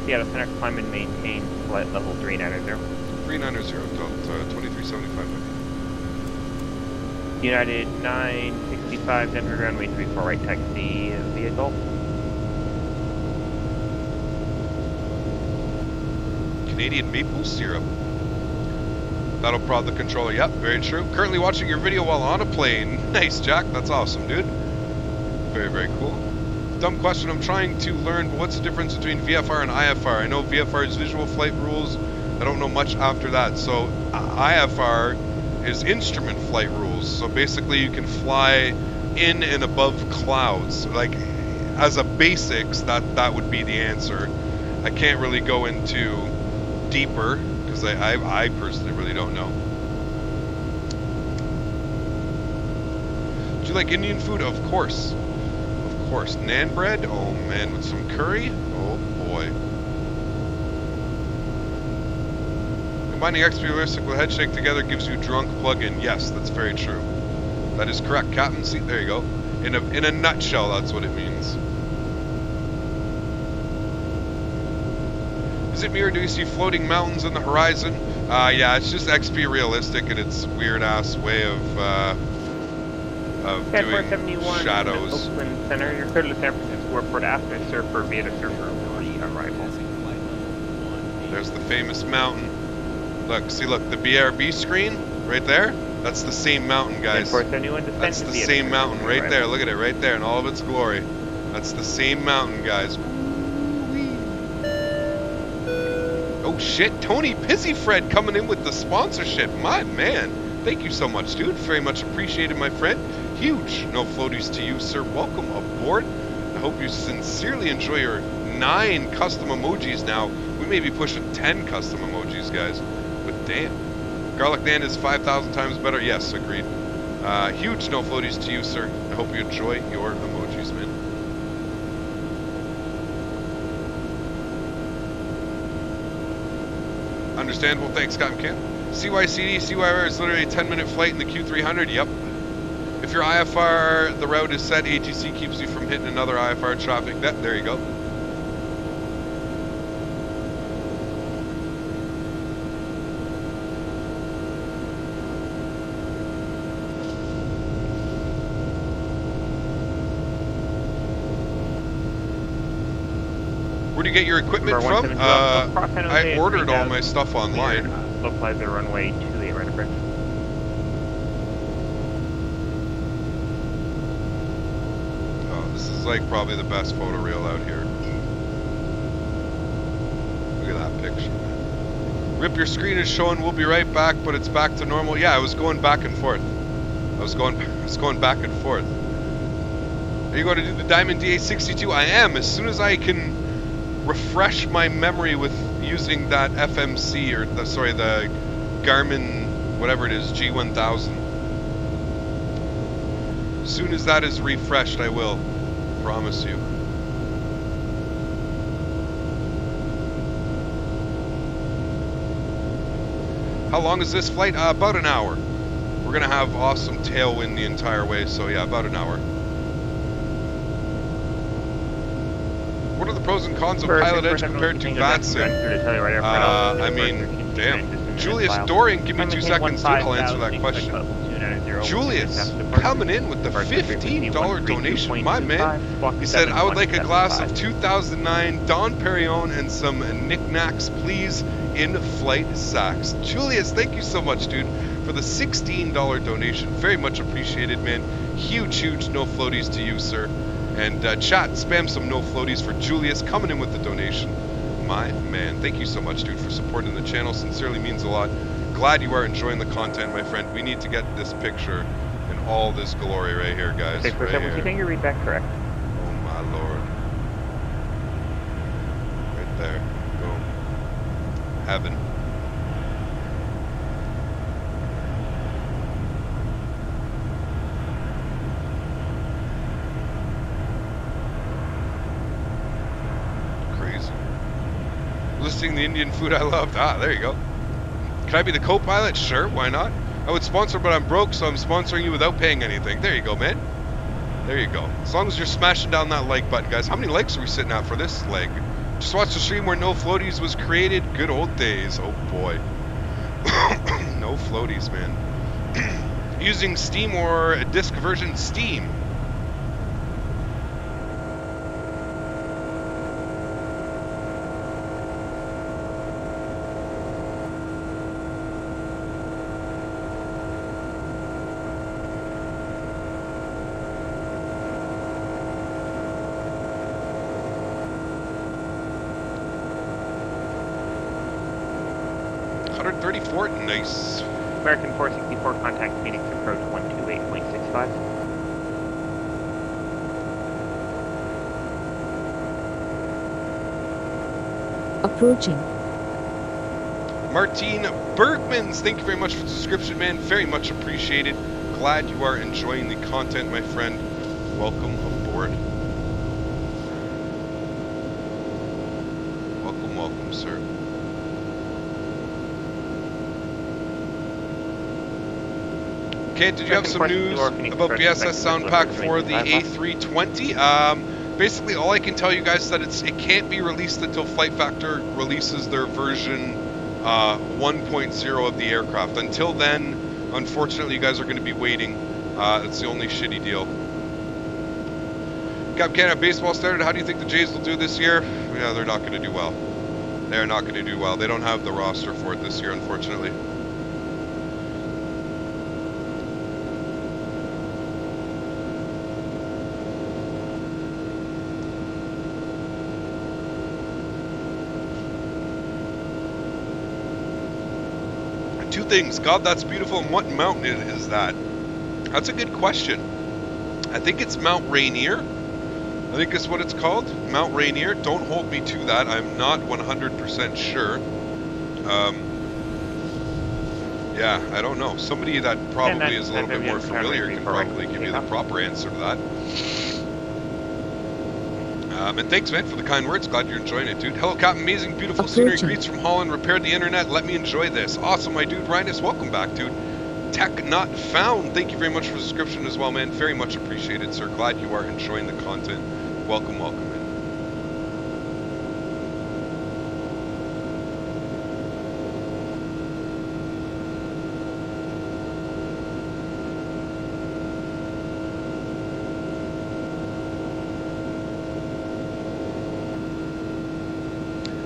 Speaker 13: Seattle Center, climb and maintain flight level 390.
Speaker 1: 390, Delta 2375 Heavy.
Speaker 13: United 965, Denver runway 34 right, taxi vehicle.
Speaker 1: Canadian maple syrup. That'll prod the controller. Yep, very true. Currently watching your video while on a plane. Nice, Jack. That's awesome, dude. Very, very cool. Dumb question. I'm trying to learn what's the difference between VFR and IFR. I know VFR is visual flight rules. I don't know much after that. So IFR is instrument flight rules. So basically you can fly in and above clouds. Like as a basics, that would be the answer. I can't really go into deeper. Because I personally really don't know. Do you like Indian food? Of course. Of course. Naan bread? Oh man, with some curry? Oh boy. Combining XP realistic with head shake together gives you drunk plug-in. Yes, that's very true. That is correct, Captain. See, there you go. In a nutshell, that's what it means. Is it me or do you see floating mountains on the horizon? Yeah, it's just XP realistic and its weird ass way of doing shadows.
Speaker 13: Oakland Center, you're clear to San Francisco Airport after Surfer Beta Surfer 3 arrival.
Speaker 1: There's the famous mountain. Look, see, look, the BRB screen right there. That's the same mountain, guys. That's the same mountain right there. Look at it right there in all of its glory. That's the same mountain, guys. Oh shit, Tony Pizzyfred coming in with the sponsorship. My man. Thank you so much, dude. Very much appreciated, my friend. Huge no floaties to you, sir. Welcome aboard. I hope you sincerely enjoy your 9 custom emojis now. We may be pushing 10 custom emojis, guys. But damn. Garlic Nan is 5,000 times better. Yes, agreed. Huge no floaties to you, sir. I hope you enjoy your emojis, man. Understandable. Thanks, Captain Cam. CYCD, CYR is literally a 10-minute flight in the Q300. Yep. If your IFR, the route is set, ATC keeps you from hitting another IFR traffic. There you go. Where do you get your equipment from? I ordered all my stuff online.
Speaker 13: Apply the runway 28 right approach.
Speaker 1: Oh, this is like probably the best photo reel out here. Look at that picture, man. Rip, your screen is showing. We'll be right back, but it's back to normal. Yeah, I was going back and forth. I was going back and forth. Are you going to do the Diamond DA62? I am. As soon as I can refresh my memory with using that FMC, or the Garmin, whatever it is, G1000. As soon as that is refreshed, I will. Promise you. How long is this flight? About an hour. We're going to have awesome tailwind the entire way, so yeah, about an hour. What are the pros and cons of PilotEdge compared to VATSIM? I mean, damn. Julius Dorian, give me 2 seconds, dude. I'll answer that question. Julius, coming in with the $15 donation. My man, he said, I would like a glass of 2009 Dom Perignon and some knickknacks, please, in-flight sacks. Julius, thank you so much, dude, for the $16 donation. Very much appreciated, man. Huge no floaties to you, sir. And chat, spam some no floaties for Julius coming in with the donation. My man, thank you so much, dude, for supporting the channel. Sincerely means a lot. Glad you are enjoying the content, my friend. We need to get this picture in all this glory right here, guys.
Speaker 13: Okay,
Speaker 1: right here.
Speaker 13: You think you read that correct?
Speaker 1: Oh my lord. Right there. Boom. Heaven. Listing the Indian food I loved. Ah, there you go. Can I be the co-pilot? Sure, why not? I would sponsor, but I'm broke, so I'm sponsoring you without paying anything. There you go, man. There you go. As long as you're smashing down that like button, guys. How many likes are we sitting at for this leg? Just watched the stream where no floaties was created. Good old days. Oh boy. No floaties, man. Using Steam or a disk version? Steam. Nice.
Speaker 13: American 464, contact Phoenix approach 128.65.
Speaker 9: Approaching.
Speaker 1: Martine Bergmans, thank you very much for the subscription, man. Very much appreciated. Glad you are enjoying the content, my friend. Welcome aboard. Welcome, sir. Okay, did you have some news about BSS sound pack for the A320? Basically, all I can tell you guys is that it can't be released until Flight Factor releases their version 1.0 of the aircraft. Until then, unfortunately, you guys are going to be waiting. That's the only shitty deal. Cap Canada baseball started. How do you think the Jays will do this year? Yeah, they're not going to do well. They're not going to do well. They don't have the roster for it this year, unfortunately. Two things. God, that's beautiful. And what mountain is that? That's a good question. I think it's Mount Rainier. I think that's what it's called. Mount Rainier. Don't hold me to that. I'm not 100% sure. Yeah, I don't know. Somebody that probably is a little bit more familiar can probably give you the proper answer to that. And thanks, man, for the kind words. Glad you're enjoying it, dude. Hello, Captain. Amazing, beautiful scenery. Greets from Holland. Repaired the internet. Let me enjoy this. Awesome, my dude. Rhinus, welcome back, dude. Tech Not Found. Thank you very much for the subscription as well, man. Very much appreciated, sir. Glad you are enjoying the content. Welcome, welcome, man.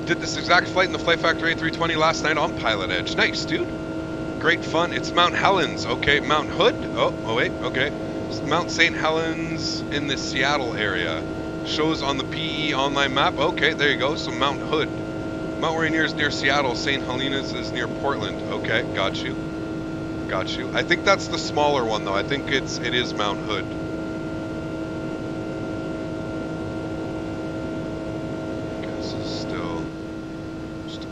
Speaker 1: Did this exact flight in the Flight Factor A320 last night on PilotEdge. Nice, dude. Great fun. It's Mount Helens. Okay, Mount Hood. Oh wait, okay. It's Mount St. Helens in the Seattle area. Shows on the PE online map. Okay, there you go. So Mount Hood. Mount Rainier is near Seattle. St. Helena's is near Portland. Okay, got you. Got you. I think that's the smaller one though. I think it is Mount Hood.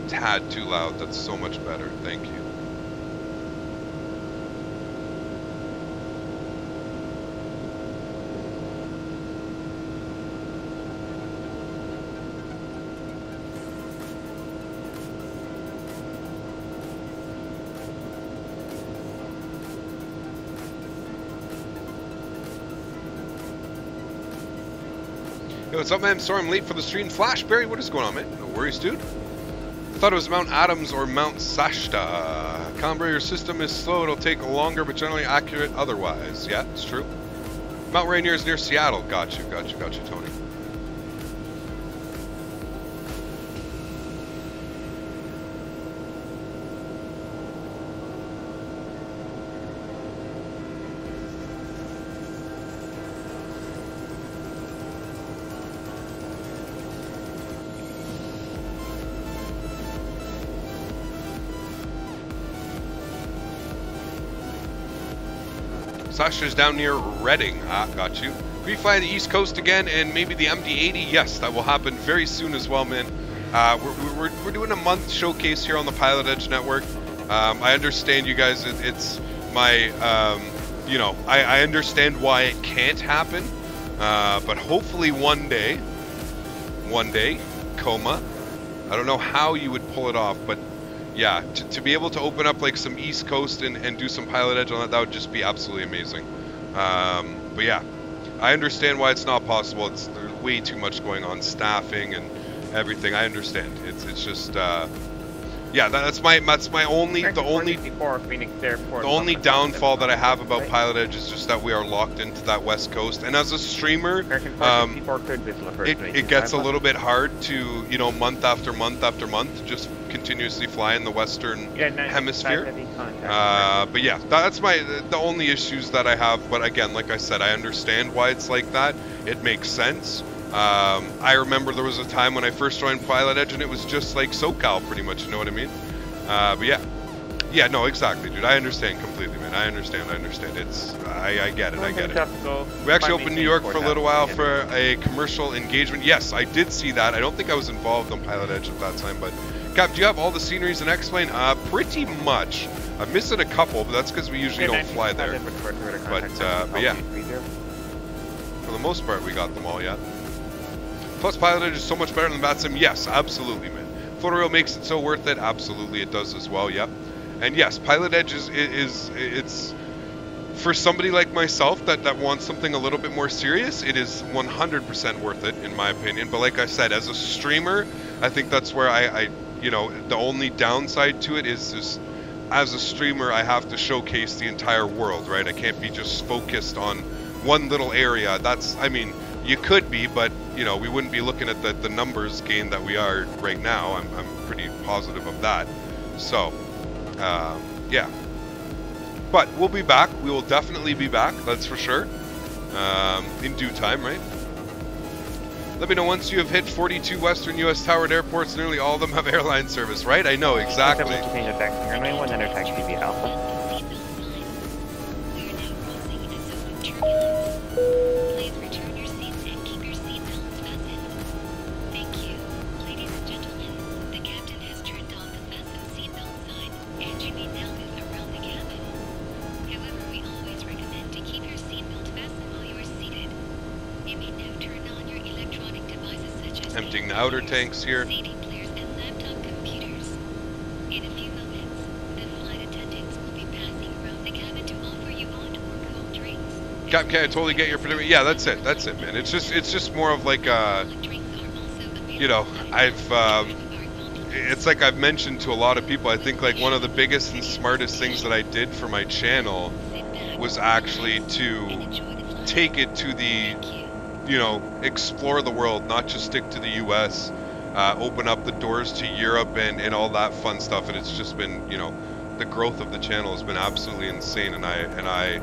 Speaker 1: Tad too loud. That's so much better. Thank you. Yo, what's up, man? Sorry I'm late for the stream. Flashberry, what is going on, man? No worries, dude. I thought it was Mount Adams or Mount Sashta. Calibrator system is slow, it'll take longer, but generally accurate otherwise. Yeah, it's true. Mount Rainier is near Seattle. Got you, Tony. Sasha's down near Reading. Ah, got you. We fly the East Coast again, and maybe the MD-80. Yes, that will happen very soon as well, man. We're doing a month showcase here on the PilotEdge network. I understand you guys. It's my, you know, I understand why it can't happen, but hopefully one day, coma. I don't know how you would pull it off, but yeah, to be able to open up like some East Coast and do some PilotEdge on that would just be absolutely amazing. But yeah, I understand why it's not possible. There's way too much going on, staffing and everything. I understand. It's just yeah, that's my only the only downfall that I have about PilotEdge is just that we are locked into that West Coast, and as a streamer, it gets a little bit hard to, you know, month after month after month just continuously fly in the Western Hemisphere. But yeah, that's the only issues that I have. But again, like I said, I understand why it's like that. It makes sense. I remember there was a time when I first joined PilotEdge and it was just like SoCal pretty much, you know what I mean? But yeah, no, exactly, dude. I understand completely, man. I understand. It's, I get it. We actually opened New York for a little while for a commercial engagement. Yes, I did see that. I don't think I was involved on PilotEdge at that time, but Cap, do you have all the sceneries in X-Plane? Pretty much. I'm missing a couple, but that's because we usually don't fly there. But yeah, for the most part, we got them all, yeah. Plus, PilotEdge is so much better than BatSim. Yes, absolutely, man. Photoreal makes it so worth it. Absolutely, it does as well. Yep. And yes, PilotEdge it's for somebody like myself that wants something a little bit more serious. It is 100% worth it, in my opinion. But like I said, as a streamer, I think that's where I you know, the only downside to it is just, as a streamer, I have to showcase the entire world, right? I can't be just focused on one little area. That's, I mean, you could be, but you know, we wouldn't be looking at the numbers game that we are right now. I'm pretty positive of that. So, yeah. But we'll be back. We will definitely be back. That's for sure. In due time, right? Let me know once you have hit 42 Western U.S. towered airports. Nearly all of them have airline service, right? I know exactly. emptying the outer tanks here.
Speaker 11: CD players and laptop computers. In a few moments, the flight attendants will be passing around the cabin to offer you on-board cold drinks.
Speaker 1: Captain, I totally get your predicament. Yeah, that's it, man. It's just more of like you know, it's like I've mentioned to a lot of people, I think like one of the biggest and smartest things that I did for my channel was actually to take it to the, you know, explore the world, not just stick to the US, open up the doors to Europe and all that fun stuff. And it's just been, you know, the growth of the channel has been absolutely insane, and I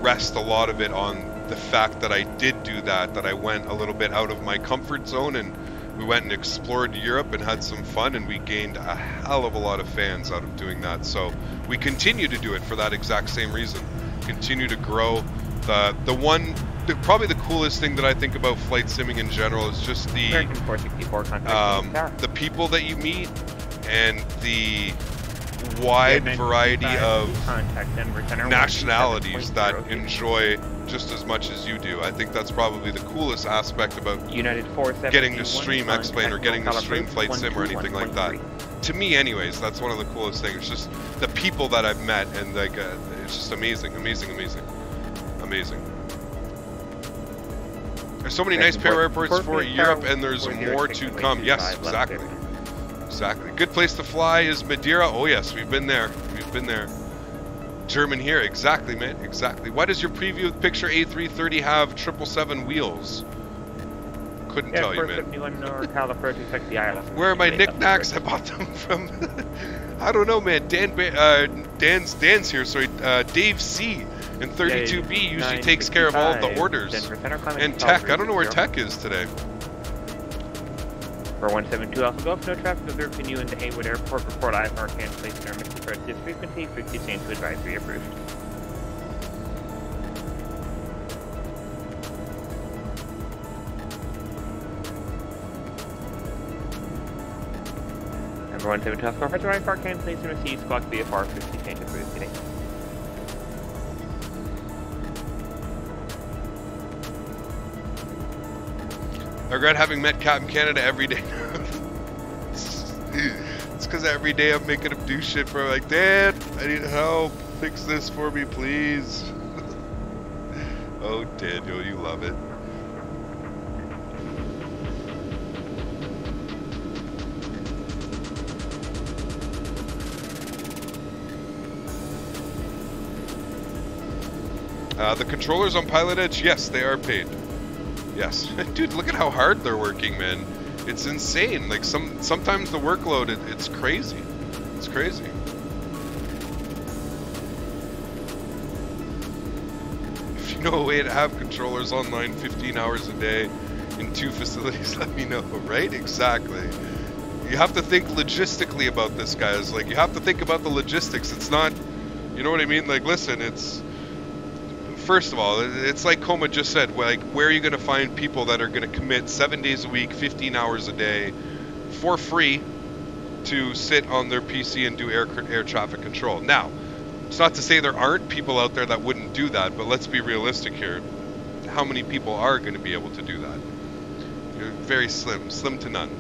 Speaker 1: rest a lot of it on the fact that I did do that I went a little bit out of my comfort zone, and we went and explored Europe and had some fun, and we gained a hell of a lot of fans out of doing that. So we continue to do it for that exact same reason. Continue to grow. Probably the coolest thing that I think about flight simming in general is just the people that you meet and the wide variety of nationalities that enjoy just as much as you do. I think that's probably the coolest aspect about getting to stream X-Plane or getting to stream Flight Sim or anything like that. To me anyways, that's one of the coolest things, just the people that I've met, and like it's just amazing. There's so many nice pair airports for Europe, and there's more to come. Yes, exactly. Good place to fly is Madeira. Oh yes, we've been there. German here, exactly, man, exactly. Why does your preview picture A330 have 777 wheels? Couldn't tell you, man. Where are my knickknacks? I bought them from. I don't know, man. Dan's here. Sorry, Dave C. and 32B usually takes care of all of the orders. And Tech, I don't know where Tech is today.
Speaker 13: For 172 Alpha Golf, no traffic observed from you into Haywood Airport. Report IFR cancellation or mission approach this frequency. Frequency change to advisory approved. Number 172 Alpha Golf, report IFR cancellation received. Squawk Vfr, frequency change approved today.
Speaker 1: I regret having met Captain Canada every day. It's because every day I'm making him do shit for him. Like, Dad, I need help. Fix this for me, please. Oh, Daniel, you love it. The controllers on PilotEdge, yes, they are paid. Yes. Dude, look at how hard they're working, man. It's insane. Like, sometimes the workload, it's crazy. It's crazy. If you know a way to have controllers online 15 hours a day in 2 facilities, let me know, right? Exactly. You have to think logistically about this, guys. Like, you have to think about the logistics. It's not, you know what I mean? Like, listen, it's... First of all, it's like Coma just said, like, where are you going to find people that are going to commit 7 days a week, 15 hours a day, for free, to sit on their PC and do air traffic control? Now, it's not to say there aren't people out there that wouldn't do that, but let's be realistic here. How many people are going to be able to do that? You're very slim to none,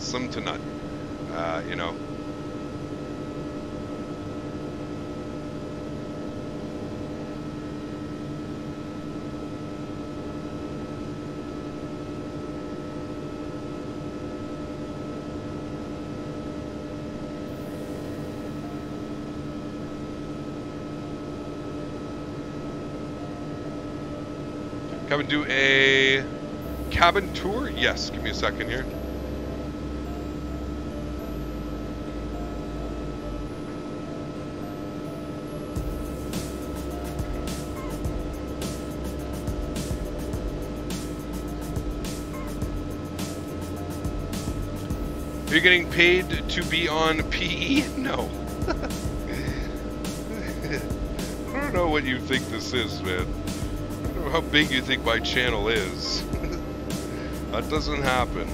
Speaker 1: you know. Come and do a cabin tour? Yes, give me a second here. Are you getting paid to be on PE? No. I don't know what you think this is, man. How big you think my channel is. That doesn't happen.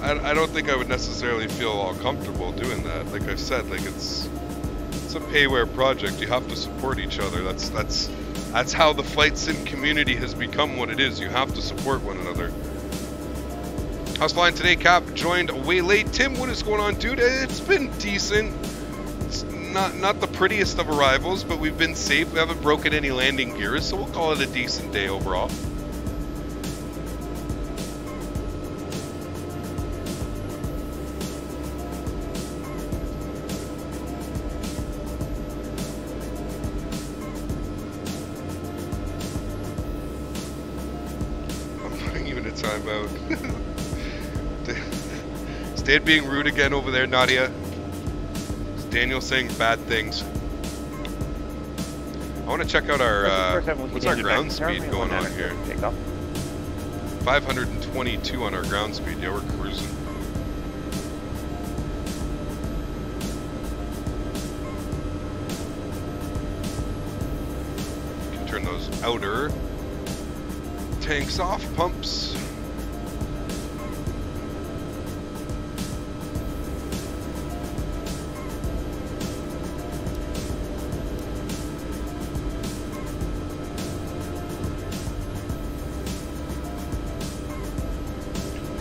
Speaker 1: I don't think I would necessarily feel all comfortable doing that. Like I said, like it's a payware project. You have to support each other. That's how the flight sim community has become what it is. You have to support one another. How's flying today, Cap? Joined way late. Tim, what is going on, dude? It's been decent. It's not the prettiest of arrivals, but we've been safe. We haven't broken any landing gears, so we'll call it a decent day overall. I'm putting you in a timeout. Is Dad being rude again over there, Nadya? Is Daniel saying bad things? I want to check out our, what's our ground speed going on here? 522 on our ground speed, yeah, we're cruising. Can turn those outer tanks off, pumps.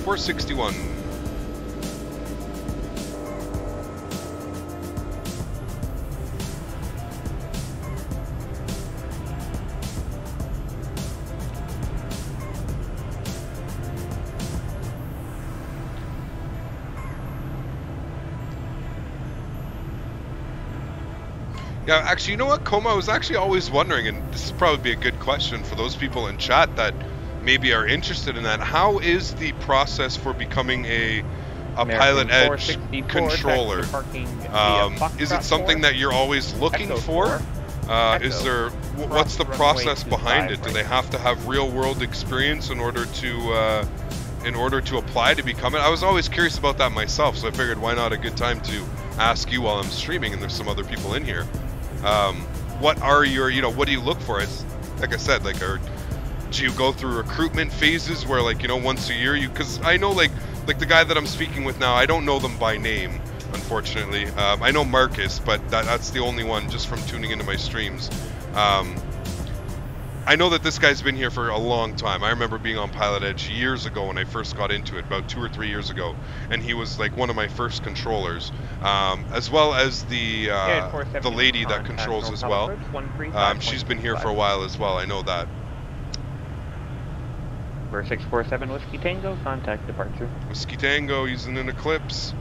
Speaker 1: .461. Yeah, actually, you know what, Coma, I was actually always wondering, and this would probably be a good question for those people in chat that maybe are interested in that. How is the process for becoming a PilotEdge controller? Is it something that you're always looking for? Is there, what's the process behind it? Do they have to have real-world experience in order to apply to become it? I was always curious about that myself, so I figured why not a good time to ask you while I'm streaming, and there's some other people in here. What are your, what do you look for? It's like I said, like, do you go through recruitment phases where, like, once a year because I know like the guy that I'm speaking with now, I don't know them by name, unfortunately. I know Marcus, but that's the only one just from tuning into my streams. I know that this guy's been here for a long time. I remember being on PilotEdge years ago when I first got into it, about 2 or 3 years ago, and he was like one of my first controllers, as well as the lady that controls as well. She's been here for a while as well. I know that.
Speaker 13: 647 Whiskey Tango, contact departure.
Speaker 1: Whiskey Tango using an Eclipse.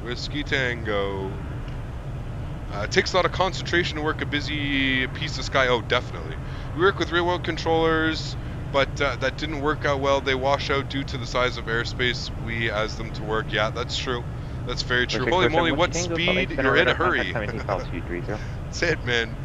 Speaker 1: Whiskey Tango. It takes a lot of concentration to work a busy piece of sky. Oh, definitely. We work with real-world controllers, but that didn't work out well. They wash out due to the size of airspace we ask them to work. Yeah, that's true. That's very true. Holy moly, what speed? You're in a hurry. That's it, man.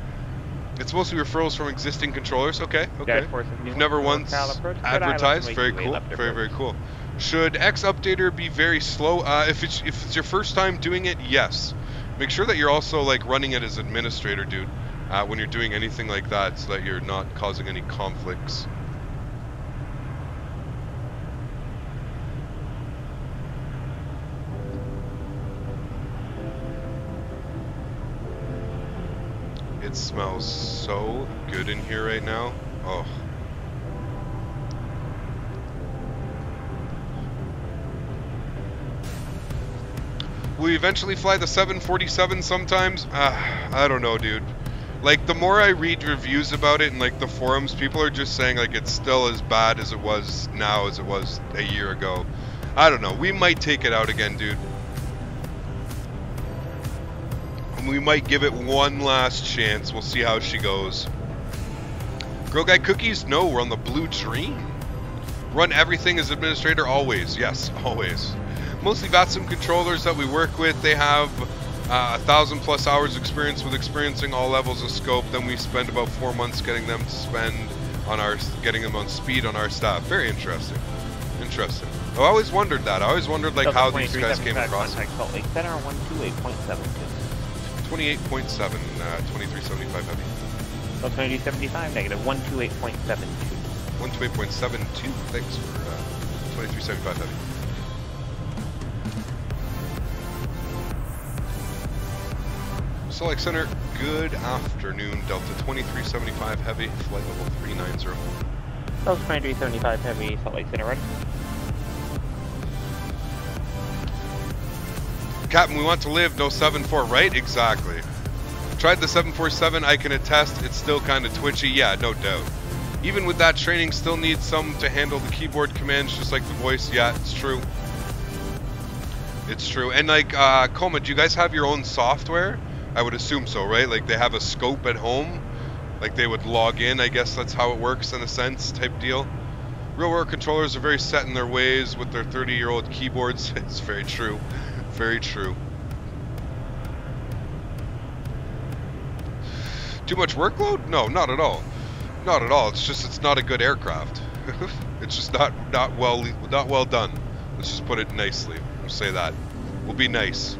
Speaker 1: It's mostly referrals from existing controllers. Okay, okay. You've never once advertised. Very cool. Very, very cool. Should X Updater be very slow? If it's your first time doing it, yes. Make sure that you're also like running it as administrator, dude, when you're doing anything like that, so that you're not causing any conflicts. It smells so good in here right now. Oh. Will we eventually fly the 747 sometimes? I don't know, dude. Like, the more I read reviews about it and like the forums, people are just saying like it's still as bad as it was now as it was a year ago. I don't know. We might take it out again, dude. We might give it one last chance. We'll see how she goes. Girl Guy Cookies? No, we're on the Blue Dream. Run everything as administrator always. Yes, always. Mostly VATSIM controllers that we work with, they have 1,000+ hours experience with experiencing all levels of scope. Then we spend about 4 months getting them to spend on getting them on speed on our staff. Very interesting. Interesting. I always wondered that. I always wondered like how these guys came across.
Speaker 13: Salt Lake Center 128.72.
Speaker 1: 28.7, 2375 heavy.
Speaker 13: So 2275, negative 128.72.
Speaker 1: 128.72, thanks for 2375 heavy. Salt Lake Center, good afternoon. Delta 2375 heavy, flight level 390.
Speaker 13: Delta 2375 heavy, Salt Lake Center, ready.
Speaker 1: Captain, we want to live, no 7-4, right? Exactly. Tried the 747, I can attest, it's still kind of twitchy, yeah, no doubt. Even with that training, still needs some to handle the keyboard commands, just like the voice, yeah, it's true. It's true. And like, Coma, do you guys have your own software? I would assume so, right? Like they have a scope at home? Like they would log in, I guess that's how it works in a sense, type deal. Real world controllers are very set in their ways with their 30-year-old keyboards. It's very true. Very true. Too much workload? No, not at all. Not at all. It's just it's not a good aircraft. It's just not well done. Let's just put it nicely. We'll say that. We'll be nice.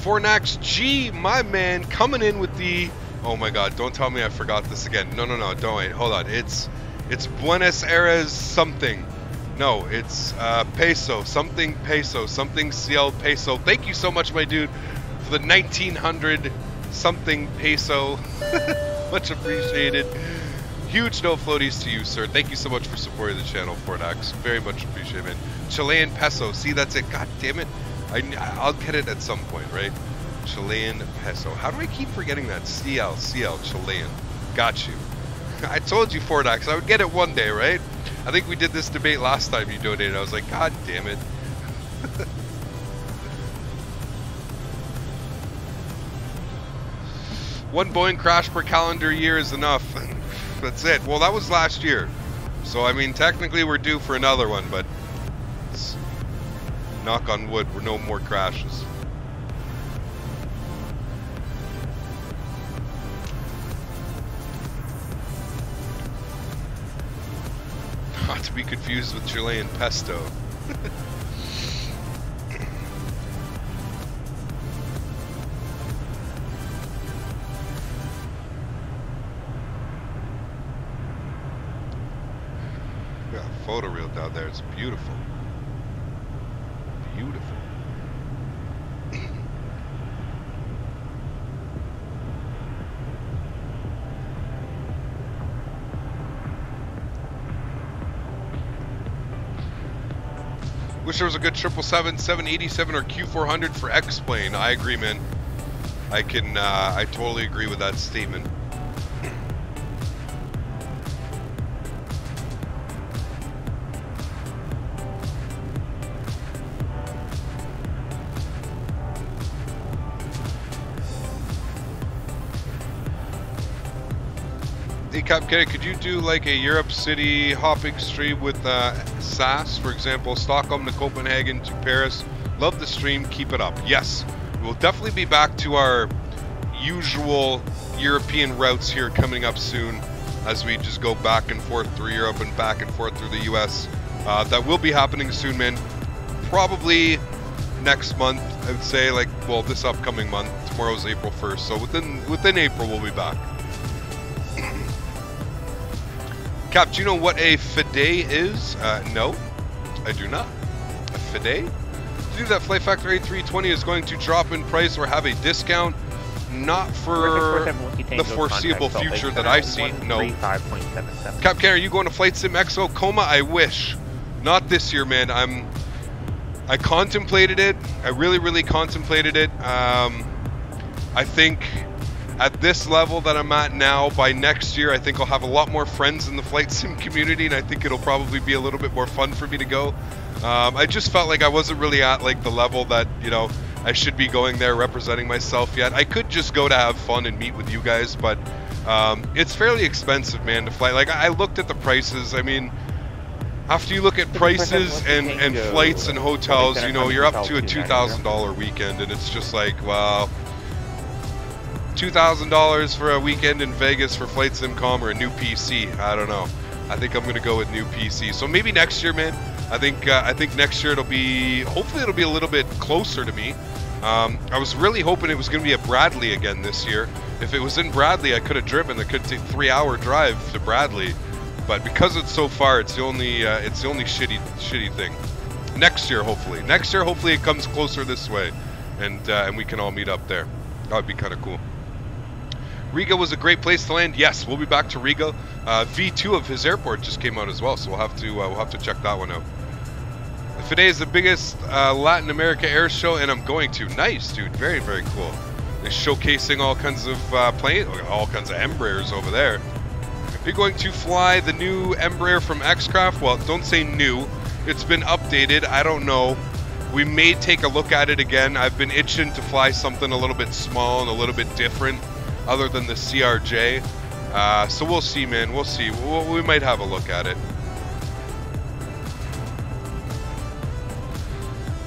Speaker 1: Fornax G, my man, coming in with the... Oh my god, don't tell me I forgot this again. No, don't wait, hold on. It's Buenos Aires something. No, it's peso, something CL peso. Thank you so much, my dude, for the 1900 something peso. Much appreciated. Huge no floaties to you, sir. Thank you so much for supporting the channel, Fornax. Very much appreciated, man. Chilean peso, see, that's it. God damn it. I'll get it at some point, right? Chilean peso. How do I keep forgetting that? CL, Chilean. Got you. I told you, Fordax, I would get it one day, right? I think we did this debate last time you donated. I was like, God damn it. One Boeing crash per calendar year is enough. That's it. Well, that was last year. So, I mean, technically we're due for another one, but... knock on wood, we're no more crashes. Not to be confused with Chilean pesto. We got a photoreal down there, it's beautiful. Beautiful. Wish there was a good 777, 787, or Q400 for X-Plane. I agree, man. I totally agree with that statement. Captain, could you do like a Europe City hopping stream with SAS, for example, Stockholm to Copenhagen to Paris? Love the stream, keep it up. Yes, we'll definitely be back to our usual European routes here coming up soon as we just go back and forth through Europe and back and forth through the US. That will be happening soon, man. Probably next month, I would say, like, well, this upcoming month. Tomorrow's April 1st, so within April we'll be back. Cap, do you know what a FFa is? No, I do not. A FFa? To do that, Flight Factor A320 is going to drop in price or have a discount. Not for the foreseeable future that I see. No. Cap, are you going to Flight Sim Expo? Coma, I wish. Not this year, man. I contemplated it. I really contemplated it. I think at this level that I'm at now, by next year, I think I'll have a lot more friends in the flight sim community, and I think it'll probably be a little bit more fun for me to go. I just felt like I wasn't really at like the level that, you know, I should be going there representing myself yet. I could just go to have fun and meet with you guys, but it's fairly expensive, man, to fly. Like, I looked at the prices. I mean, after you look at prices and flights and hotels, you know, you're up to a $2,000 weekend, and it's just like, wow. $2,000 for a weekend in Vegas for Flight Simcom or a new PC. I don't know. I think I'm gonna go with new PC. So maybe next year, man. I think next year it'll be, hopefully it'll be a little bit closer to me. I was really hoping it was going to be at Bradley again this year. If it was in Bradley, I could have driven. I could take a 3-hour drive to Bradley, but because it's so far, it's the only shitty thing. Next year, hopefully. Next year, hopefully, it comes closer this way, and we can all meet up there. That would be kind of cool. Riga was a great place to land. Yes, we'll be back to Riga. V2 of his airport just came out as well, so we'll have to check that one out. Today is the biggest Latin America air show, and I'm going to. Nice, dude. Very, very cool. They're showcasing all kinds of planes, all kinds of Embraers over there. Are you going to fly the new Embraer from X-Craft? Well, don't say new. It's been updated. I don't know. We may take a look at it again. I've been itching to fly something a little bit small and a little bit different, other than the CRJ. So we'll see, man. We'll see. We might have a look at it.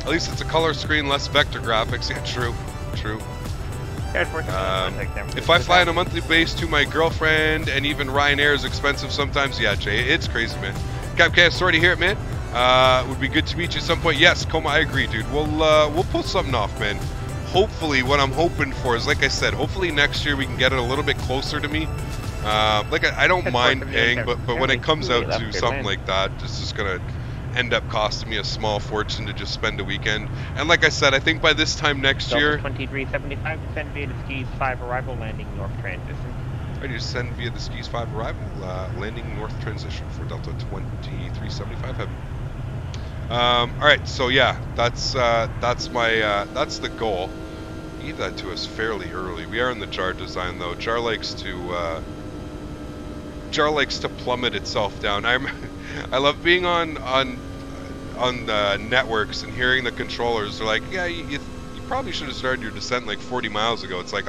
Speaker 1: At least it's a color screen, less vector graphics. Yeah, true. True. If I fly on a monthly base to my girlfriend, and even Ryanair is expensive sometimes, yeah, Jay, it's crazy, man. Capcast, sorry to hear it, man. Would be good to meet you at some point. Yes, Coma, I agree, dude. We'll pull something off, man. Hopefully, what I'm hoping for is, like I said, hopefully next year we can get it a little bit closer to me. Like I don't mind paying, but when it comes out to something like that, it's just gonna end up costing me a small fortune to just spend a weekend. And like I said, I think by this time next year...
Speaker 13: 2375, descend via the skis 5 arrival, landing north transition.
Speaker 1: I just send via the skis 5 arrival, landing north transition for Delta 2375 heavy. Alright, so yeah, that's the goal. Give that to us fairly early. We are in the jar design though. Jar likes to plummet itself down. I love being on networks and hearing the controllers. They're like, yeah, you probably should have started your descent like 40 miles ago. It's like,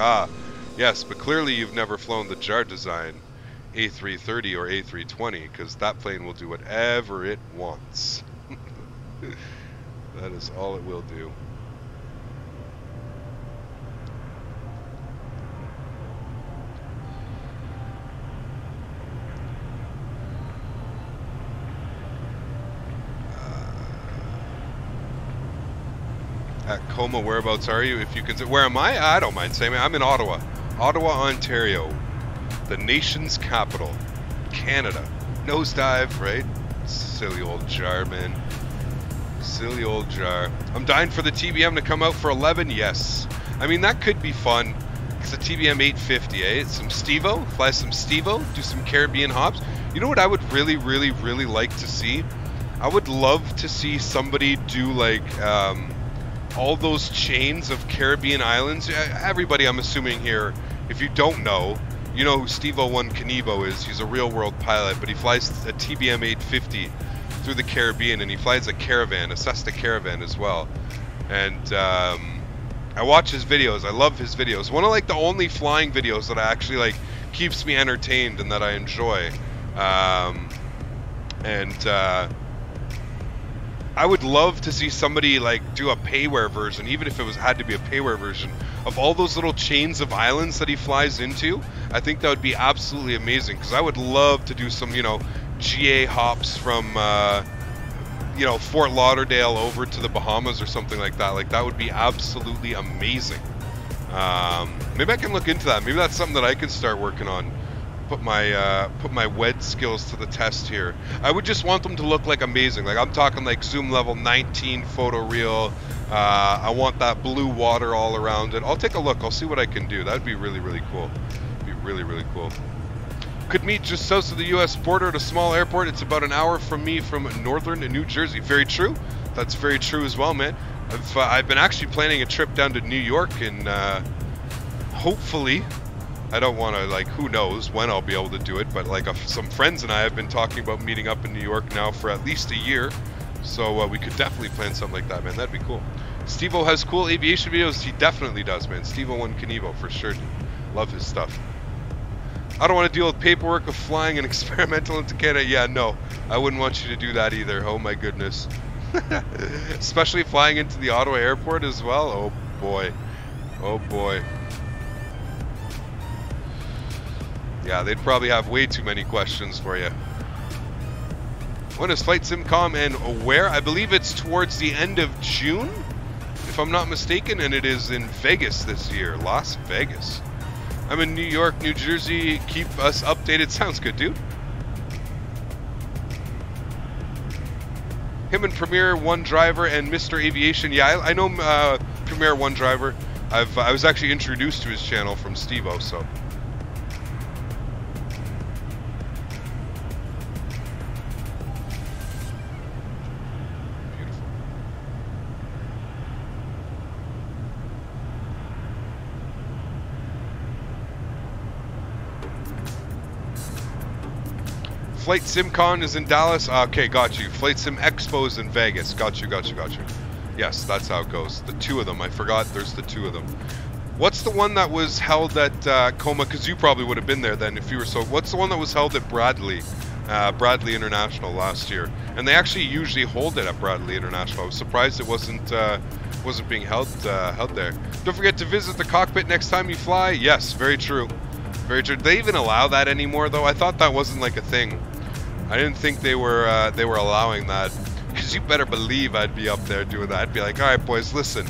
Speaker 1: yes, but clearly you've never flown the jar design A330 or A320, because that plane will do whatever it wants. That is all it will do. At Coma, whereabouts are you? If you can, where am I? I don't mind saying. I'm in Ottawa, Ontario, the nation's capital, Canada. Nosedive, right? Silly old jar, man. Silly old jar. I'm dying for the TBM to come out for 11. Yes, I mean that could be fun. It's a TBM 850, eh? Some Stevo, fly some Stevo, do some Caribbean hops. You know what I would really, really, really like to see? I would love to see somebody do like all those chains of Caribbean islands. Everybody, I'm assuming here, if you don't know, you know who Stevo1 Knievo is. He's a real-world pilot, but he flies a TBM 850 through the Caribbean, and he flies a Caravan, a Cessna Caravan as well. And I watch his videos. I love his videos. One of like the only flying videos that I actually like keeps me entertained and that I enjoy. I would love to see somebody like do a payware version, even if it had to be a payware version, of all those little chains of islands that he flies into. I think that would be absolutely amazing, because I would love to do some, GA hops from, Fort Lauderdale over to the Bahamas or something like that. Like, that would be absolutely amazing. Maybe I can look into that. Maybe that's something that I can start working on. Put my WED skills to the test here. I would just want them to look like amazing. Like I'm talking like zoom level 19 photoreal. I want that blue water all around it. I'll take a look. I'll see what I can do. That'd be really, really cool. Be really, really cool. Could meet just south of the U.S. border at a small airport. It's about an hour from me from northern New Jersey. Very true. That's very true as well, man. I've been actually planning a trip down to New York, and hopefully. I don't want to, like, who knows when I'll be able to do it, but like some friends and I have been talking about meeting up in New York now for at least a year, so we could definitely plan something like that, man. That'd be cool. Stevo has cool aviation videos. He definitely does, man. Stevo1 Knievo for sure. Love his stuff. I don't want to deal with paperwork of flying an experimental into Canada. Yeah, no, I wouldn't want you to do that either. Oh my goodness. Especially flying into the Ottawa airport as well. Oh boy. Oh boy. Yeah, they'd probably have way too many questions for you. When is Flight SimCom and where? I believe it's towards the end of June, if I'm not mistaken, and it is in Vegas this year, Las Vegas. I'm in New York, New Jersey. Keep us updated. Sounds good, dude. Him and Premier One Driver and Mr. Aviation. Yeah, I know Premier One Driver. I was actually introduced to his channel from Steve-O, so. Flight SimCon is in Dallas. Okay, got you. Flight Sim Expo is in Vegas. Got you. Yes, that's how it goes. The two of them. I forgot there's the two of them. What's the one that was held at Coma? Because you probably would have been there then if you were so. What's the one that was held at Bradley? Bradley International last year. And they actually usually hold it at Bradley International. I was surprised it wasn't being held there. Don't forget to visit the cockpit next time you fly. Yes, very true. Very true. Do they even allow that anymore though? I thought that wasn't like a thing. I didn't think they were allowing that, because you better believe I'd be up there doing that. I'd be like, all right, boys, listen.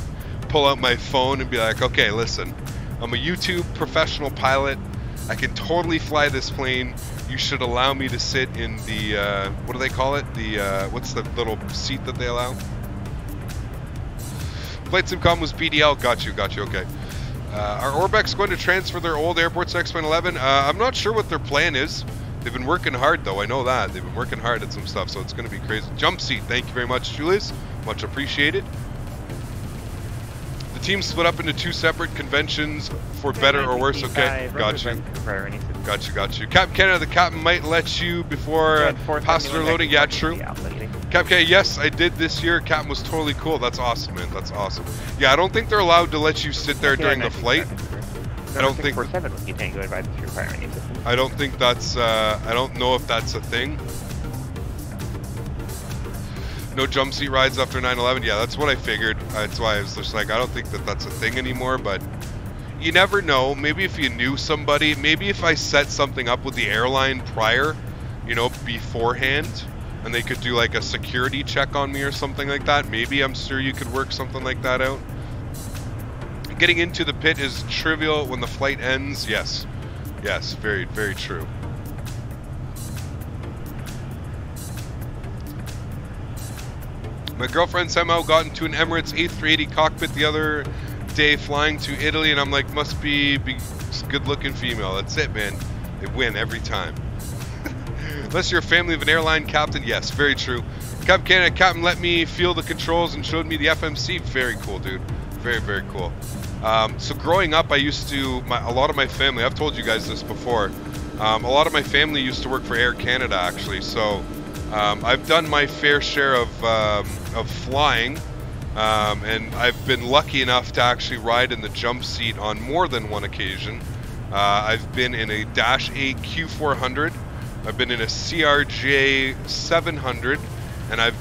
Speaker 1: Pull out my phone and be like, okay, listen. I'm a YouTube professional pilot. I can totally fly this plane. You should allow me to sit in the what do they call it? The what's the little seat that they allow? Flight SimCom was PDL. Got you. Okay. Are Orbex going to transfer their old airports to X-11? I'm not sure what their plan is. They've been working hard, though. I know that. They've been working hard at some stuff, so it's going to be crazy. Jump seat. Thank you very much, Julius. Much appreciated. The team split up into two separate conventions for better or worse. Okay, got you. Cap Canada, the captain might let you before passenger loading. Yeah, true. Cap K, yes, I did this year. Captain was totally cool. That's awesome, man. That's awesome. Yeah, I don't think they're allowed to let you sit there during the flight. I don't think. I don't think that's. I don't know if that's a thing. No jump seat rides after 9/11. Yeah, that's what I figured. That's why I was just like, I don't think that that's a thing anymore. But you never know. Maybe if you knew somebody. Maybe if I set something up with the airline prior, you know, beforehand, and they could do like a security check on me or something like that. Maybe I'm sure you could work something like that out. Getting into the pit is trivial when the flight ends. Yes. Yes, very, very true. My girlfriend somehow got into an Emirates A380 cockpit the other day flying to Italy, and I'm like, must be good-looking female. That's it, man. They win every time. Unless you're a family of an airline captain. Yes, very true. Cap Canada, captain let me feel the controls and showed me the FMC. Very cool, dude. Very, very cool. So growing up, I used to, a lot of my family, I've told you guys this before, a lot of my family used to work for Air Canada, actually, so I've done my fair share of flying, and I've been lucky enough to actually ride in the jump seat on more than one occasion. I've been in a Dash 8 Q400, I've been in a CRJ 700, and I've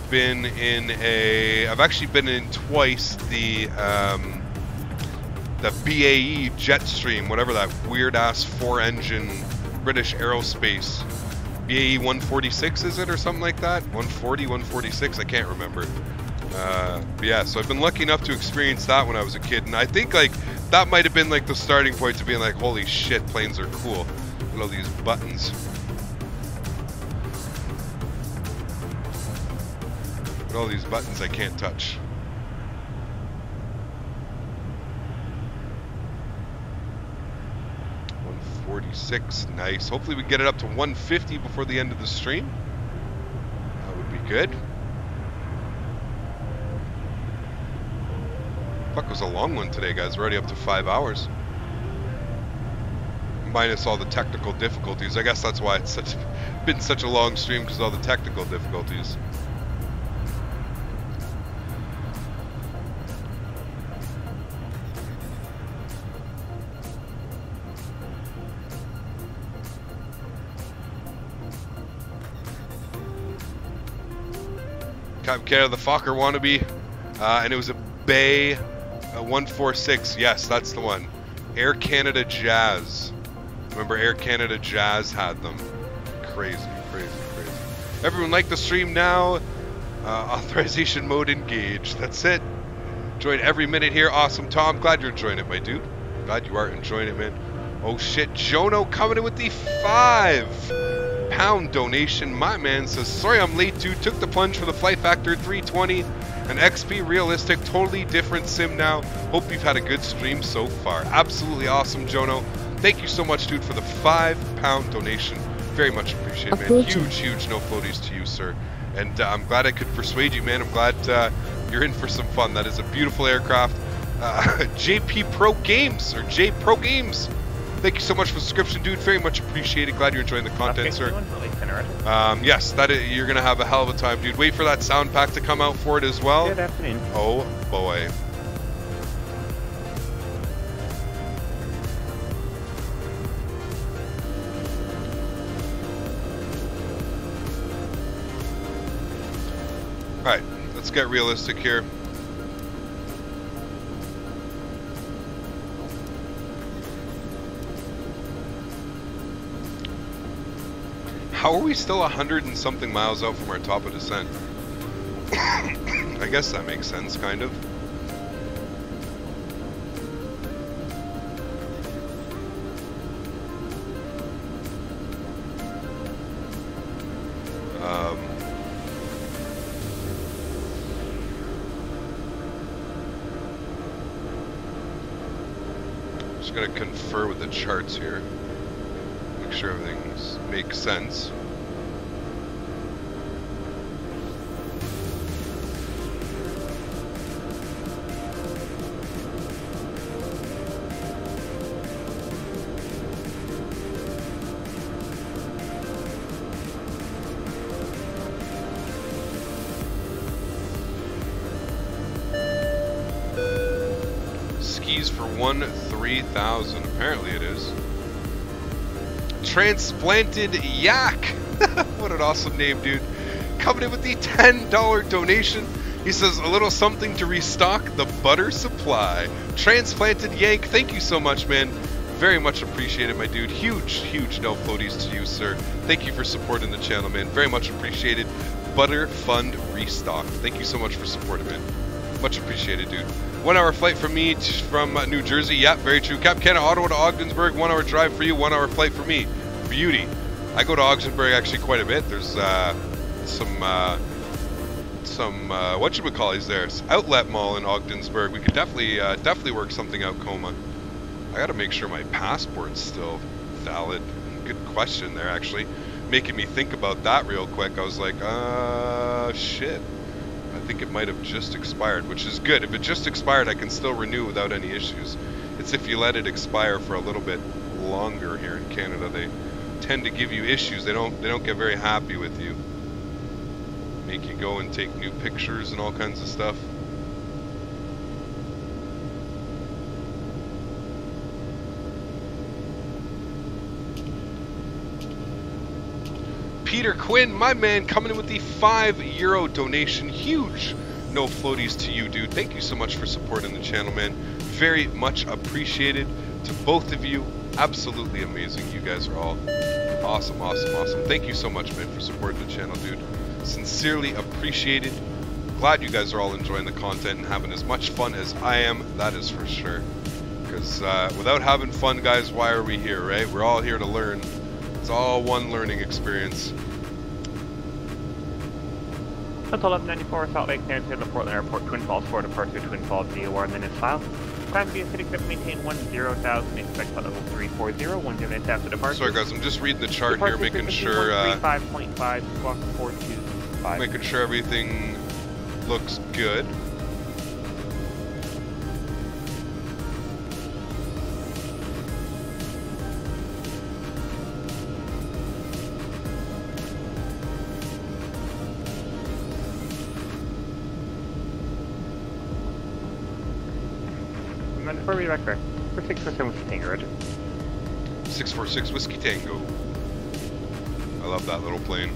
Speaker 1: actually been in twice the BAE Jetstream, whatever that weird-ass four-engine British Aerospace. BAE 146, is it, or something like that? 140, 146, I can't remember. But yeah, so I've been lucky enough to experience that when I was a kid, and I think, like, that might have been, like, the starting point to being like, holy shit, planes are cool. Look at all these buttons. Look at all these buttons I can't touch. 146, nice. Hopefully we get it up to 150 before the end of the stream. That would be good. Fuck, it was a long one today, guys. We're already up to 5 hours. Minus all the technical difficulties. I guess that's why it's been such a long stream, because of all the technical difficulties. Cap Canada, the Fokker wannabe, and it was a Bay 146. Yes, that's the one. Air Canada Jazz. Remember, Air Canada Jazz had them. Crazy, crazy, crazy. Everyone like the stream now. Authorization mode engaged. That's it. Enjoyed every minute here. Awesome, Tom. Glad you're enjoying it, my dude. Glad you are enjoying it, man. Oh shit, Jono coming in with the £5 donation. My man says, sorry I'm late, dude. Took the plunge for the Flight Factor 320. An XP realistic, totally different sim now. Hope you've had a good stream so far. Absolutely awesome, Jono. Thank you so much, dude, for the £5 donation. Very much appreciated, man. Huge no floaties to you, sir. And I'm glad I could persuade you, man. I'm glad you're in for some fun. That is a beautiful aircraft. JP Pro Games, or J Pro Games. Thank you so much for the subscription, dude. Very much appreciated. Glad you're enjoying the content, sir. Yes, you're going to have a hell of a time, dude. Wait for that sound pack to come out for it as well.
Speaker 13: Good afternoon.
Speaker 1: Oh, boy. Alright, let's get realistic here. How are we still 100 and something miles out from our top of descent? I guess that makes sense, kind of. Just gonna confer with the charts here. Make sure everything makes sense. Skis for 1-3,000. Apparently it is. Transplanted Yak. What an awesome name, dude. Coming in with the $10 donation. He says, a little something to restock the butter supply. Transplanted Yank, thank you so much, man. Very much appreciated, my dude. Huge no floaties to you, sir. Thank you for supporting the channel, man. Very much appreciated. Butter Fund Restock. Thank you so much for supporting, man. Much appreciated, dude. 1 hour flight from me from New Jersey. Yep, very true. Cap Canada, Ottawa to Ogdensburg. 1 hour drive for you. 1 hour flight for me. Beauty. I go to Augsburg actually quite a bit. There's some whatchamacallies there. Outlet mall in Ogdensburg. We could definitely work something out, Coma. I gotta make sure my passport's still valid. Good question there, actually. Making me think about that real quick. I was like, shit. I think it might have just expired, which is good. If it just expired, I can still renew without any issues. It's if you let it expire for a little bit longer here in Canada, they tend to give you issues. They don't get very happy with you. Make you go and take new pictures and all kinds of stuff. Peter Quinn, my man, coming in with the €5 donation. Huge no floaties to you, dude. Thank you so much for supporting the channel, man. Very much appreciated to both of you. Absolutely amazing. You guys are all awesome. Thank you so much, man, for supporting the channel, dude. Sincerely appreciated. Glad you guys are all enjoying the content and having as much fun as I am. That is for sure. Because without having fun, guys, why are we here, right? We're all here to learn. It's all one learning experience.
Speaker 13: Hotel 1194, Salt Lake, clearance to the Portland Airport, Twin Falls, Florida, departure Twin Falls, DOR, and then it's filed. Plan to be a city except maintain 10,000, expect flight level 340, 1 minutes after departure.
Speaker 1: Sorry guys, I'm just reading the chart here, making sure,
Speaker 13: 135.5, squawk 425.
Speaker 1: Making sure everything looks good.
Speaker 13: Before we back there, for 647 Whiskey Tango, roger.
Speaker 1: 646 Whiskey Tango. I love that little plane.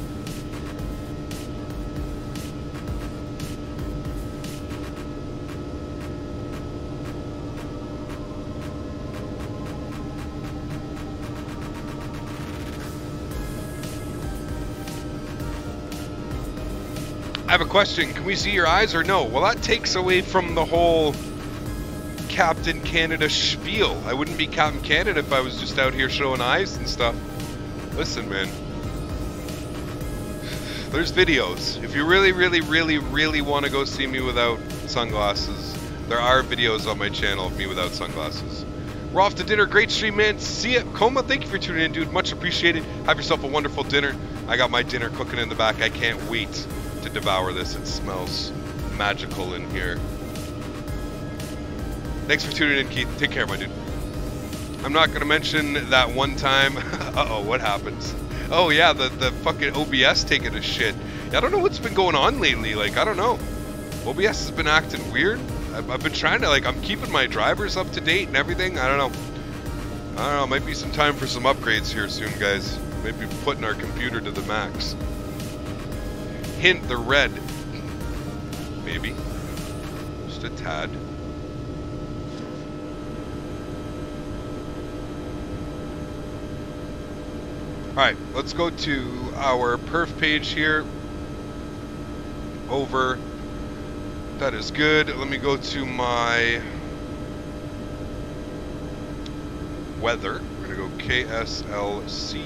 Speaker 1: I have a question. Can we see your eyes or no? Well, that takes away from the whole Captain Canada spiel. I wouldn't be Captain Canada if I was just out here showing eyes and stuff. Listen, man. There's videos. If you really want to go see me without sunglasses, there are videos on my channel of me without sunglasses. We're off to dinner. Great stream, man. See ya. Coma, thank you for tuning in, dude. Much appreciated. Have yourself a wonderful dinner. I got my dinner cooking in the back. I can't wait to devour this. It smells magical in here. Thanks for tuning in, Keith. Take care, my dude. I'm not going to mention that one time. Uh-oh, what happens? Oh, yeah, the fucking OBS taking a shit. I don't know what's been going on lately. Like, I don't know. OBS has been acting weird. I've been trying to, like, I'm keeping my drivers up to date and everything. I don't know. Might be some time for some upgrades here soon, guys. Maybe putting our computer to the max. Hint, the red. Maybe. Just a tad. Alright, let's go to our perf page here. Over. That is good. Let me go to my weather. We're going to go KSLC.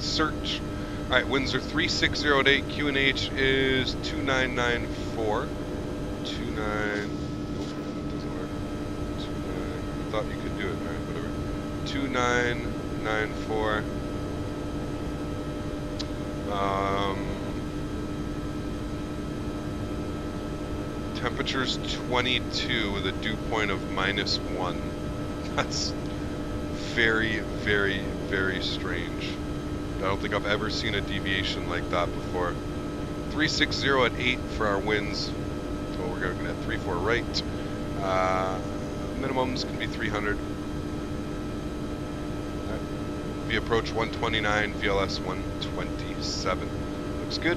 Speaker 1: Search. Alright, winds are 3608. QNH is 2994. 29. Nope, that doesn't work. 29. I thought you could do it. Alright, whatever. 2994. Temperature's 22 with a dew point of -1. That's very, very, very strange. I don't think I've ever seen a deviation like that before. 360 at 8 for our winds. So we're going to get 34 right. Minimums can be 300. Right. V approach 129, VLS 127. Looks good.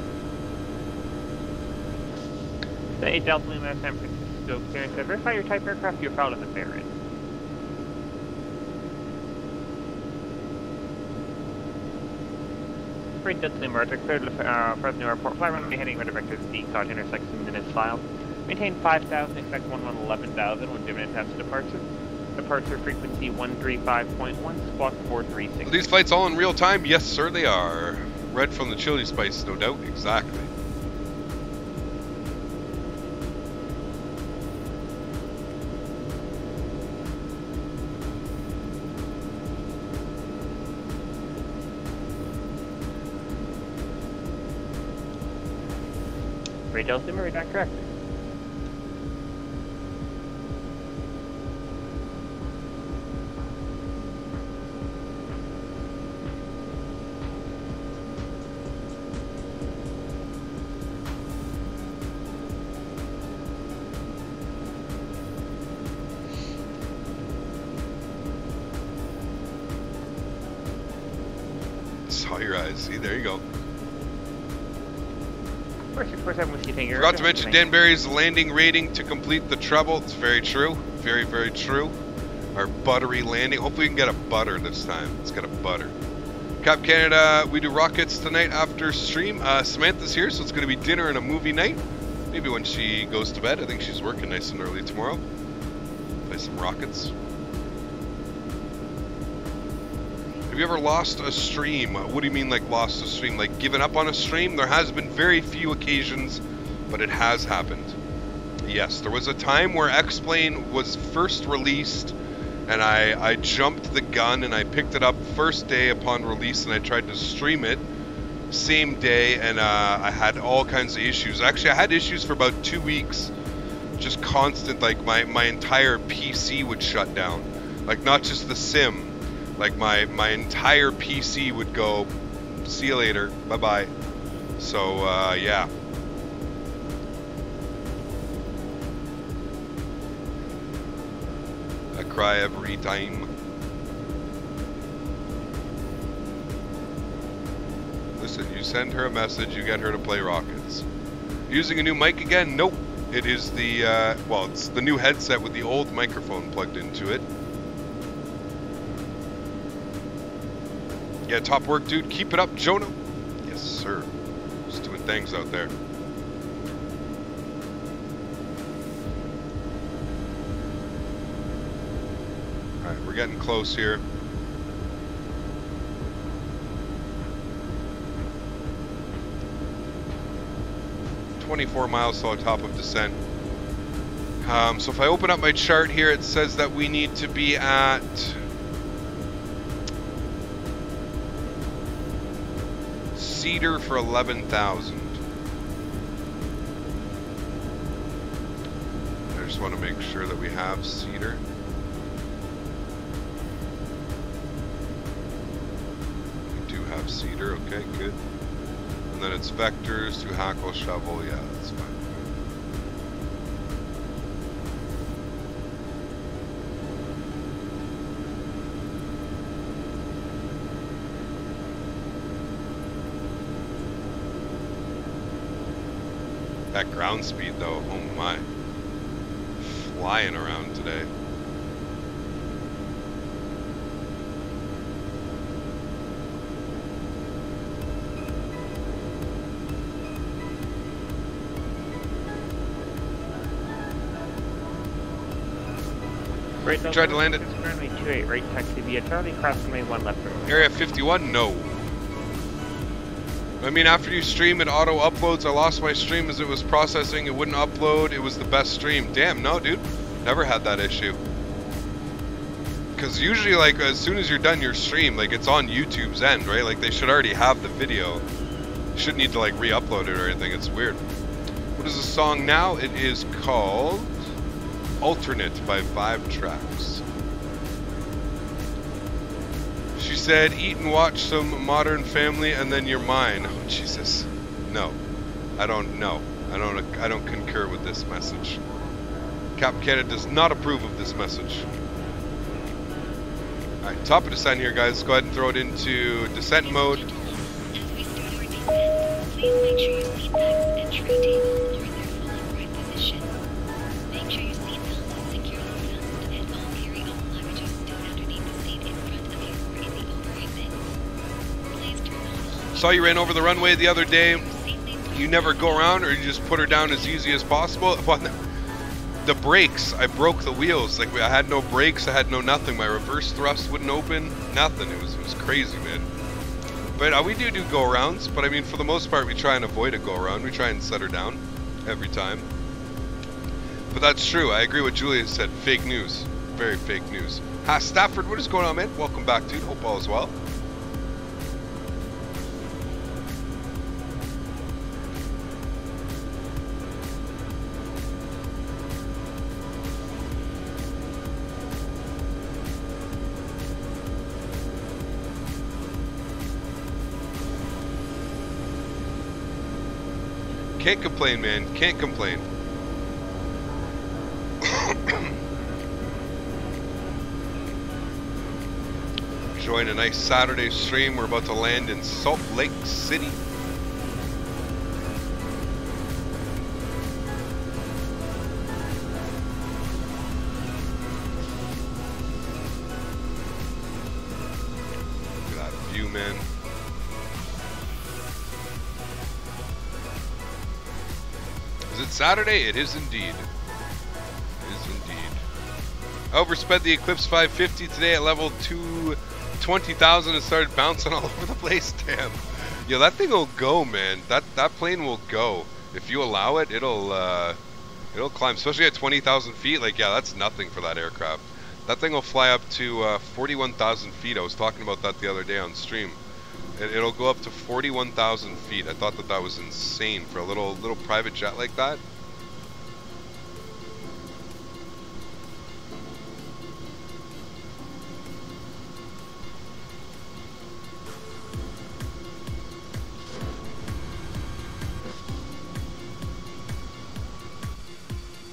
Speaker 13: The 8 Delta Lima San Francisco clearance. Verify your type aircraft you're proud of the Baron. Great Delta Lima, cleared Fresno Airport. Fly runway heading right directed to the Dodge intersection minutes filed. Maintain 5,000, expect 11,000 with dividend pass to departure. Departure frequency 135.1, squawk 436.
Speaker 1: Are these flights all in real time? Yes, sir, they are. Red from the chili spice, no doubt. Exactly.
Speaker 13: Great Delta Lima, read correct.
Speaker 1: Saw your eyes. See, there you go.
Speaker 13: 4647 Whiskey Tango.
Speaker 1: Forgot to mention Danbury's landing rating to complete the treble. It's very true. Very, very true. Our buttery landing. Hopefully we can get a butter this time. Let's get a butter. Cap Canada, we do rockets tonight after stream. Samantha's here, so it's going to be dinner and a movie night. Maybe when she goes to bed. I think she's working nice and early tomorrow. Play some rockets. Have you ever lost a stream? What do you mean, like, lost a stream? Like, given up on a stream? There has been very few occasions, but it has happened. Yes, there was a time where X-Plane was first released, and I jumped the gun, and I picked it up first day upon release, and I tried to stream it same day, and I had all kinds of issues. Actually, I had issues for about 2 weeks. Just constant, like, my entire PC would shut down. Like, not just the sim. Like, my entire PC would go, see you later, bye-bye. So, yeah. I cry every time. Listen, you send her a message, you get her to play rockets. Using a new mic again? Nope. It is the, well, it's the new headset with the old microphone plugged into it. Yeah, top work, dude. Keep it up, Jonah. Yes, sir. Just doing things out there. We're getting close here. .24 miles to the top of descent. So if I open up my chart here, it says that we need to be at Cedar for 11,000. I just want to make sure that we have Cedar. We do have Cedar, okay, good. And then it's vectors to hackle shovel, yeah, that's fine. That ground speed though, oh my. Flying around today.
Speaker 13: Right,
Speaker 1: tried to land it.
Speaker 13: Runway 28, right taxi via Charlie, cross runway 1 left runway.
Speaker 1: Area 51, no. I mean, after you stream, it auto uploads. I lost my stream as it was processing. It wouldn't upload. It was the best stream. Damn, no, dude. Never had that issue. Because usually, like, as soon as you're done your stream, like, it's on YouTube's end, right? Like, they should already have the video. You shouldn't need to, like, re-upload it or anything. It's weird. What is the song now? It is called Alternate by 5 Tracks. She said, eat and watch some Modern Family and then you're mine. Oh, Jesus. No. I don't know. I don't concur with this message. Captain Canada does not approve of this message. Alright, top of descent here, guys. Go ahead and throw it into descent mode.
Speaker 11: As we start our descent, please make sure your seat backs and tray tables are in their full upright position. Make sure your seat belts are securely fastened and all carry-on luggages stowed underneath the seat in front of you or in the overhang bins. Please turn on all...
Speaker 1: Saw you ran over the runway the other day. You never go around, or you just put her down as easy as possible? The brakes, I broke the wheels. Like, I had no brakes, I had no nothing. My reverse thrust wouldn't open, nothing. It was crazy, man. But we do go-arounds, but I mean, for the most part, we try and avoid a go-around. We try and set her down every time. But that's true. I agree with Julia said. Fake news. Very fake news. Hi, Stafford. What is going on, man? Welcome back, dude. Hope all is well. Can't complain, man. Can't complain. Enjoying a nice Saturday stream. We're about to land in Salt Lake City. Look at that view, man. Is it Saturday? It is indeed. It is indeed. I oversped the Eclipse 550 today at level 220,000 and started bouncing all over the place. Damn. Yo, that thing will go, man. That plane will go. If you allow it, it'll climb. Especially at 20,000 feet. Like, yeah, that's nothing for that aircraft. That thing will fly up to 41,000 feet. I was talking about that the other day on stream. It'll go up to 41,000 feet. I thought that was insane for a little private jet like that.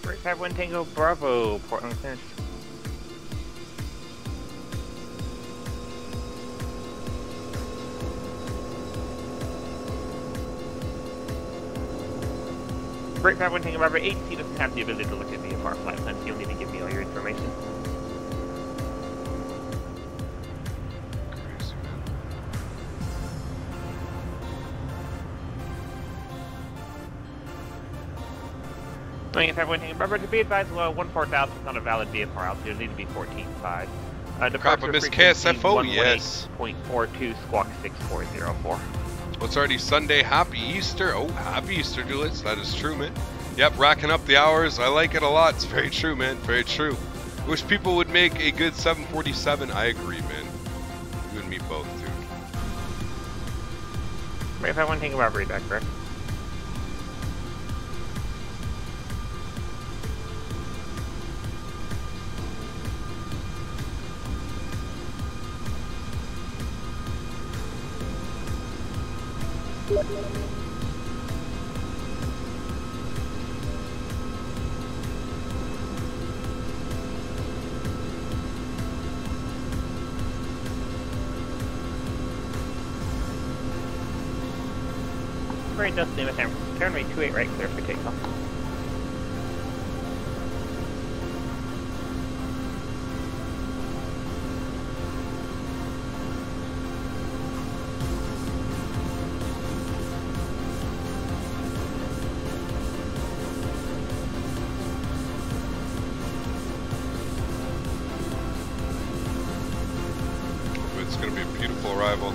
Speaker 13: Right, 51 Tango Bravo, Portland finished. Great Pat, one thing about agency doesn't have the ability to look at VFR flight plans, so you'll need to give me all your information.
Speaker 1: Crazy, man.
Speaker 13: If everyone thinking, remember to be advised, well, 14,000 is not a valid VFR altitude, it'll need to be 14.5.
Speaker 1: Crap, I missed KSFO, yes.
Speaker 13: 0.42 squawk 6404.
Speaker 1: Well, it's already Sunday. Happy Easter. Oh, happy Easter, Doolitz. That is true, man. Yep, racking up the hours. I like it a lot. It's very true, man. Very true. Wish people would make a good 747. I agree, man. You and me both, dude.
Speaker 13: Wait, if I want to think about readback, correct? Right, Dustin, with him. Turn rate 28 right, clear for takeoff.
Speaker 1: It's going to be a beautiful arrival.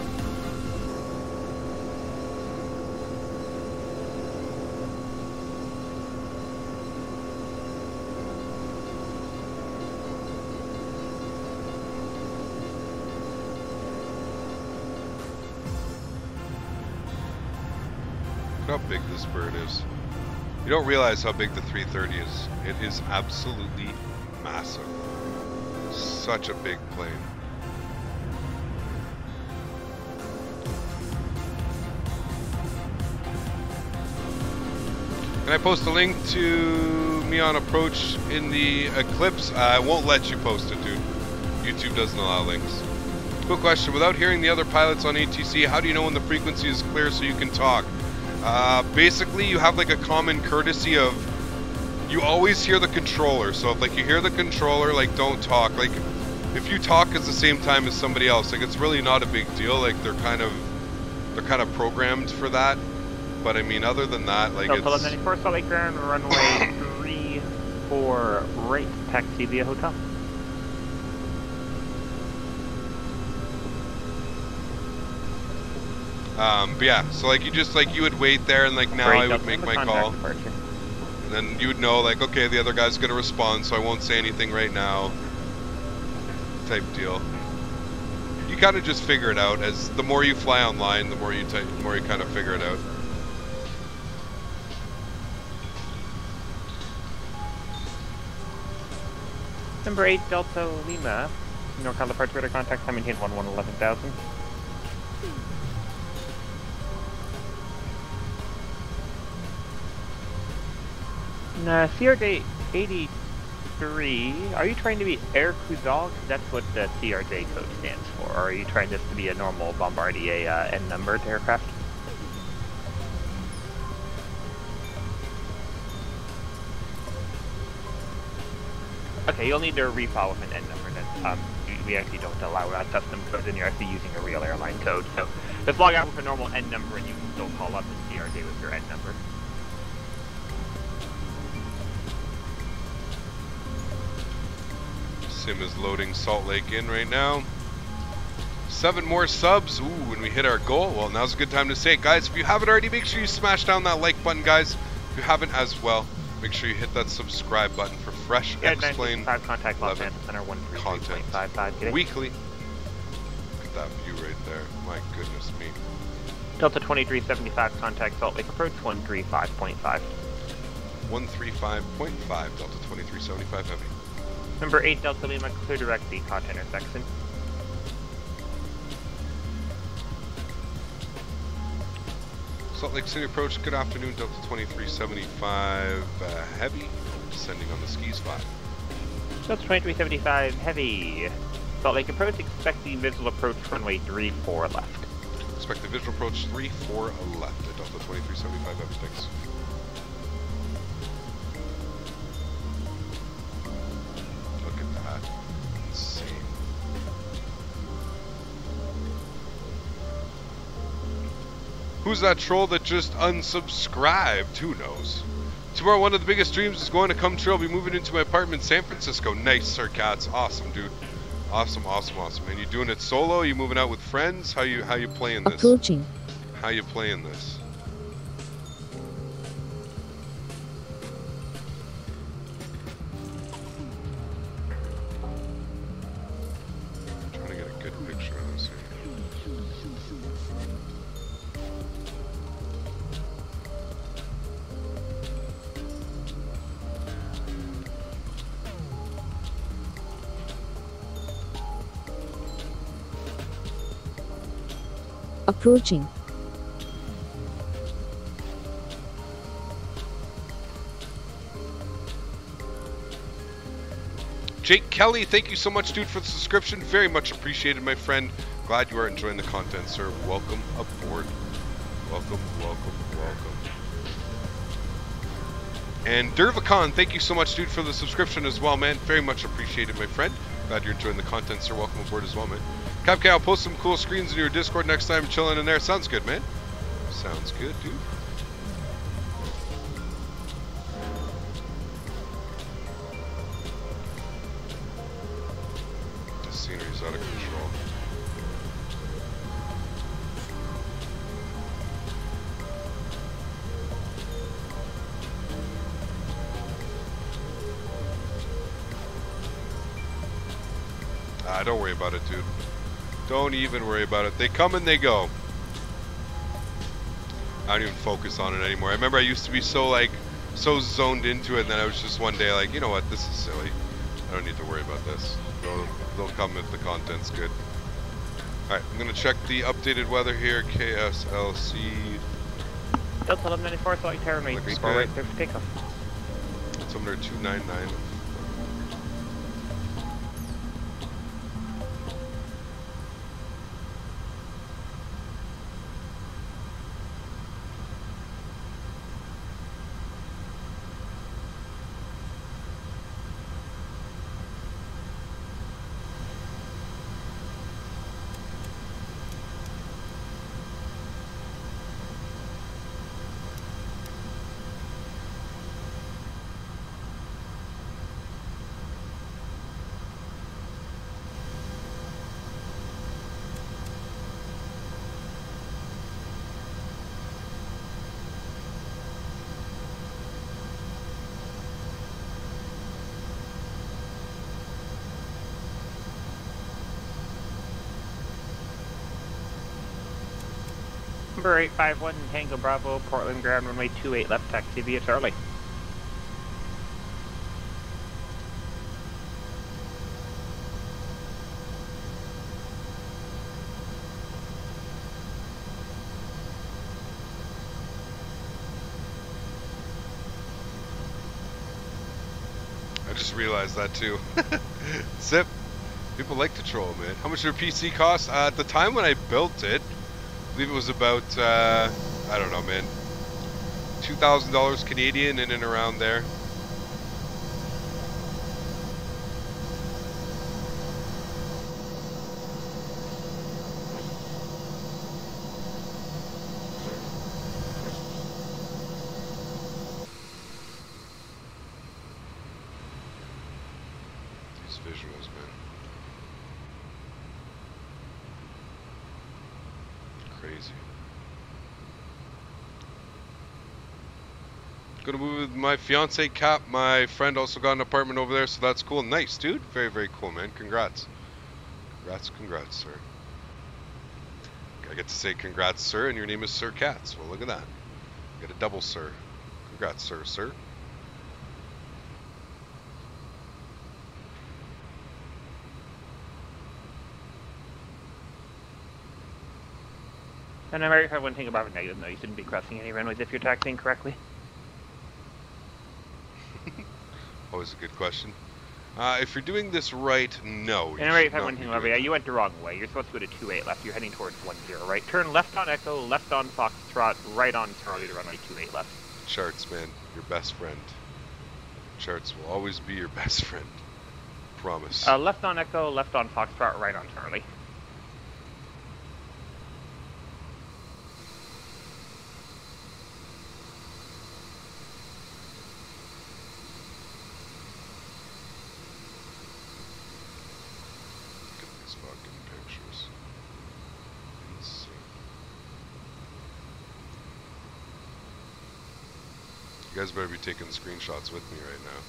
Speaker 1: How big this bird is. You don't realize how big the 330 is. It is absolutely massive. Such a big plane. Can I post a link to me on approach in the Eclipse? I won't let you post it, dude. YouTube doesn't allow links. Quick question. Without hearing the other pilots on ATC, how do you know when the frequency is clear so you can talk? Basically, you have like a common courtesy of you always hear the controller. So if like you hear the controller, like don't talk. Like if you talk at the same time as somebody else, like it's really not a big deal. Like they're kind of programmed for that. But I mean, other than that, like
Speaker 13: Delta
Speaker 1: it's
Speaker 13: 94 Salt Lake Ground, runway 34 right, taxi via hotel.
Speaker 1: but yeah, so like you would wait there and like now I would make my call. And then you would know like, okay, the other guy's gonna respond, so I won't say anything right now. Type deal. You kind of just figure it out. As the more you fly online, the more you kind of figure it out.
Speaker 13: Number 8 Delta Lima, NorCal departure radar contact time maintain 11,000. CRJ 83, are you trying to be Air Kuzal? That's what the CRJ code stands for. Or are you trying this to be a normal Bombardier N-numbered aircraft? Okay, you'll need to refile with an N number then. We actually don't allow custom codes and you're actually using a real airline code. So just log out with a normal N number and you can still call up the CRJ with your N number.
Speaker 1: Sim is loading Salt Lake in right now. 7 more subs. Ooh, when we hit our goal. Well, now's a good time to say it. Guys, if you haven't already, make sure you smash down that like button, guys. If you haven't as well, make sure you hit that subscribe button for fresh X-Plane
Speaker 13: contact Los Angeles Center
Speaker 1: content weekly. Look at that view right there. My goodness me.
Speaker 13: Delta 2375 contact Salt Lake approach 135.5.
Speaker 1: 135.5 Delta 2375 heavy.
Speaker 13: Number 8 Delta Lima, clear direct the content intersection.
Speaker 1: Salt Lake City approach, good afternoon, Delta 2375 heavy, descending on the skis 5.
Speaker 13: Delta 2375 heavy, Salt Lake approach, expect the visual approach runway 34 left.
Speaker 1: Expect the visual approach 34 left at Delta 2375 heavy, thanks. Look at that, insane. Who's that troll that just unsubscribed? Who knows? Tomorrow, one of the biggest dreams is going to come true. I'll be moving into my apartment in San Francisco. Nice, Sir Cats. Awesome, dude. Awesome, man. You doing it solo? You moving out with friends? How you playing this?
Speaker 9: Approaching.
Speaker 1: How you playing this? I'm trying to get a good picture of this here.
Speaker 9: Approaching.
Speaker 1: Jake Kelly, thank you so much, dude, for the subscription. Very much appreciated, my friend. Glad you are enjoying the content, sir. Welcome aboard. Welcome. And Dervicon, thank you so much, dude, for the subscription as well, man. Very much appreciated, my friend. Glad you're enjoying the content, sir. Welcome aboard as well, man. Capk, I'll post some cool screens in your Discord next time. Chilling in there. Sounds good, man. Sounds good, dude. The scenery's out of control. Don't worry about it, dude. Don't even worry about it. They come and they go. I don't even focus on it anymore. I remember I used to be so zoned into it, and then I was just one day like, you know what, this is silly. I don't need to worry about this. They'll come if the content's good. Alright, I'm gonna check the updated weather here. KSLC.
Speaker 13: Delta 1194, select tower main 34 right there for takeoff.
Speaker 1: Altimeter 299.
Speaker 13: Number 851 Tango Bravo, Portland ground runway 28 left, taxi via Charlie.
Speaker 1: I just realized that too. Zip. People like to troll, man. How much did your PC cost? At the time when I built it, I believe it was about, I don't know, man, $2,000 Canadian, in and around there. These visuals, man. Crazy. Gonna move with my fiance Cap. My friend also got an apartment over there, so that's cool. Nice, dude. Very, very cool, man. Congrats. Congrats, sir. I get to say congrats, sir, and your name is Sir Katz. Well, look at that. You got a double sir. Congrats, sir.
Speaker 13: And I'm right for one thing about negative. No, you shouldn't be crossing any runways if you're taxiing correctly.
Speaker 1: Always a good question. If you're doing this right, no.
Speaker 13: And I'm right for one thing over. Yeah, you went the wrong way. You're supposed to go to 28 left. You're heading towards 10, right? Turn left on Echo, left on Foxtrot, right on Charlie to runway 28 left.
Speaker 1: Charts, man. Your best friend. Charts will always be your best friend. Promise.
Speaker 13: Left on Echo, left on Foxtrot, right on Charlie.
Speaker 1: You guys better be taking screenshots with me right now.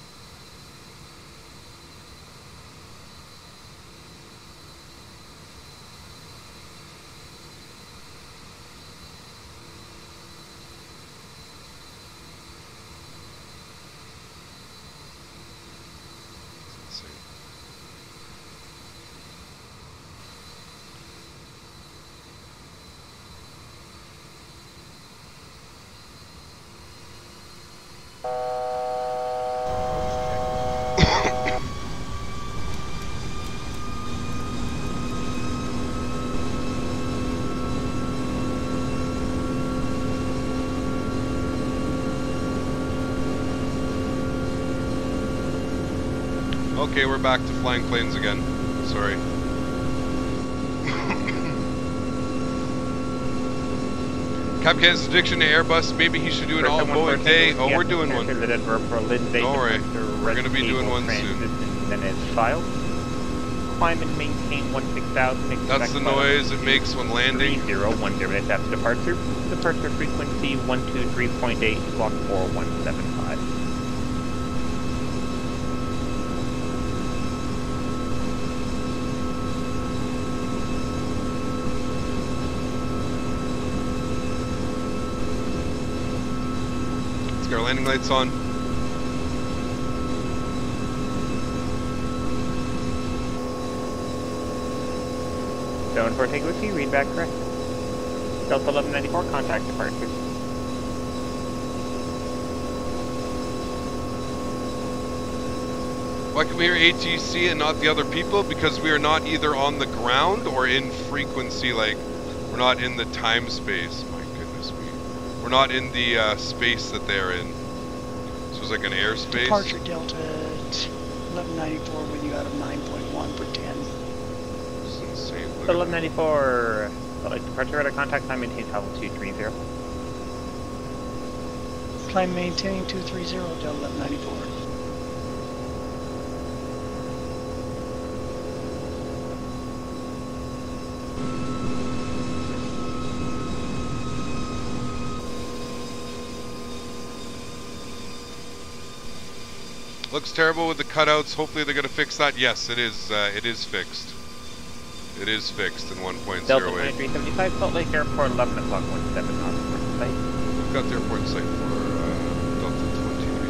Speaker 1: Okay, we're back to flying planes again. Sorry. Captain has addiction to Airbus. Maybe he should do an all-Boeing day. Oh, we're doing one. Don't worry. We're going to be doing one soon.
Speaker 13: Then it's filed. Climb and maintain 16,000.
Speaker 1: That's the noise it makes when landing.
Speaker 13: 3010. That's departure. Departure frequency 123.8, block 4175.
Speaker 1: Our landing lights on.
Speaker 13: Going for a take with you, read back correct. Delta 1194, contact departure.
Speaker 1: Why can we hear ATC and not the other people? Because we are not either on the ground or in frequency, like, we're not in the time space. My goodness me. We're not in the space that they're in. So it's like an airspace.
Speaker 16: Departure Delta at 1194 when you out of 9.1 per 10.
Speaker 1: This is insane.
Speaker 13: 1194, departure radar contact, climb maintain level 230.
Speaker 16: Climb maintaining 230 Delta 1194.
Speaker 1: Looks terrible with the cutouts. Hopefully they're going to fix that. Yes, it is fixed. It is fixed in 1.08.
Speaker 13: Delta 2375, Salt Lake Airport, 11 o'clock, 17 on site.
Speaker 1: We've got the airport site for Delta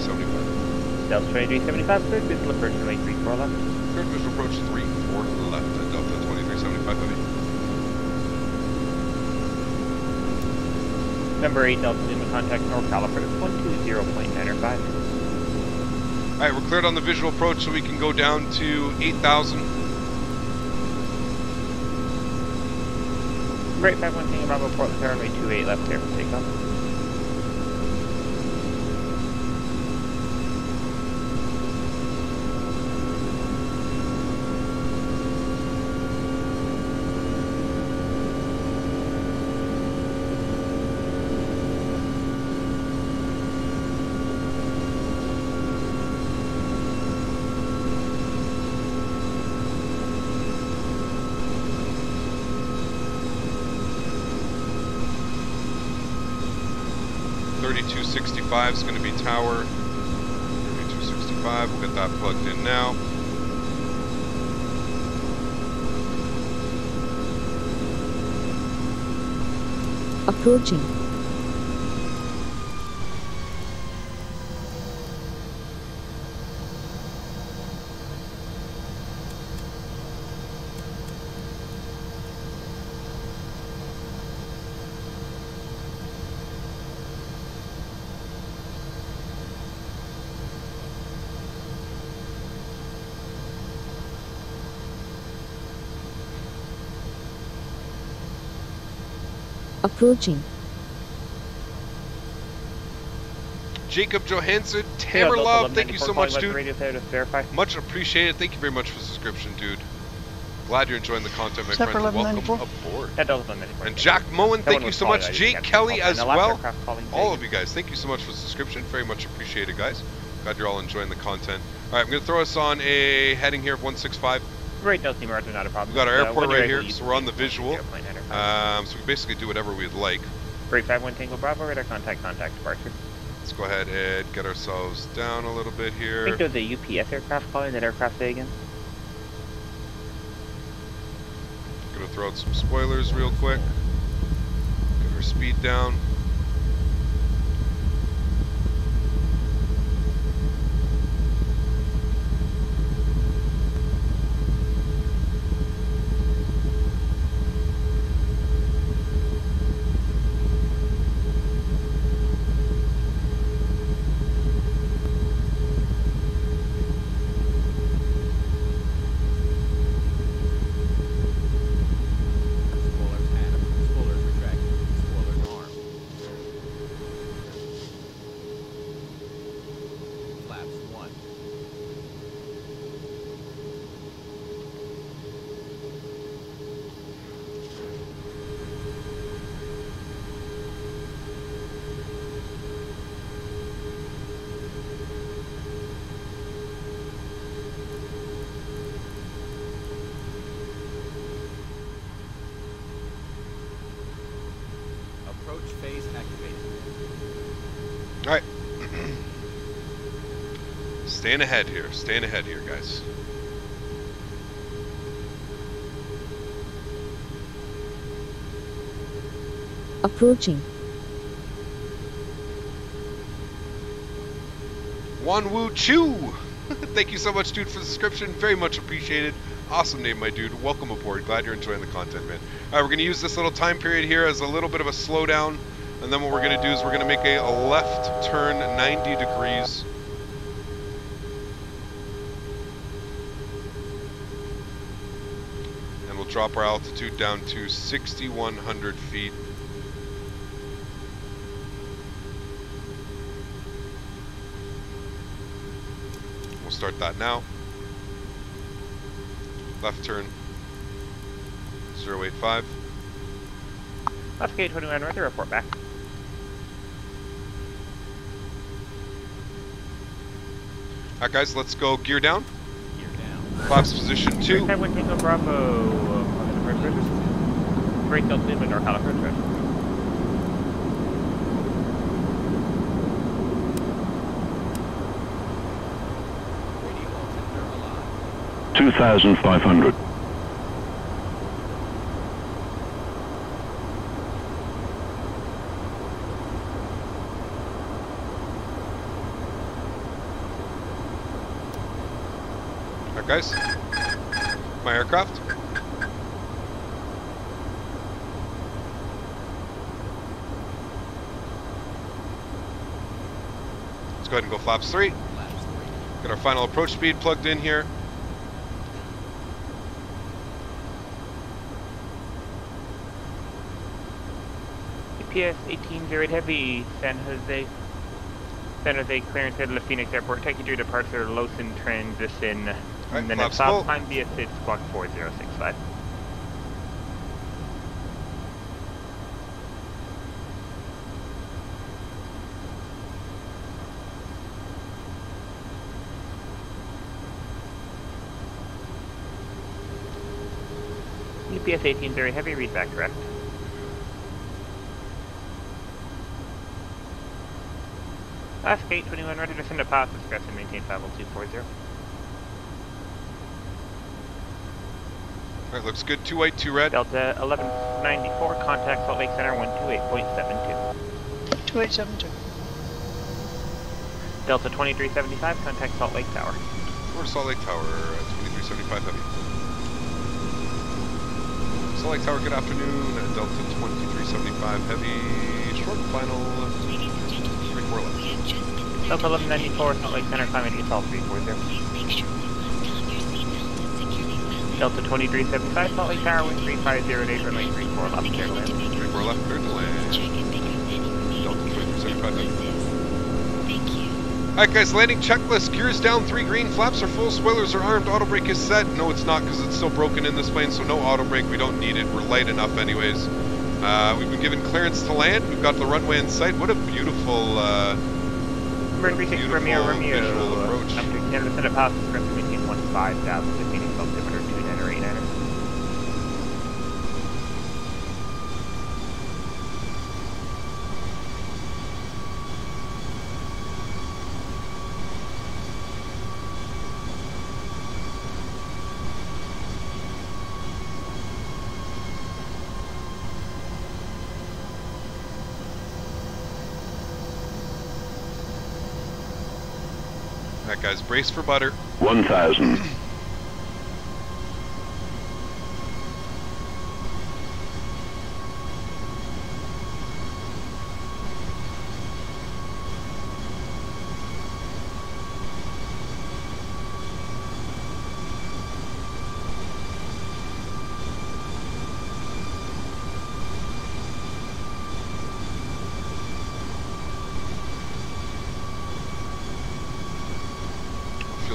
Speaker 1: 2375.
Speaker 13: Delta 2375, third visual approach runway 34 left.
Speaker 1: Third visual approach 34 left at Delta 2375 heavy.
Speaker 13: Number 8, Delta Lima, contact North California, 120.95.
Speaker 1: Alright, we're cleared on the visual approach so we can go down to 8,000.
Speaker 13: Great 5-1 Bravo, Portland, runway 28 left here for takeoff.
Speaker 1: Is going to be tower 3265. We'll get that plugged in now.
Speaker 9: Approaching. Approaching.
Speaker 1: Jacob Johansson, Tamerlove, thank you so much, dude. Much appreciated. Thank you very much for the subscription, dude. Glad you're enjoying the content, my friends. Welcome aboard. And Jack Moen, thank you so much. Jake Kelly as well. All of you guys, thank you so much for the subscription. Very much appreciated, guys. Glad you're all enjoying the content. All right, I'm going to throw us on a heading here of 165.
Speaker 13: Right, Delta Lima, not a problem.
Speaker 1: We've got our airport right here, so we're on the visual. So we can basically do whatever we'd like.
Speaker 13: Great 5-1 Tango Bravo, radar contact departure.
Speaker 1: Let's go ahead and get ourselves down a little bit
Speaker 13: I
Speaker 1: here.
Speaker 13: think there's a UPS aircraft calling that aircraft say again.
Speaker 1: Gonna throw out some spoilers real quick. Get our speed down.
Speaker 17: Phase activated.
Speaker 1: Alright. Staying ahead here, guys.
Speaker 9: Approaching.
Speaker 1: Wan Wu Chu! Thank you so much, dude, for the subscription. Very much appreciated. Awesome name, my dude. Welcome aboard. Glad you're enjoying the content, man. Alright, we're going to use this little time period here as a little bit of a slowdown. And then what we're going to do is we're going to make a left turn 90 degrees. And we'll drop our altitude down to 6,100 feet. We'll start that now. Left turn 085.
Speaker 13: Left gate 21 right to report back.
Speaker 1: Alright guys, let's go gear down.
Speaker 17: Gear down.
Speaker 1: Flaps position 2.
Speaker 13: One Tango Bravo. Break out the North California.
Speaker 10: 2,500.
Speaker 1: Alright guys, my aircraft. Let's go ahead and go flaps 3. Get our final approach speed plugged in here.
Speaker 13: PS 1808 Heavy, San Jose clearance at the Phoenix Airport. Take you to departure, Losin transition.
Speaker 1: Right,
Speaker 13: and then
Speaker 1: flaps
Speaker 13: it's top
Speaker 1: full.
Speaker 13: climb BSS squawk 4065. UPS 1808 Heavy, read back correct. Last gate 21 ready to send a pass, discuss and maintain 50240.
Speaker 1: Alright, looks good. 2 white, 2 red.
Speaker 13: Delta 1194, contact Salt Lake Center 128.72.
Speaker 16: 2872.
Speaker 13: Delta 2375, contact Salt Lake Tower.
Speaker 1: Or Salt Lake Tower, 2375 Heavy. Salt Lake Tower, good afternoon. Delta 2375 Heavy, short final.
Speaker 13: Delta 1194, Salt Lake Center, climbing to Salt 340. Delta 2375, Salt Lake Tower, wind 3508, runway 34 left, clear to land.
Speaker 1: 34 left, clear to land. Delta 2375 Heavy. Alright guys, landing checklist. Gears down, 3 green, flaps are full, spoilers are armed, auto brake is set. No, it's not because it's still broken in this plane, so no auto brake. We don't need it. We're light enough anyways. We've been given clearance to land. We've got the runway in sight. What a beautiful,
Speaker 13: visual
Speaker 1: approach.
Speaker 13: After Canada Senate pass, discuss and maintain 15,000, 15 altimeter 29 or 89.
Speaker 1: Alright guys, brace for butter.
Speaker 10: 1,000.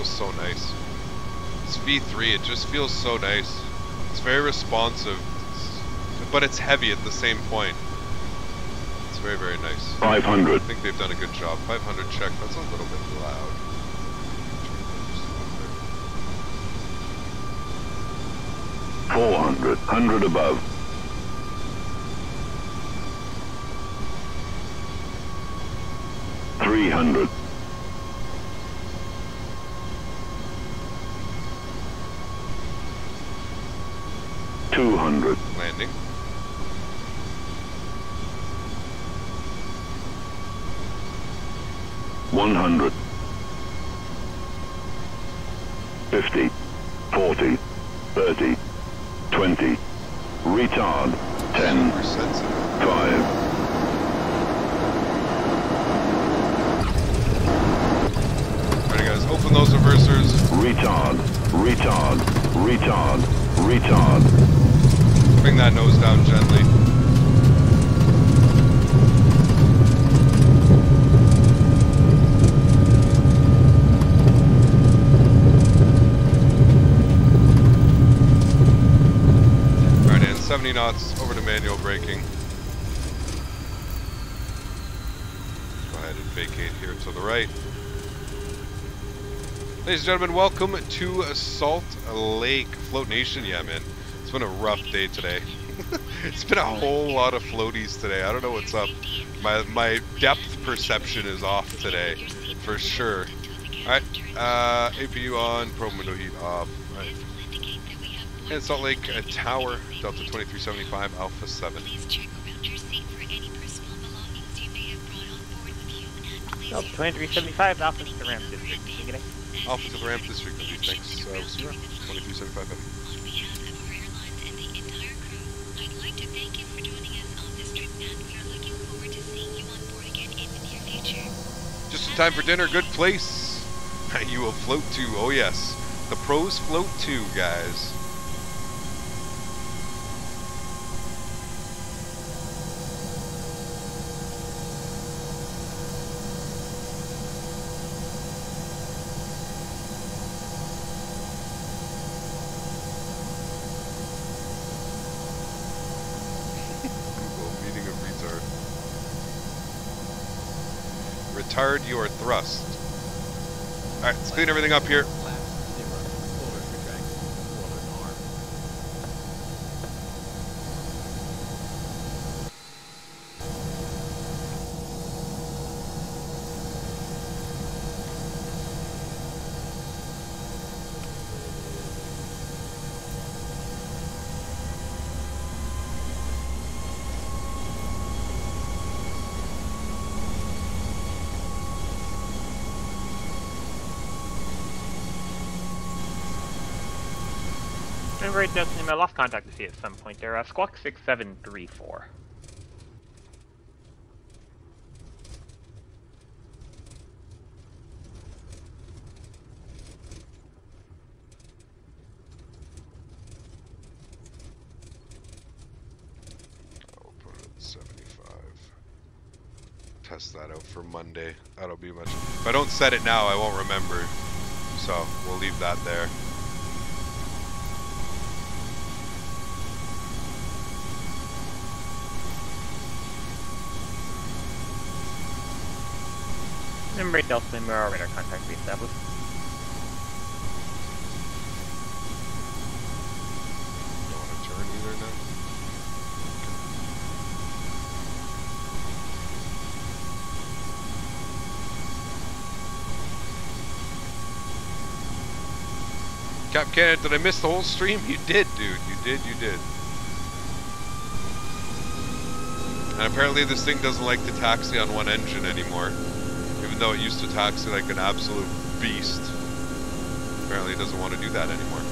Speaker 1: So nice. It's V3, it just feels so nice. It's very responsive, but it's heavy at the same point. It's very, very nice.
Speaker 10: 500.
Speaker 1: I think they've done a good job. 500 check, that's a little bit loud.
Speaker 10: 400. 100 above. 300. 200.
Speaker 1: Landing.
Speaker 10: 100. 50. 40. 30. 20. Retard. 10. 5.
Speaker 1: Alright guys, open those reversers.
Speaker 10: Retard. Retard. Retard. Retard.
Speaker 1: Bring that nose down gently. Alright, and 70 knots over to manual braking. Go ahead and vacate here to the right. Ladies and gentlemen, welcome to Salt Lake Float Nation. Yeah, man. It's been a rough day today. It's been a whole lot of floaties today. I don't know what's up. My depth perception is off today, for sure. Alright, APU on, probe window heat off. Right. And Salt Lake Tower, Delta 2375, Alpha 7.
Speaker 13: Delta 2375, Alpha to the ramp district.
Speaker 1: Alpha to the ramp district, thanks. We'll see you around. 2375 heavy. Just in time for dinner, good place. You will float too, oh yes. The pros float too, guys. Retard your thrust. Alright, let's clean everything up here.
Speaker 13: Right, Destiny, I lost contact with you at some point there. Squawk 6734.
Speaker 1: I'll put it at 75. Test that out for Monday. That'll be much. If I don't set it now, I won't remember. So we'll leave that there.
Speaker 13: Remember, Delta, our radar contact reestablished.
Speaker 1: Don't want to turn either now. Cap Canada, did I miss the whole stream? You did, dude. You did. And apparently this thing doesn't like to taxi on one engine anymore. Even though it used to taxi like an absolute beast. Apparently he doesn't want to do that anymore.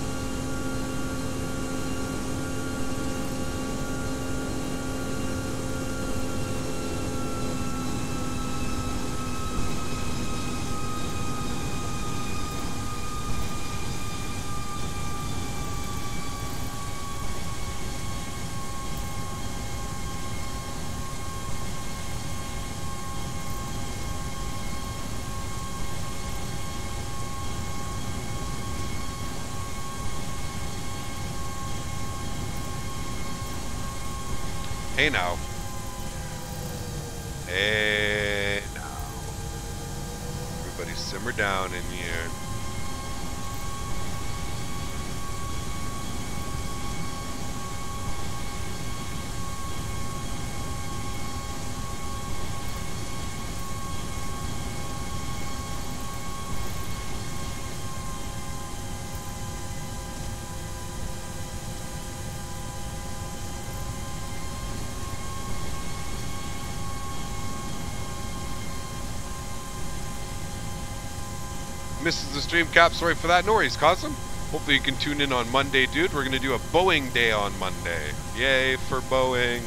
Speaker 1: Hey now. Hey now. Everybody simmer down in here. Misses the stream cap, sorry for that. No worries, Cosm. Hopefully you can tune in on Monday, dude. We're going to do a Boeing day on Monday. Yay for Boeing.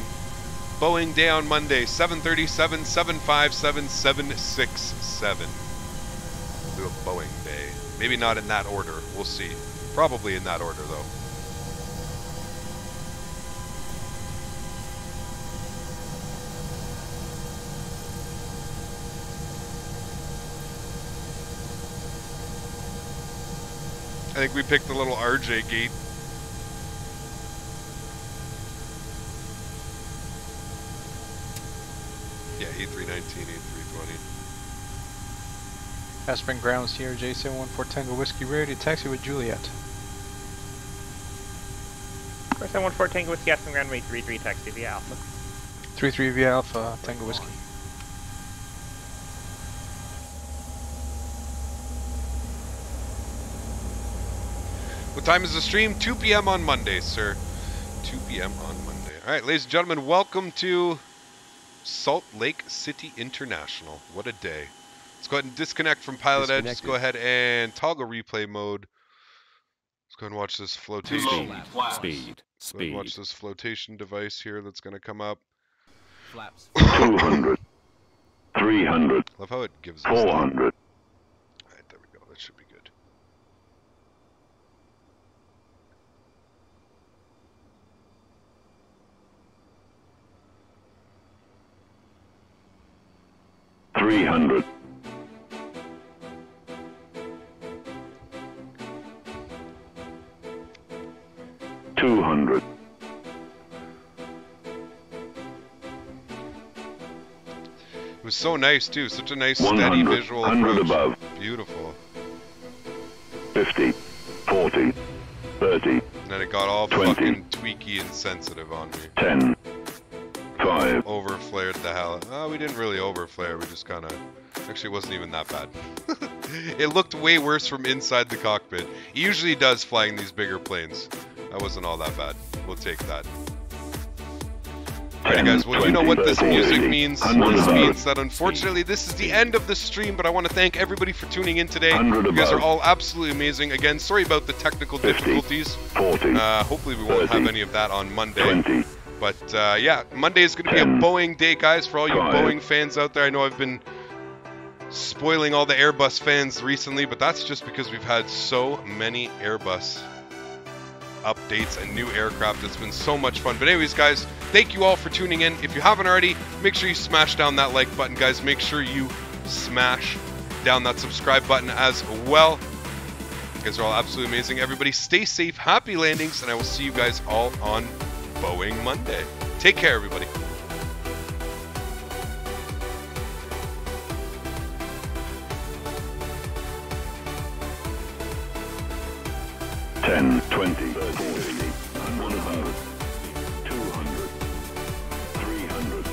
Speaker 1: Boeing day on Monday, 737, 757, 767. We'll do a Boeing day. Maybe not in that order. We'll see. Probably in that order, though. I think we picked the little RJ gate. Yeah, A319, A320.
Speaker 17: Aspen Grounds here, J714 Tango Whiskey, ready to taxi with Juliet.
Speaker 13: 714 Tango Whiskey, Aspen Ground, Way 33, taxi via Alpha.
Speaker 17: 33 via Alpha, Tango Whiskey.
Speaker 1: What time is the stream? 2 p.m. on Monday, sir. 2 p.m. on Monday. All right, ladies and gentlemen, welcome to Salt Lake City International. What a day. Let's go ahead and disconnect from PilotEdge. Let's go ahead and toggle replay mode. Let's go ahead and watch this flotation.
Speaker 10: Speed.
Speaker 1: Watch this flotation device here that's going to come up.
Speaker 10: Flaps. 200. 300.
Speaker 1: Love how it gives us
Speaker 10: 400.
Speaker 1: All right, there we go. That should be good.
Speaker 10: $300. 200.
Speaker 1: It was so nice too, such a nice steady visual approach.
Speaker 10: Above.
Speaker 1: Beautiful.
Speaker 10: 50, 40, 30.
Speaker 1: And then it got all
Speaker 10: 20,
Speaker 1: fucking tweaky and sensitive on me.
Speaker 10: 10, 5.
Speaker 1: Overflared the hell. Oh, we didn't really overflare. We just kind of. Actually, it wasn't even that bad. It looked way worse from inside the cockpit. It usually does flying these bigger planes. That wasn't all that bad. We'll take that. Alright guys, well you know what this music means. This means that unfortunately this is the end of the stream, but I want to thank everybody for tuning in today. You guys are all absolutely amazing. Again, sorry about the technical difficulties. Hopefully we won't have any of that on Monday. But yeah, Monday is going to be a Boeing day, guys, for all you Boeing fans out there. I know I've been spoiling all the Airbus fans recently, but that's just because we've had so many Airbus updates and new aircraft. It's been so much fun. But anyways, guys, thank you all for tuning in. If you haven't already, make sure you smash down that like button, guys. Make sure you smash down that subscribe button as well. You guys are all absolutely amazing. Everybody stay safe, happy landings, and I will see you guys all on Boeing Monday. Take care, everybody.
Speaker 10: $10, $20, $40, $100, $200, $300.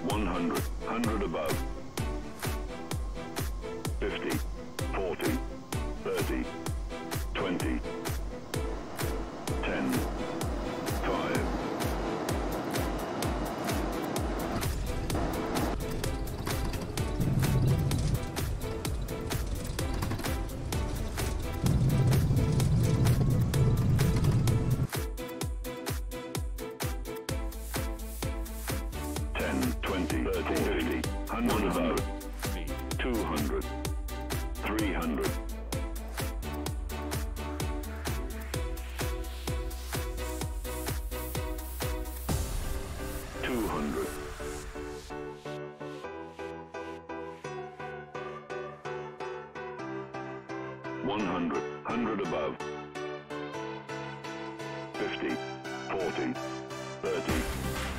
Speaker 10: $100, 100 above. 50. 30, 40, 100, 200, 300. 200. 100, 100 above. 50, 40, 30.